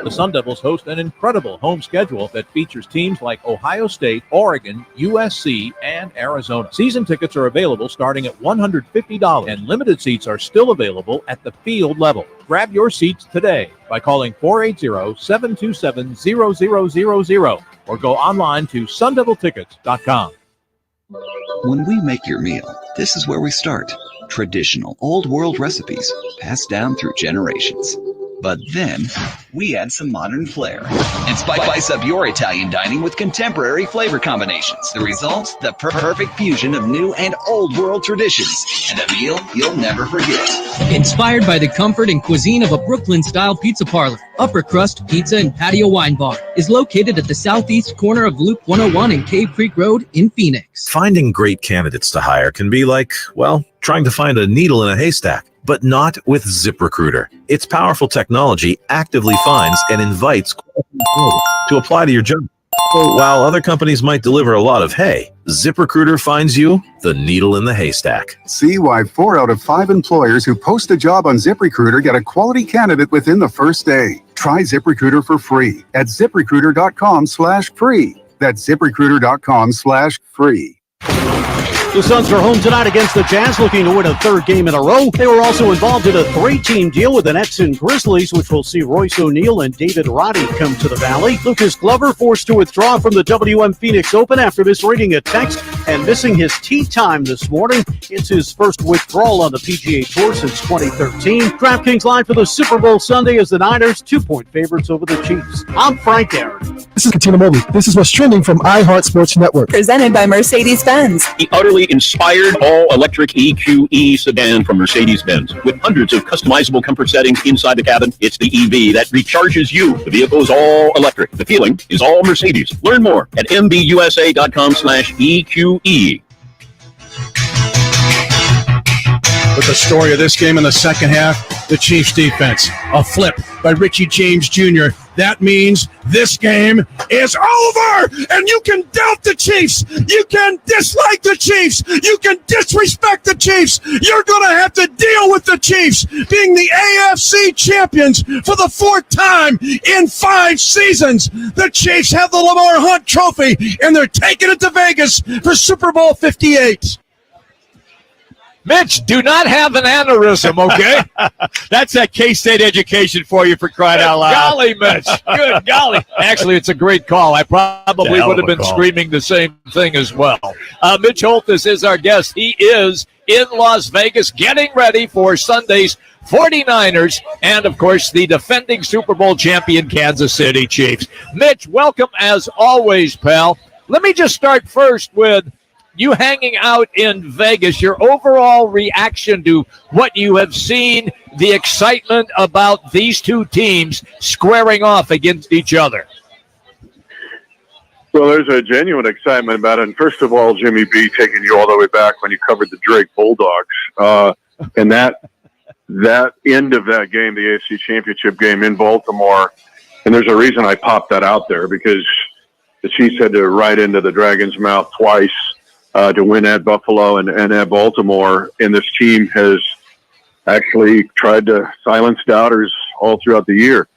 The Sun Devils host an incredible home schedule that features teams like Ohio State, Oregon, USC, and Arizona. Season tickets are available starting at $150, and limited seats are still available at the field level. Grab your seats today by calling 480-727-0000 or go online to sundeviltickets.com. When we make your meal, this is where we start. Traditional old world recipes passed down through generations. But then we add some modern flair and spice up your Italian dining with contemporary flavor combinations. The result, the perfect fusion of new and old world traditions and a meal you'll never forget. Inspired by the comfort and cuisine of a Brooklyn-style pizza parlor, Upper Crust Pizza and Patio Wine Bar is located at the southeast corner of Loop 101 and Cave Creek Road in Phoenix. Finding great candidates to hire can be like, well, trying to find a needle in a haystack. But not with ZipRecruiter. Its powerful technology actively finds and invites to apply to your job. So while other companies might deliver a lot of hay, ZipRecruiter finds you the needle in the haystack. See why 4 out of 5 employers who post a job on ZipRecruiter get a quality candidate within the first day. Try ZipRecruiter for free at ZipRecruiter.com/free. That's ZipRecruiter.com/free. The Suns are home tonight against the Jazz, looking to win a third game in a row. They were also involved in a 3-team deal with the Nets and Grizzlies, which will see Royce O'Neal and David Roddy come to the Valley. Lucas Glover forced to withdraw from the WM Phoenix Open after misreading a text and missing his tee time this morning. It's his first withdrawal on the PGA Tour since 2013. DraftKings line for the Super Bowl Sunday as the Niners 2-point favorites over the Chiefs. I'm Frank Aaron. This is Katina Mobley. This is what's trending from iHeart Sports Network. Presented by Mercedes-Benz. The utterly inspired all-electric EQE sedan from Mercedes-Benz. With hundreds of customizable comfort settings inside the cabin, it's the EV that recharges you. The vehicle is all electric. The feeling is all Mercedes. Learn more at mbusa.com/EQE. With the story of this game in the second half, the Chiefs defense. A flip by Richie James Jr. That means this game is over, and you can doubt the Chiefs. You can dislike the Chiefs. You can disrespect the Chiefs. You're going to have to deal with the Chiefs being the AFC champions for the 4th time in 5 seasons. The Chiefs have the Lamar Hunt Trophy, and they're taking it to Vegas for Super Bowl 58. Mitch, do not have an aneurysm, okay? That's that K-State education for you, for crying out loud. Golly, Mitch. Good golly. Actually, it's a great call. I probably would have been screaming the same thing as well. Mitch Holthus is our guest. He is in Las Vegas getting ready for Sunday's 49ers and, of course, the defending Super Bowl champion Kansas City Chiefs. Mitch, welcome as always, pal. Let me just start first with you hanging out in Vegas, your overall reaction to what you have seen, the excitement about these two teams squaring off against each other. Well, there's a genuine excitement about it. And first of all, Jimmy B taking you all the way back when you covered the Drake Bulldogs. And that end of that game, the AFC Championship game in Baltimore, and there's a reason I popped that out there, because the Chiefs had to ride into the Dragon's mouth twice to win at Buffalo and at Baltimore. And this team has actually tried to silence doubters all throughout the year.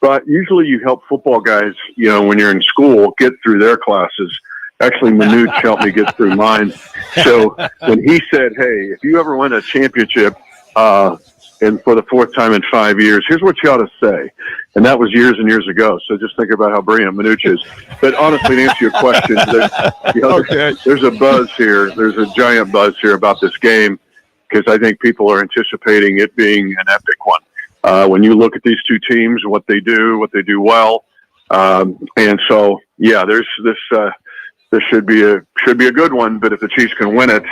But usually you help football guys, when you're in school, get through their classes. Actually, Manuch helped me get through mine. So when he said, hey, if you ever win a championship and for the 4th time in 5 years, here's what you ought to say. And that was years and years ago. So just think about how brilliant Manuch is. But honestly, to answer your question, there's a buzz here. There's a giant buzz here about this game, because I think people are anticipating it being an epic one. When you look at these two teams, what they do well. And so, yeah, this should be a good one. But if the Chiefs can win it,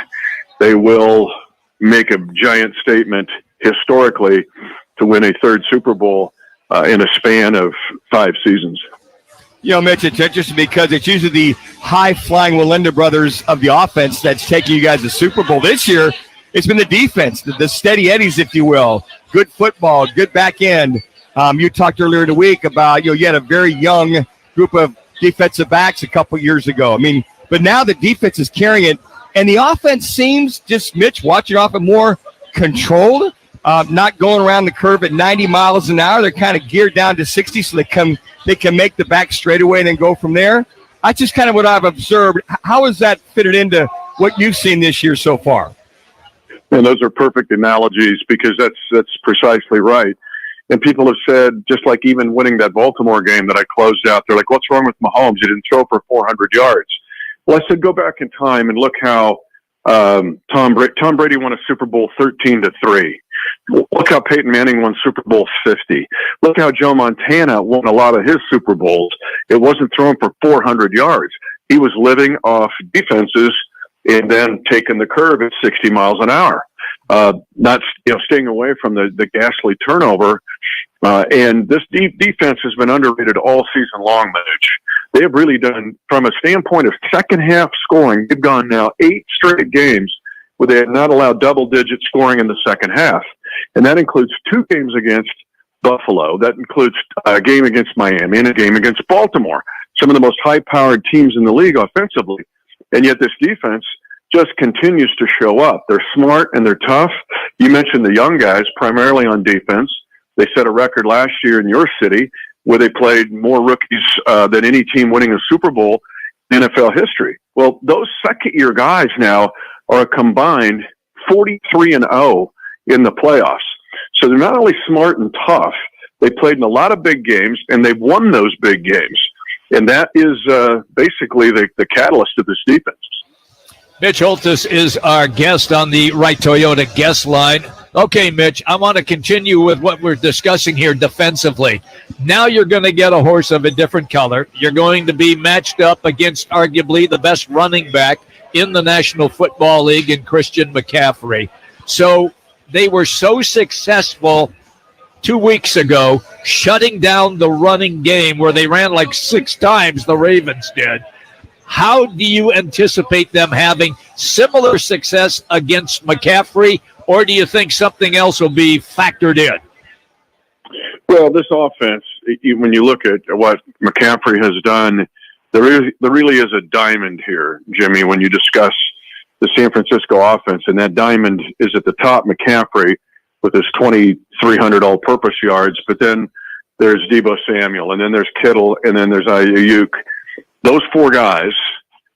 they will make a giant statement historically to win a 3rd Super Bowl in a span of 5 seasons. Mitch, it's interesting because it's usually the high-flying Walenda brothers of the offense that's taking you guys to the Super Bowl. This year, it's been the defense, the steady Eddies, if you will. Good football, good back end. You talked earlier in the week about, you had a very young group of defensive backs a couple years ago. But now the defense is carrying it, and the offense seems, just Mitch, watching off, more controlled. not going around the curve at 90 miles an hour. They're kind of geared down to 60, so they can make the back straightaway and then go from there. That's just kind of what I've observed. How has that fitted into what you've seen this year so far? And those are perfect analogies because that's precisely right. And people have said, just like even winning that Baltimore game that I closed out, they're like, what's wrong with Mahomes? He didn't throw for 400 yards. Well, I said, go back in time and look how Tom Brady won a Super Bowl 13-3. Look how Peyton Manning won Super Bowl 50. Look how Joe Montana won a lot of his Super Bowls. It wasn't throwing for 400 yards. He was living off defenses and then taking the curve at 60 miles an hour. Not staying away from the ghastly turnover. And this defense has been underrated all season long, Manuch. They have really done, from a standpoint of second half scoring, they've gone now 8 straight games where they have not allowed double-digit scoring in the second half. And that includes 2 games against Buffalo. That includes a game against Miami and a game against Baltimore, some of the most high-powered teams in the league offensively. And yet this defense just continues to show up. They're smart and they're tough. You mentioned the young guys, primarily on defense. They set a record last year in your city where they played more rookies than any team winning a Super Bowl in NFL history. Well, those second-year guys now are a combined 43-0 in the playoffs. So they're not only smart and tough, they played in a lot of big games, and they've won those big games. And that is basically the catalyst of this defense. Mitch Holthus is our guest on the Wright Toyota guest line. Okay, Mitch, I want to continue with what we're discussing here defensively. Now you're going to get a horse of a different color. You're going to be matched up against arguably the best running back in the National Football League in Christian McCaffrey. So they were so successful 2 weeks ago shutting down the running game where they ran like 6 times, the Ravens did. How do you anticipate them having similar success against McCaffrey, or do you think something else will be factored in? Well, this offense, when you look at what McCaffrey has done, there really is a diamond here, Jimmy, when you discuss the San Francisco offense, and that diamond is at the top, McCaffrey, with his 2,300 all-purpose yards, but then there's Deebo Samuel, and then there's Kittle, and then there's Ayuk. Those 4 guys,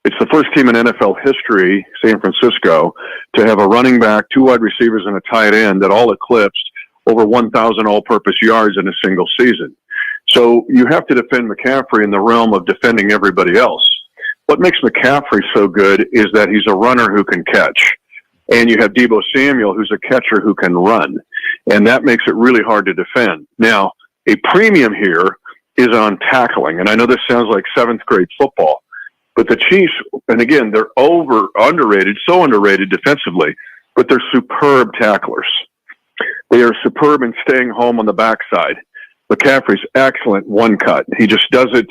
it's the first team in NFL history, San Francisco, to have a running back, 2 wide receivers, and a tight end that all eclipsed over 1,000 all-purpose yards in a single season. So you have to defend McCaffrey in the realm of defending everybody else. What makes McCaffrey so good is that he's a runner who can catch. And you have Deebo Samuel, who's a catcher who can run. And that makes it really hard to defend. Now, a premium here is on tackling. And I know this sounds like 7th grade football, but the Chiefs, and again, they're underrated, so underrated defensively, but they're superb tacklers. They are superb in staying home on the backside. McCaffrey's excellent one cut. He just does it,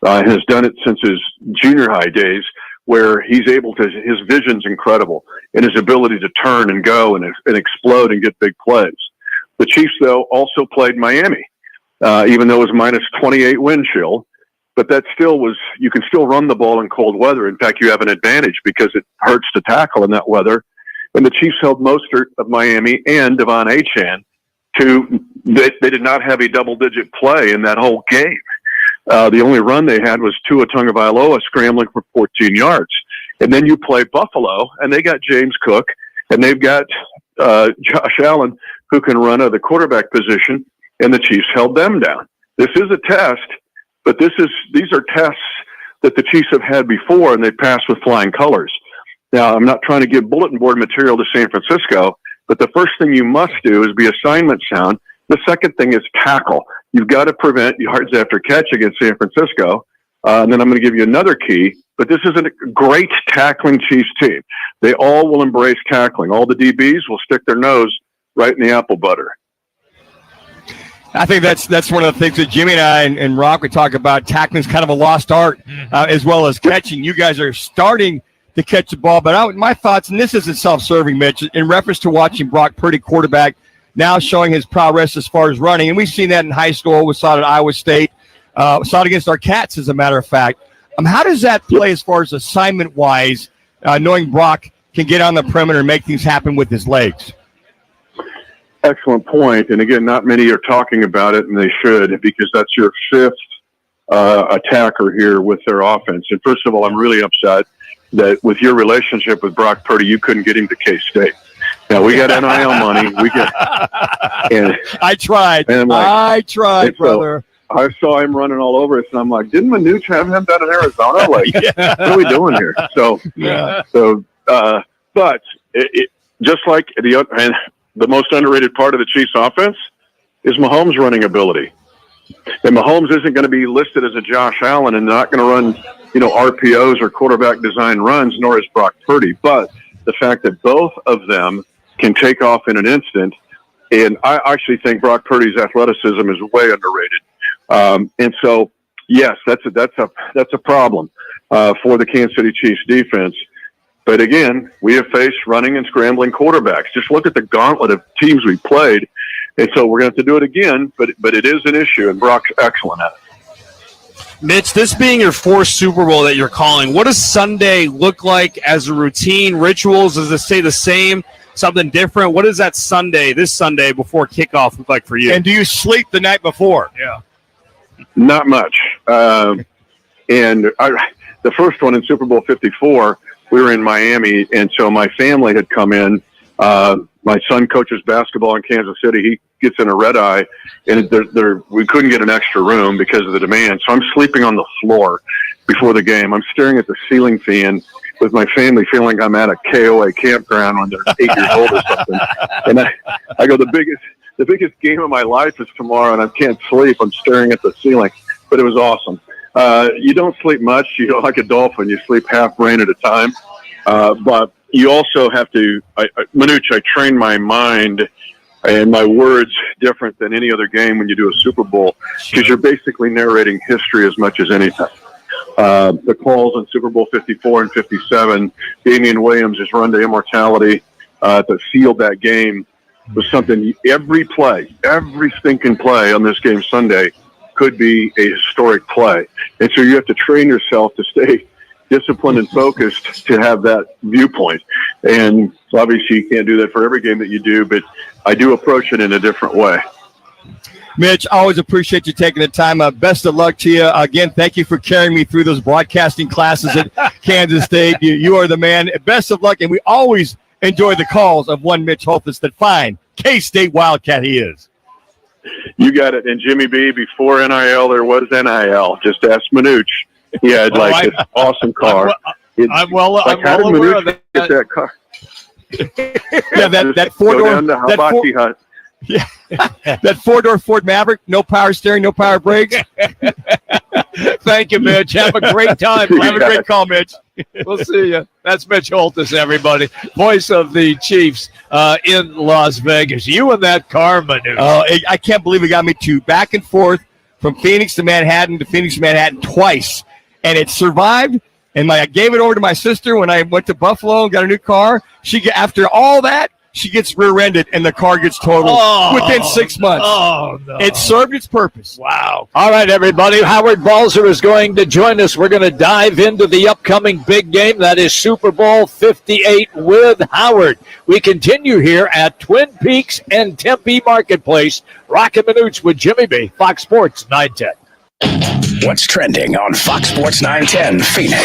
has done it since his junior high days, where he's able to, his vision's incredible, and his ability to turn and go and explode and get big plays. The Chiefs, though, also played Miami. Even though it was minus 28 wind chill, but that still was, you can still run the ball in cold weather. In fact, you have an advantage because it hurts to tackle in that weather. And the Chiefs held Mostert of Miami and Devon Achane to, they did not have a double-digit play in that whole game. The only run they had was Tua Tagovailoa scrambling for 14 yards. And then you play Buffalo, and they got James Cook, and they've got Josh Allen, who can run at the quarterback position, and the Chiefs held them down. This is a test, but these are tests that the Chiefs have had before, and they passed with flying colors. Now, I'm not trying to give bulletin board material to San Francisco, but the first thing you must do is be assignment sound. The second thing is tackle. You've got to prevent yards after catch against San Francisco. And then I'm going to give you another key, but this is a great tackling Chiefs team. They all will embrace tackling. All the DBs will stick their nose right in the apple butter. I think that's one of the things that Jimmy and I and Rock, we talk about. Tackling is kind of a lost art, as well as catching. You guys are starting to catch the ball, but my thoughts, and this isn't self-serving, Mitch, in reference to watching Brock Purdy, quarterback, now showing his prowess as far as running, and we've seen that in high school. We saw it at Iowa State, saw it against our Cats, as a matter of fact. How does that play as far as assignment-wise, knowing Brock can get on the perimeter and make things happen with his legs? excellent point. And again, not many are talking about it, and they should, because that's your fifth attacker here with their offense. And first of all, I'm really upset that with your relationship with Brock Purdy, you couldn't get him to K-State. Now, we got NIL money. And I tried. And I tried, brother. I saw him running all over us, and I'm like, didn't Manuch have him down in Arizona? Like, what are we doing here? But just like the most underrated part of the Chiefs offense is Mahomes' running ability. And Mahomes isn't going to be listed as a Josh Allen and not going to run, RPOs or quarterback design runs, nor is Brock Purdy. But the fact that both of them can take off in an instant, and I actually think Brock Purdy's athleticism is way underrated. And so, yes, that's a problem for the Kansas City Chiefs defense. But again, we have faced running and scrambling quarterbacks. Just look at the gauntlet of teams we played. And so we're going to have to do it again, but it is an issue, and Brock's excellent at it. Mitch, this being your fourth Super Bowl that you're calling, what does Sunday look like as a routine? Rituals, does it stay the same? Something different? What does this Sunday before kickoff look like for you? And do you sleep the night before? Yeah. Not much. The first one in Super Bowl 54, we were in Miami, and so my family had come in. My son coaches basketball in Kansas City. He gets in a red eye, and we couldn't get an extra room because of the demand. So I'm sleeping on the floor before the game. I'm staring at the ceiling fan with my family, feeling like I'm at a KOA campground when they're 8 years old or something. And I go, the biggest game of my life is tomorrow, and I can't sleep. I'm staring at the ceiling. But it was awesome. You don't sleep much. You don't like a dolphin. You sleep half brain at a time. But you also have to, Manuch, I train my mind and my words different than any other game when you do a Super Bowl, because you're basically narrating history as much as anything. The calls in Super Bowl 54 and 57, Damian Williams' run to immortality that sealed that game was something. Every stinking play on this game Sunday could be a historic play. And so you have to train yourself to stay disciplined and focused to have that viewpoint. And obviously you can't do that for every game that you do, but I do approach it in a different way. Mitch, always appreciate you taking the time. Best of luck to you. Again, thank you for carrying me through those broadcasting classes at Kansas State. You are the man. Best of luck, and we always enjoy the calls of one Mitch Holthus, that fine K-State Wildcat he is. You got it. And Jimmy B, before NIL, there was NIL. Just ask Manuch. He had this awesome car. I'm well aware of that. Get that car. Yeah, that four-door. Yeah. That four-door Ford Maverick, no power steering, no power brakes. Thank you, Mitch. Have a great time. Have a great call, Mitch. We'll see you. That's Mitch Holthus, everybody. Voice of the Chiefs in Las Vegas. You and that car, Manu. Oh, I can't believe it got me back and forth from Phoenix to Manhattan twice. And it survived. And I gave it over to my sister when I went to Buffalo and got a new car. After all that, she gets rear-ended and the car gets totaled within 6 months. Oh, no. It served its purpose. Wow. All right, everybody. Howard Balzer is going to join us. We're going to dive into the upcoming big game. That is Super Bowl 58 with Howard. We continue here at Twin Peaks and Tempe Marketplace. Roc and Manuch with Jimmy B, Fox Sports 910. What's trending on Fox Sports 910 Phoenix?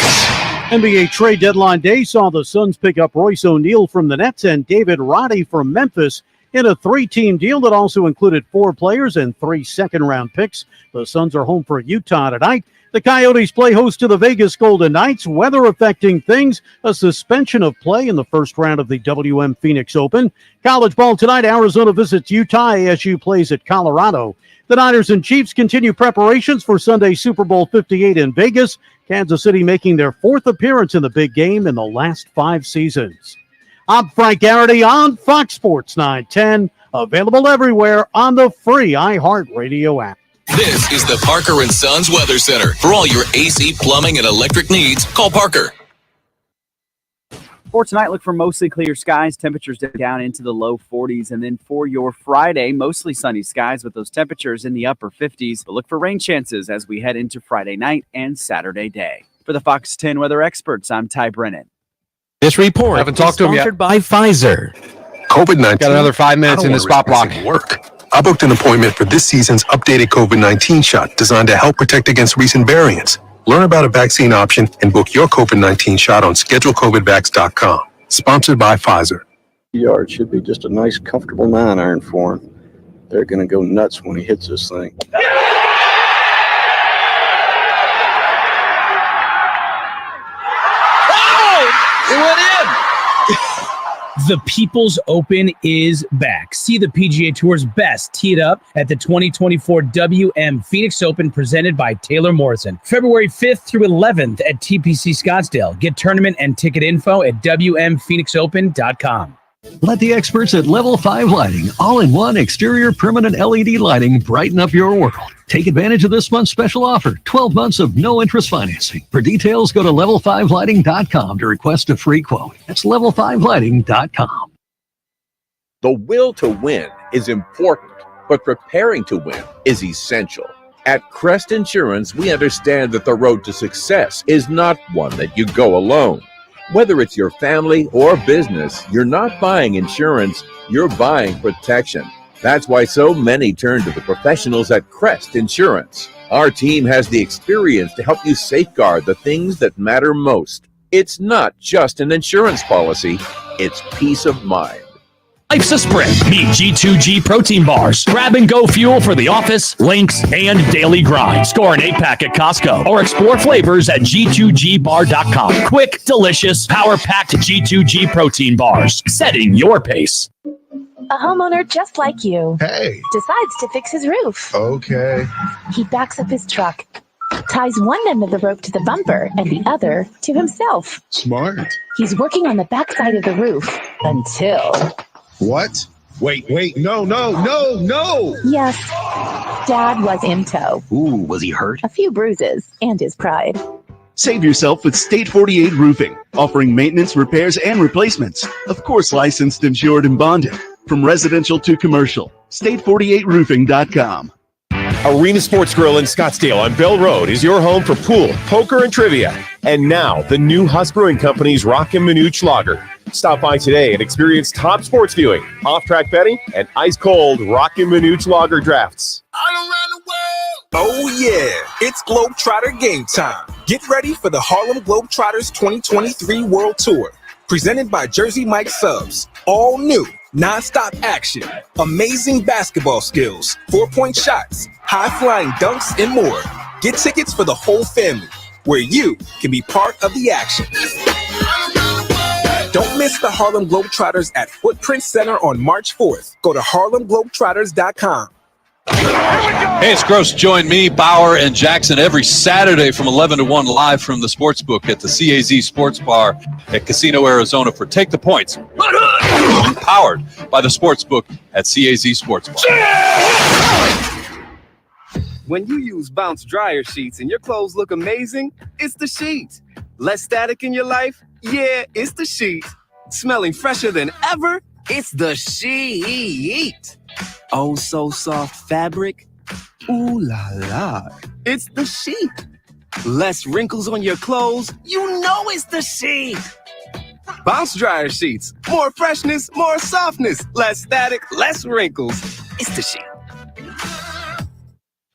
NBA trade deadline day saw the Suns pick up Royce O'Neal from the Nets and David Roddy from Memphis in a 3-team deal that also included 4 players and 3 second-round picks. The Suns are home for Utah tonight. The Coyotes play host to the Vegas Golden Knights. Weather affecting things. A suspension of play in the first round of the WM Phoenix Open. College ball tonight. Arizona visits Utah. ASU plays at Colorado. The Niners and Chiefs continue preparations for Sunday Super Bowl 58 in Vegas. Kansas City making their 4th appearance in the big game in the last 5 seasons. I'm Frank Garrity on Fox Sports 910. Available everywhere on the free iHeartRadio app. This is the Parker & Sons Weather Center. For all your AC, plumbing, and electric needs, call Parker. For tonight, look for mostly clear skies. Temperatures down into the low 40s. And then for your Friday, mostly sunny skies with those temperatures in the upper 50s. But look for rain chances as we head into Friday night and Saturday day. For the Fox 10 weather experts, I'm Ty Brennan. This report is sponsored by Pfizer. COVID-19. Got another 5 minutes in the spot block. Work. I booked an appointment for this season's updated COVID-19 shot designed to help protect against recent variants. Learn about a vaccine option and book your COVID-19 shot on schedulecovidvax.com. Sponsored by Pfizer. Yard should be just a nice, comfortable 9-iron for him. They're going to go nuts when he hits this thing. It went in. The People's Open is back. See the PGA Tour's best teed up at the 2024 WM Phoenix Open presented by Taylor Morrison. February 5th through 11th at TPC Scottsdale. Get tournament and ticket info at WMPhoenixOpen.com. Let the experts at Level 5 Lighting, all-in-one exterior permanent LED lighting, brighten up your world. Take advantage of this month's special offer, 12 months of no-interest financing. For details, go to level5lighting.com to request a free quote. That's level5lighting.com. The will to win is important, but preparing to win is essential. At Crest Insurance, we understand that the road to success is not one that you go alone. Whether it's your family or business, you're not buying insurance, you're buying protection. That's why so many turn to the professionals at Crest Insurance. Our team has the experience to help you safeguard the things that matter most. It's not just an insurance policy, it's peace of mind. Life's a sprint. Meet G2G protein bars. Grab and go fuel for the office, links, and daily grind. Score an 8-pack at Costco or explore flavors at G2GBar.com. Quick, delicious, power-packed G2G protein bars. Setting your pace. A homeowner just like you. Hey. Decides to fix his roof. Okay. He backs up his truck, ties one end of the rope to the bumper and the other to himself. Smart. He's working on the backside of the roof until... What? Wait, no. Yes, Dad was in tow. Ooh, was he hurt? A few bruises and his pride. Save yourself with State 48 Roofing, offering maintenance, repairs, and replacements. Of course, licensed, insured, and bonded. From residential to commercial. State48roofing.com. Arena Sports Grill in Scottsdale on Bell Road is your home for pool, poker, and trivia. And now, the new Huss Brewing Company's Roc and Manuch Lager. Stop by today and experience top sports viewing, off-track betting, and ice-cold Roc and Manuch Lager drafts. Oh yeah, it's Globetrotter game time. Get ready for the Harlem Globetrotters 2023 World Tour. Presented by Jersey Mike Subs. All new, non-stop action, amazing basketball skills, 4-point shots, high-flying dunks, and more. Get tickets for the whole family, where you can be part of the action. Don't miss the Harlem Globetrotters at Footprint Center on March 4th. Go to harlemglobetrotters.com. Hey, it's Gross. Join me, Bauer, and Jackson every Saturday from 11 to 1 live from the Sportsbook at the CAZ Sports Bar at Casino, Arizona for Take the Points. Powered by the Sportsbook at CAZ Sports Bar. When you use Bounce dryer sheets and your clothes look amazing, it's the sheet. Less static in your life? Yeah, it's the sheet. Smelling fresher than ever? It's the sheet. Oh, so soft fabric? Ooh la la. It's the sheet. Less wrinkles on your clothes? You know it's the sheet. Bounce dryer sheets. More freshness, more softness. Less static, less wrinkles. It's the sheet.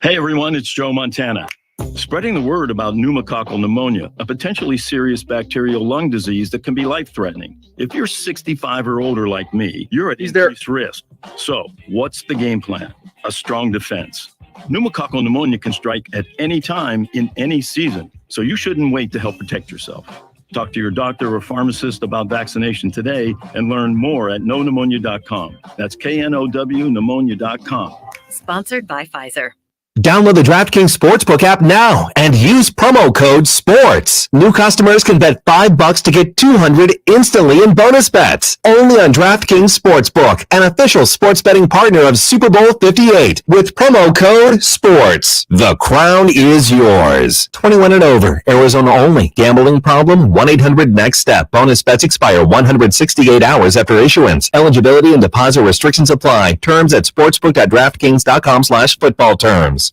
Hey everyone, it's Joe Montana. Spreading the word about pneumococcal pneumonia, a potentially serious bacterial lung disease that can be life-threatening. If you're 65 or older like me, you're at increased risk. So, what's the game plan? A strong defense. Pneumococcal pneumonia can strike at any time in any season, so you shouldn't wait to help protect yourself. Talk to your doctor or pharmacist about vaccination today and learn more at knowpneumonia.com. That's KNOW pneumonia.com. Sponsored by Pfizer. Download the DraftKings Sportsbook app now and use promo code SPORTS. New customers can bet $5 to get $200 instantly in bonus bets. Only on DraftKings Sportsbook, an official sports betting partner of Super Bowl 58 with promo code SPORTS. The crown is yours. 21 and over. Arizona only. Gambling problem? 1-800-NEXT-STEP. Bonus bets expire 168 hours after issuance. Eligibility and deposit restrictions apply. Terms at sportsbook.draftkings.com/football terms.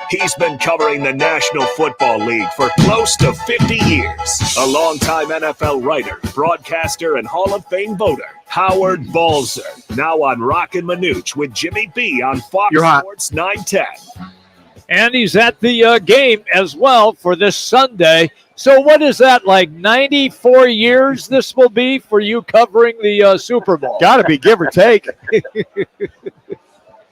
He's been covering the National Football League for close to 50 years. A longtime NFL writer, broadcaster, and Hall of Fame voter, Howard Balzer. Now on Roc and Manuch with Jimmy B on Fox Sports 910. And he's at the game as well for this Sunday. So what is that, like 94 years this will be for you covering the Super Bowl? Got to be, give or take.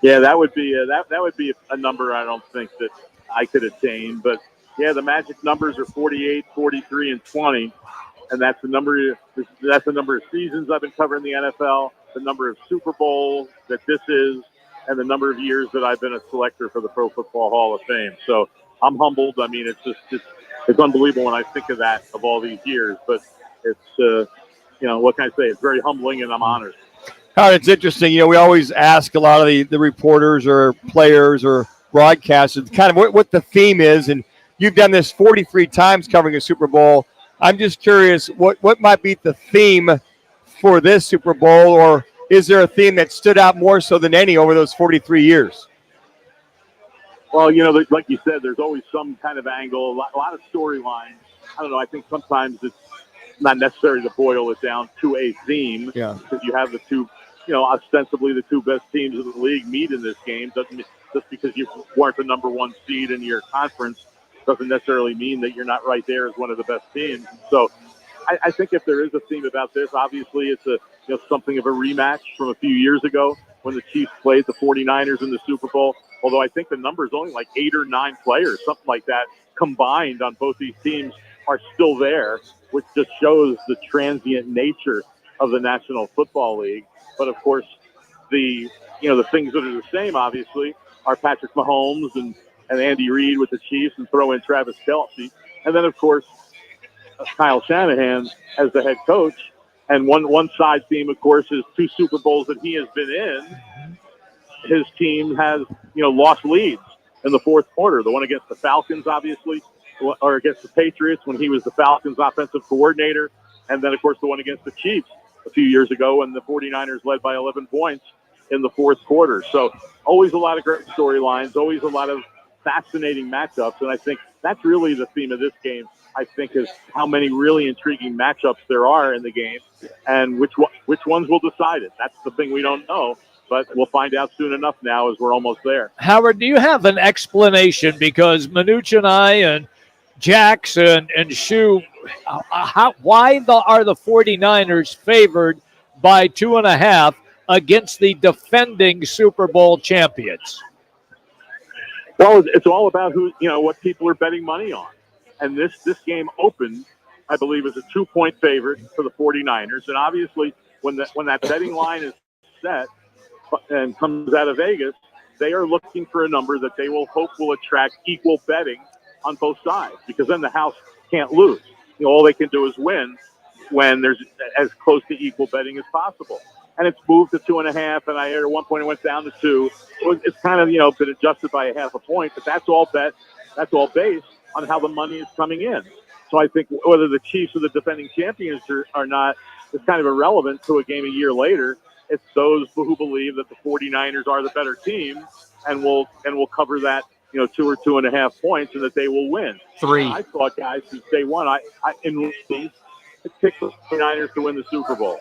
Yeah, that would be that would be a number I don't think that I could attain. But, yeah, the magic numbers are 48, 43, and 20. And that's the number of seasons I've been covering the NFL, the number of Super Bowls that this is, and the number of years that I've been a selector for the Pro Football Hall of Fame. So I'm humbled. I mean, it's unbelievable when I think of that, of all these years. But it's, what can I say? It's very humbling, and I'm honored. It's interesting. We always ask a lot of the reporters or players or broadcasters kind of what the theme is. And you've done this 43 times covering a Super Bowl. I'm just curious, what might be the theme for this Super Bowl, or is there a theme that stood out more so than any over those 43 years? Well, like you said, there's always some kind of angle, a lot of storylines. I don't know. I think sometimes it's not necessary to boil it down to a theme. Yeah. Because you have the two, ostensibly the two best teams in the league meet in this game. Just because you weren't the number one seed in your conference doesn't necessarily mean that you're not right there as one of the best teams. So I think if there is a theme about this, obviously it's something of a rematch from a few years ago when the Chiefs played the 49ers in the Super Bowl. Although I think the number is only like 8 or 9 players, something like that, combined on both these teams are still there, which just shows the transient nature of the National Football League. But of course, the things that are the same, obviously, are Patrick Mahomes and Andy Reid with the Chiefs, and throw in Travis Kelce. And then, of course, Kyle Shanahan as the head coach. And one side theme, of course, is 2 Super Bowls that he has been in. His team has, lost leads in the fourth quarter. The one against the Falcons, obviously, or against the Patriots when he was the Falcons offensive coordinator. And then, of course, the one against the Chiefs a few years ago when the 49ers led by 11 points in the fourth quarter. So always a lot of great storylines, always a lot of fascinating matchups. And I think that's really the theme of this game, I think, is how many really intriguing matchups there are in the game and which ones will decide it. That's the thing we don't know, but we'll find out soon enough now as we're almost there. Howard, do you have an explanation? Because Manuch and I and Jax and Shu, why are the 49ers favored by 2.5 against the defending Super Bowl champions? Well, it's all about what people are betting money on. And this game opened, I believe, as a 2-point favorite for the 49ers. And obviously, when that betting line is set and comes out of Vegas, they are looking for a number that they will hope will attract equal betting on both sides, because then the house can't lose. All they can do is win when there's as close to equal betting as possible. And it's moved to 2.5, and I heard at one point it went down to 2. It's kind of, been adjusted by 0.5 point, but that's all based on how the money is coming in. So I think whether the Chiefs are the defending champions or not is kind of irrelevant to a game a year later. It's those who believe that the 49ers are the better team and will cover that, 2 or 2.5 points, and that they will win. 3. I thought, guys, since day one, I picked the 49ers to win the Super Bowl.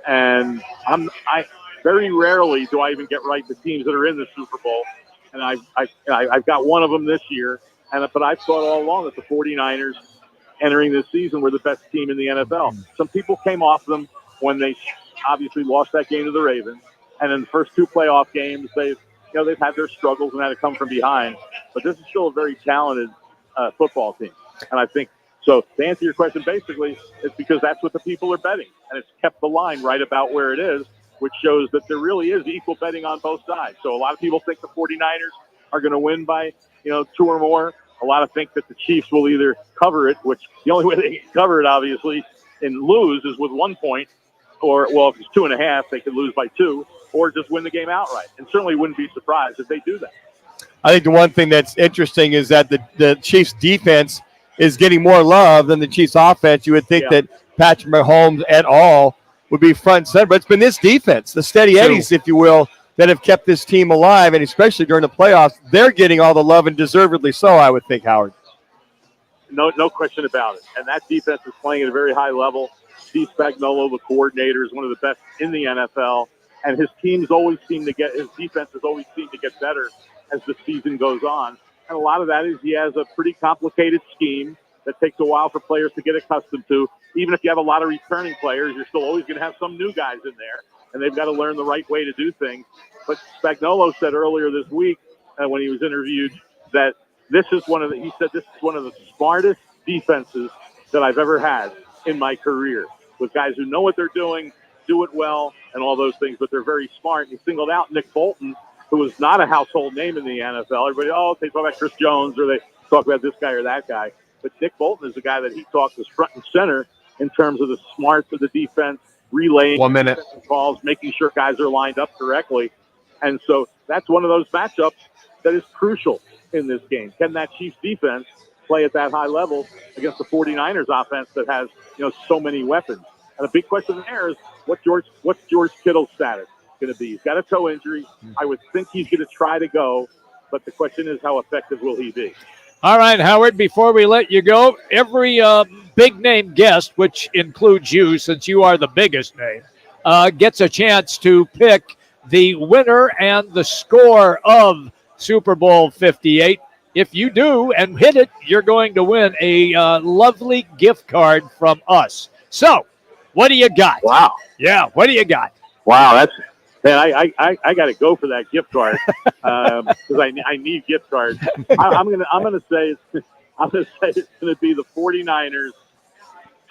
And I very rarely do I even get right the teams that are in the Super Bowl. And I've got one of them this year. But I've thought all along that the 49ers entering this season were the best team in the NFL. Some people came off them when they obviously lost that game to the Ravens. And in the first 2 playoff games, they've had their struggles and had to come from behind. But this is still a very talented football team. And I think, so to answer your question, basically, it's because that's what the people are betting. And it's kept the line right about where it is, which shows that there really is equal betting on both sides. So a lot of people think the 49ers are going to win by, 2 or more. A lot of think that the Chiefs will either cover it, which the only way they can cover it, obviously, and lose is with 1 point. Or, well, if it's 2.5, they could lose by 2, or just win the game outright. And certainly wouldn't be surprised if they do that. I think the one thing that's interesting is that the Chiefs defense is getting more love than the Chiefs offense. You would think that Patrick Mahomes et al. Would be front and center, but it's been this defense, the steady Eddies, if you will, that have kept this team alive, and especially during the playoffs, they're getting all the love, and deservedly so, I would think, Howard. No question about it. And that defense is playing at a very high level. Steve Spagnuolo, the coordinator, is one of the best in the NFL. And his defenses always seem to get better as the season goes on. And a lot of that is he has a pretty complicated scheme that takes a while for players to get accustomed to. Even if you have a lot of returning players, you're still always going to have some new guys in there, and they've got to learn the right way to do things. But Spagnuolo said earlier this week when he was interviewed that this is one of the smartest defenses that I've ever had in my career, with guys who know what they're doing, do it well, and all those things, but they're very smart. He singled out Nick Bolton, who is not a household name in the NFL. Everybody, they talk about Chris Jones, or they talk about this guy or that guy. But Nick Bolton is the guy that he talks as front and center in terms of the smarts of the defense, relaying 1 minute calls, making sure guys are lined up correctly. And so that's one of those matchups that is crucial in this game. Can that Chiefs defense play at that high level against the 49ers offense that has, so many weapons? And a big question there is what's George Kittle's status going to be? He's got a toe injury. I would think he's going to try to go, but the question is how effective will he be? All right, Howard, before we let you go, every big-name guest, which includes you since you are the biggest name, gets a chance to pick the winner and the score of Super Bowl 58. If you do and hit it, you're going to win a lovely gift card from us. So, what do you got? Wow. Yeah, what do you got? Wow, I got to go for that gift card because I need gift cards. I'm gonna say it's going to be the 49ers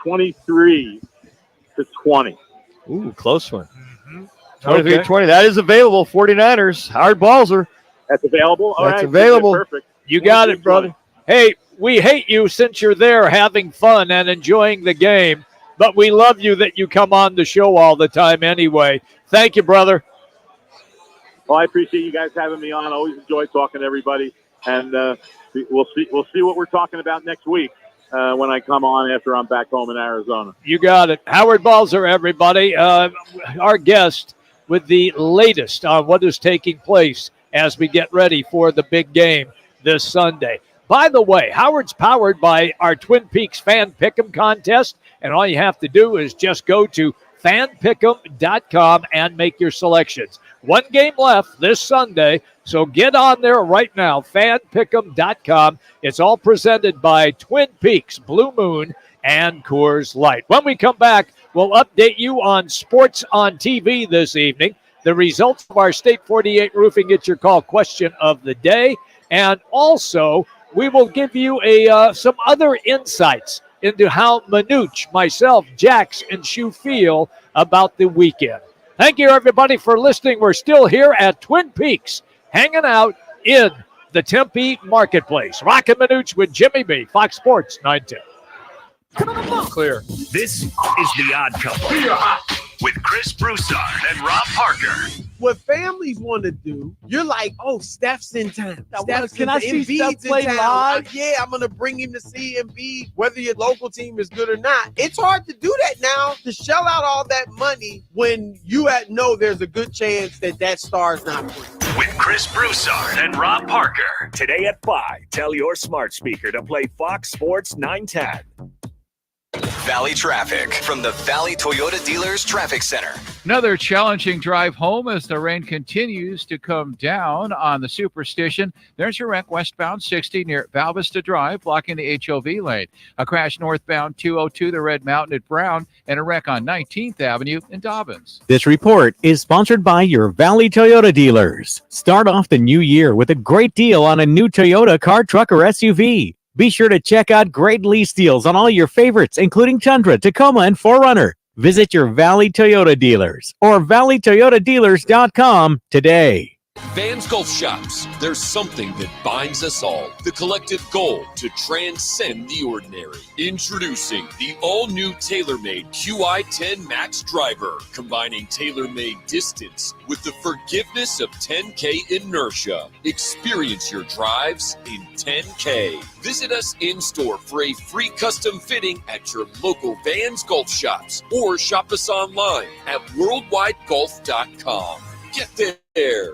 23-20. Ooh, close one. 23-20. That is available. 49ers. Howard Balzer. That's available. All That's right, available. Perfect. You got it, brother. Hey, we hate you since you're there having fun and enjoying the game, but we love you that you come on the show all the time anyway. Thank you, brother. Well, I appreciate you guys having me on. I always enjoy talking to everybody, and we'll see what we're talking about next week when I come on after I'm back home in Arizona. You got it. Howard Balzer, everybody, our guest with the latest on what is taking place as we get ready for the big game this Sunday. By the way, Howard's powered by our Twin Peaks Fan Pick'em contest, and all you have to do is just go to fanpick'em.com and make your selections. One game left this Sunday, so get on there right now, fanpick'em.com. It's all presented by Twin Peaks, Blue Moon, and Coors Light. When we come back, we'll update you on sports on TV this evening, the results of our State 48 Roofing Get Your Call question of the day, and also we will give you some other insights into how Manuch, myself, Jax, and Shu feel about the weekend. Thank you, everybody, for listening. We're still here at Twin Peaks, hanging out in the Tempe Marketplace. Roc and Manuch with Jimmy B, Fox Sports 910. Clear. This is The Odd Couple with Chris Broussard and Rob Parker. What families want to do, you're like, oh, Steph's in town. Can I see Steph play live? Yeah, I'm going to bring him to see Embiid, whether your local team is good or not. It's hard to do that now, to shell out all that money when you know there's a good chance that star's not playing. With Chris Broussard and Rob Parker. Today at 5, tell your smart speaker to play Fox Sports 910. Valley traffic from the Valley Toyota Dealers Traffic Center. Another challenging drive home as the rain continues to come down on the Superstition. There's a wreck westbound 60 near Valvista Drive, blocking the HOV lane. A crash northbound 202 the Red Mountain at Brown, and a wreck on 19th Avenue in Dobbins. This report is sponsored by your Valley Toyota dealers. Start off the new year with a great deal on a new Toyota car, truck, or SUV. Be sure to check out great lease deals on all your favorites, including Tundra, Tacoma, and 4Runner. Visit your Valley Toyota dealers or valleytoyotadealers.com today. Vans Golf Shops. There's something that binds us all. The collective goal to transcend the ordinary. Introducing the all-new TaylorMade QI10 Max Driver, combining TaylorMade distance with the forgiveness of 10K inertia. Experience your drives in 10K. Visit us in-store for a free custom fitting at your local Vans Golf Shops or shop us online at worldwidegolf.com. Get there Air.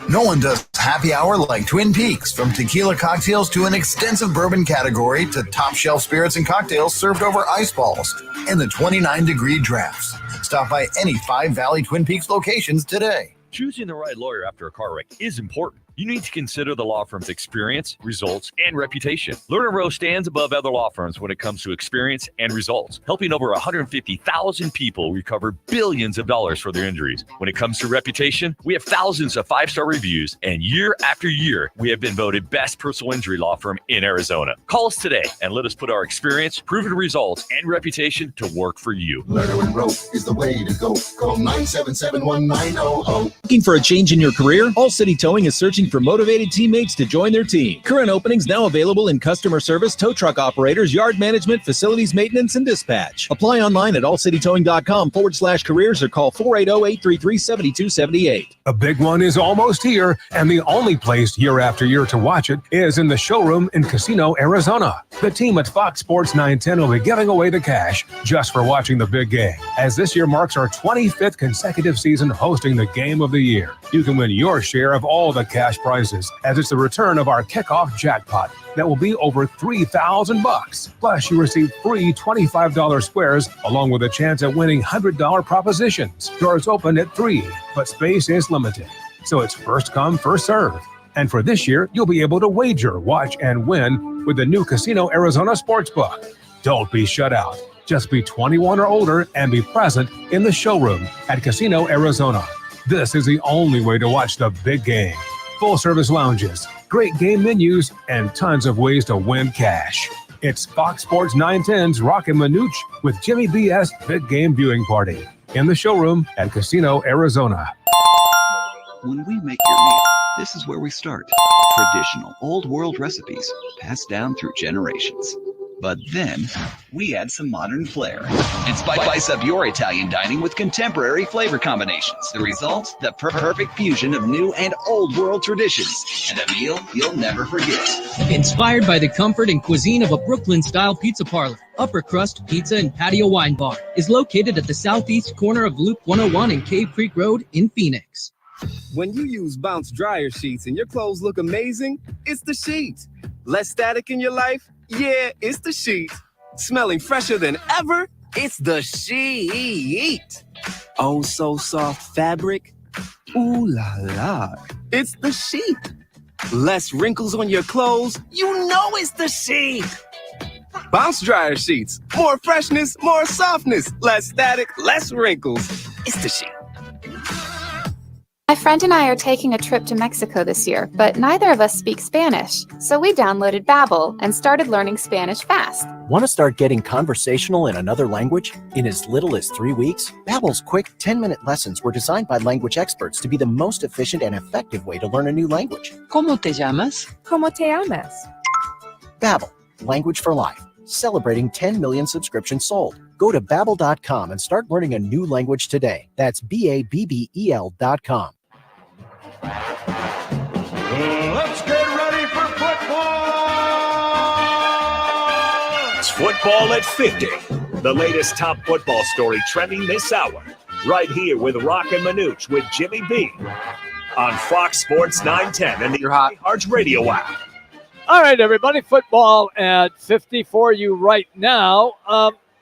No one does happy hour like Twin Peaks. From tequila cocktails to an extensive bourbon category to top shelf spirits and cocktails served over ice balls in the 29-degree drafts. Stop by any 5 Valley Twin Peaks locations today. Choosing the right lawyer after a car wreck is important. You need to consider the law firm's experience, results, and reputation. Lerner Rowe stands above other law firms when it comes to experience and results, helping over 150,000 people recover billions of dollars for their injuries. When it comes to reputation, we have thousands of 5-star reviews, and year after year, we have been voted best personal injury law firm in Arizona. Call us today and let us put our experience, proven results, and reputation to work for you. Lerner and Rowe is the way to go. Call 977-1900. Looking for a change in your career? All City Towing is searching for motivated teammates to join their team. Current openings now available in customer service, tow truck operators, yard management, facilities maintenance, and dispatch. Apply online at allcitytowing.com/careers or call 480-833-7278. A big one is almost here, and the only place year after year to watch it is in the showroom in Casino, Arizona. The team at Fox Sports 910 will be giving away the cash just for watching the big game, as this year marks our 25th consecutive season hosting the game of the year. You can win your share of all the cash prizes, as it's the return of our kickoff jackpot that will be over $3,000. Plus, you receive free $25 squares along with a chance at winning $100 propositions. Doors open at 3, but space is limited, so it's first come, first serve. And for this year, you'll be able to wager, watch, and win with the new Casino Arizona Sportsbook. Don't be shut out. Just be 21 or older and be present in the showroom at Casino Arizona. This is the only way to watch the big game. Full-service lounges, great game menus, and tons of ways to win cash. It's Fox Sports 910's Roc and Manuch with Jimmy B.S. Big Game Viewing Party in the showroom at Casino Arizona. When we make your meal, this is where we start. Traditional, old-world recipes passed down through generations. But then, we add some modern flair and spice up your Italian dining with contemporary flavor combinations. The result? The perfect fusion of new and old world traditions, and a meal you'll never forget. Inspired by the comfort and cuisine of a Brooklyn-style pizza parlor, Upper Crust Pizza and Patio Wine Bar is located at the southeast corner of Loop 101 and Cave Creek Road in Phoenix. When you use Bounce dryer sheets and your clothes look amazing, it's the sheets. Less static in your life? Yeah, it's the sheets. Smelling fresher than ever? It's the sheet. Oh, so soft fabric? Ooh la la. It's the sheet. Less wrinkles on your clothes? You know it's the sheet. Bounce dryer sheets. More freshness, more softness. Less static, less wrinkles. It's the sheet. My friend and I are taking a trip to Mexico this year, but neither of us speak Spanish. So we downloaded Babbel and started learning Spanish fast. Want to start getting conversational in another language in as little as 3 weeks? Babbel's quick 10-minute lessons were designed by language experts to be the most efficient and effective way to learn a new language. ¿Cómo te llamas? ¿Cómo te llamas? Babbel, language for life. Celebrating 10 million subscriptions sold. Go to Babbel.com and start learning a new language today. That's BABBEL.com. Let's get ready for football! It's Football at 50, the latest top football story trending this hour, right here with Roc and Manuch with Jimmy B on Fox Sports 910 and the iHeart Radio app. All right, everybody, football at 50 for you right now.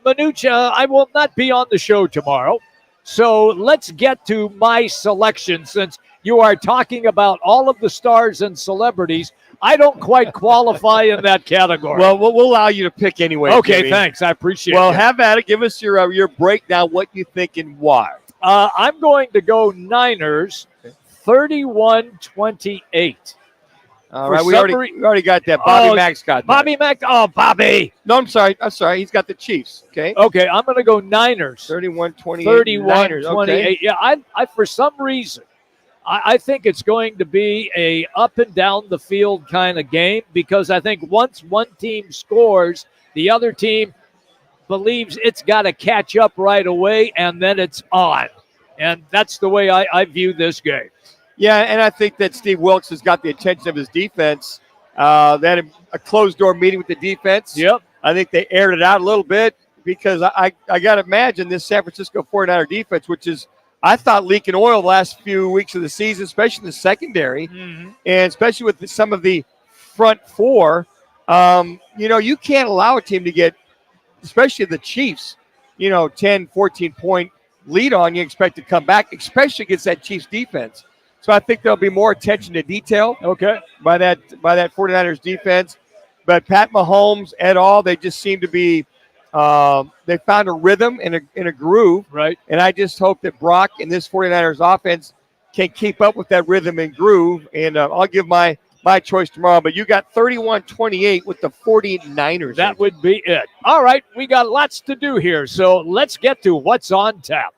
Manuch, I will not be on the show tomorrow, so let's get to my selection. Since you are talking about all of the stars and celebrities, I don't quite qualify in that category. Well, we'll allow you to pick anyway. Okay, Jimmy. thanks. I appreciate it. Well, have at it. Give us your breakdown, what you think and why. I'm going to go Niners 31-28. All right, we already got that. Bobby Mack's got that. Bobby Mack. Oh, Bobby. No, I'm sorry. He's got the Chiefs. Okay. Okay, I'm going to go Niners. 31-28. 31-28. Okay. Yeah, I for some reason, I think it's going to be a up and down the field kind of game, because I think once one team scores, the other team believes it's got to catch up right away, and then it's on. And that's the way I view this game. Yeah, and I think that Steve Wilkes has got the attention of his defense. They had a closed-door meeting with the defense. Yep. I think they aired it out a little bit, because I got to imagine this San Francisco 49er defense, which is I thought, leaking oil the last few weeks of the season, especially in the secondary, and especially with some of the front four. You can't allow a team to get, especially the Chiefs, 10, 14-point lead on you, expect to come back, especially against that Chiefs defense. So I think there'll be more attention to detail by that 49ers defense. But Pat Mahomes et al., they just seem to be they found a rhythm and a groove. Right. And I just hope that Brock and this 49ers offense can keep up with that rhythm and groove. And I'll give my choice tomorrow. But you got 31-28 with the 49ers. That would be it. All right, we got lots to do here. So let's get to what's on tap.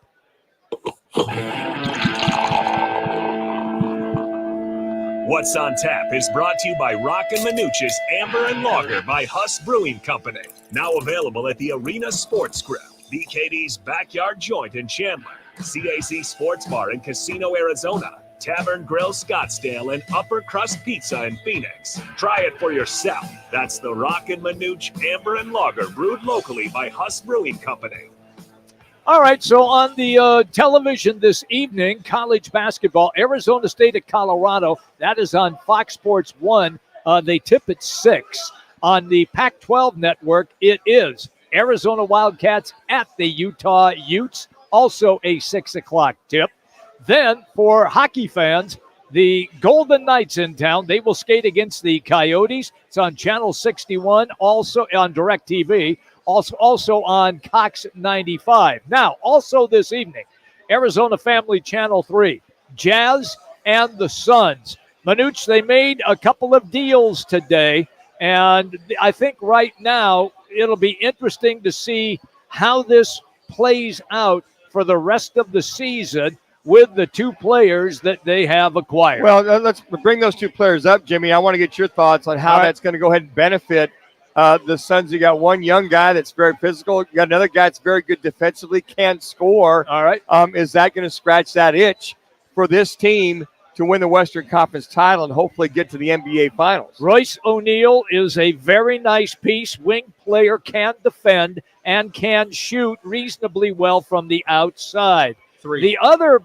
What's on Tap is brought to you by Roc and Manuch's Amber and Lager by Huss Brewing Company. Now available at the Arena Sports Grill, BKD's Backyard Joint in Chandler, CAC Sports Bar in Casino, Arizona, Tavern Grill Scottsdale, and Upper Crust Pizza in Phoenix. Try it for yourself. That's the Roc and Manuch Amber and Lager, brewed locally by Huss Brewing Company. All right, so on the television this evening, college basketball, Arizona State at Colorado. That is on Fox Sports 1. They tip at 6. On the Pac-12 network, it is Arizona Wildcats at the Utah Utes, also a 6 o'clock tip. Then for hockey fans, the Golden Knights in town. They will skate against the Coyotes. It's on Channel 61, also on DirecTV. Also on Cox 95. Now, also this evening, Arizona Family Channel 3, Jazz and the Suns. Manuch, they made a couple of deals today, and I think right now it'll be interesting to see how this plays out for the rest of the season with the two players that they have acquired. Well, let's bring those two players up, Jimmy. I want to get your thoughts on how that's going to go ahead and benefit the Suns. You got one young guy that's very physical. You got another guy that's very good defensively, can score. All right. Is that going to scratch that itch for this team to win the Western Conference title and hopefully get to the NBA Finals? Royce O'Neal is a very nice piece. Wing player, can defend and can shoot reasonably well from the outside. The other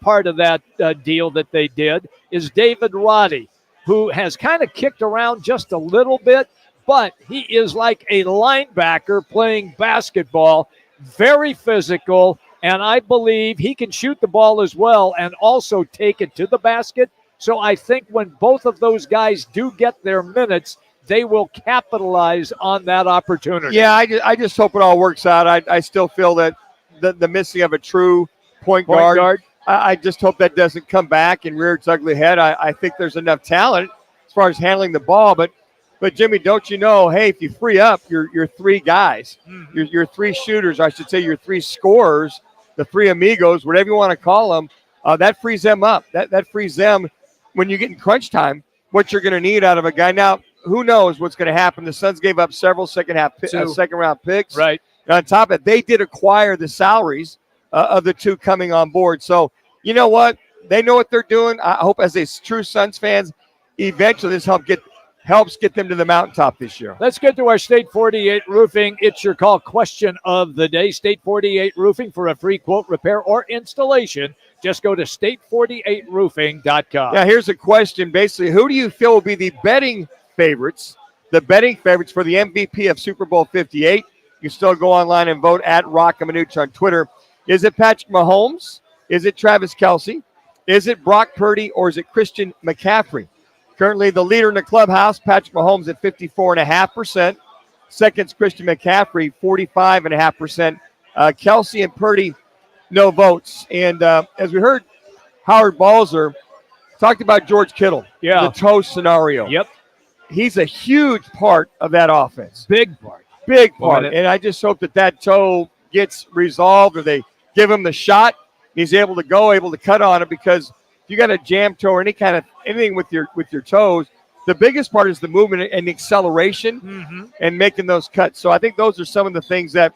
part of that deal that they did is David Roddy, who has kind of kicked around just a little bit, but he is like a linebacker playing basketball, very physical, and I believe he can shoot the ball as well and also take it to the basket. So I think when both of those guys do get their minutes, they will capitalize on that opportunity. Yeah, I just hope it all works out. I still feel that the missing of a true point guard. I just hope that doesn't come back and rear its ugly head. I think there's enough talent as far as handling the ball, but Jimmy, don't you know, hey, if you free up your three guys, your three shooters, I should say your three scorers, the three amigos, whatever you want to call them, that frees them up. That frees them when you get in crunch time, what you're going to need out of a guy. Now, who knows what's going to happen? The Suns gave up several second-round picks. Right. And on top of it, they did acquire the salaries of the two coming on board. So, you know what? They know what they're doing. I hope as a true Suns fans, eventually this helps get them to the mountaintop this year. Let's get to our State 48 Roofing. It's your call question of the day. State 48 Roofing for a free quote, repair, or installation. Just go to state48roofing.com. Yeah, here's a question. Basically, who do you feel will be the betting favorites for the MVP of Super Bowl 58? You still go online and vote at Roc and Manuch on Twitter. Is it Patrick Mahomes? Is it Travis Kelce? Is it Brock Purdy? Or is it Christian McCaffrey? Currently the leader in the clubhouse, Patrick Mahomes at 54.5%. Second's Christian McCaffrey, 45.5%. Kelce and Purdy, no votes. And as we heard, Howard Balzer talked about George Kittle, the toe scenario. Yep. He's a huge part of that offense. Big part. And I just hope that toe gets resolved, or they give him the shot. He's able to go, able to cut on it, because if you got a jam toe or anything with your toes, the biggest part is the movement and the acceleration and making those cuts. So I think those are some of the things that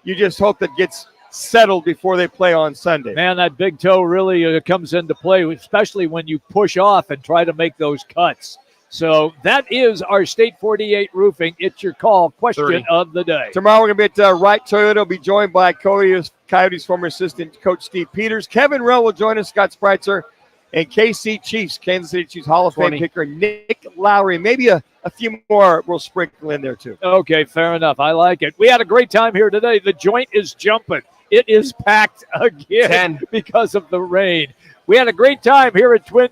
you just hope that gets settled before they play on Sunday. Man, that big toe really comes into play, especially when you push off and try to make those cuts. So that is our State 48 Roofing. It's your call question 30 of the day. Tomorrow we're going to be at Wright Toyota. We'll be joined by Coyotes former assistant coach Steve Peters. Kevin Rowe will join us, Scott Spreitzer, and KC Chiefs, Kansas City Chiefs Hall of Fame kicker Nick Lowry. Maybe a few more we'll sprinkle in there too. Okay, fair enough. I like it. We had a great time here today. The joint is jumping. It is packed again because of the rain. We had a great time here at Twin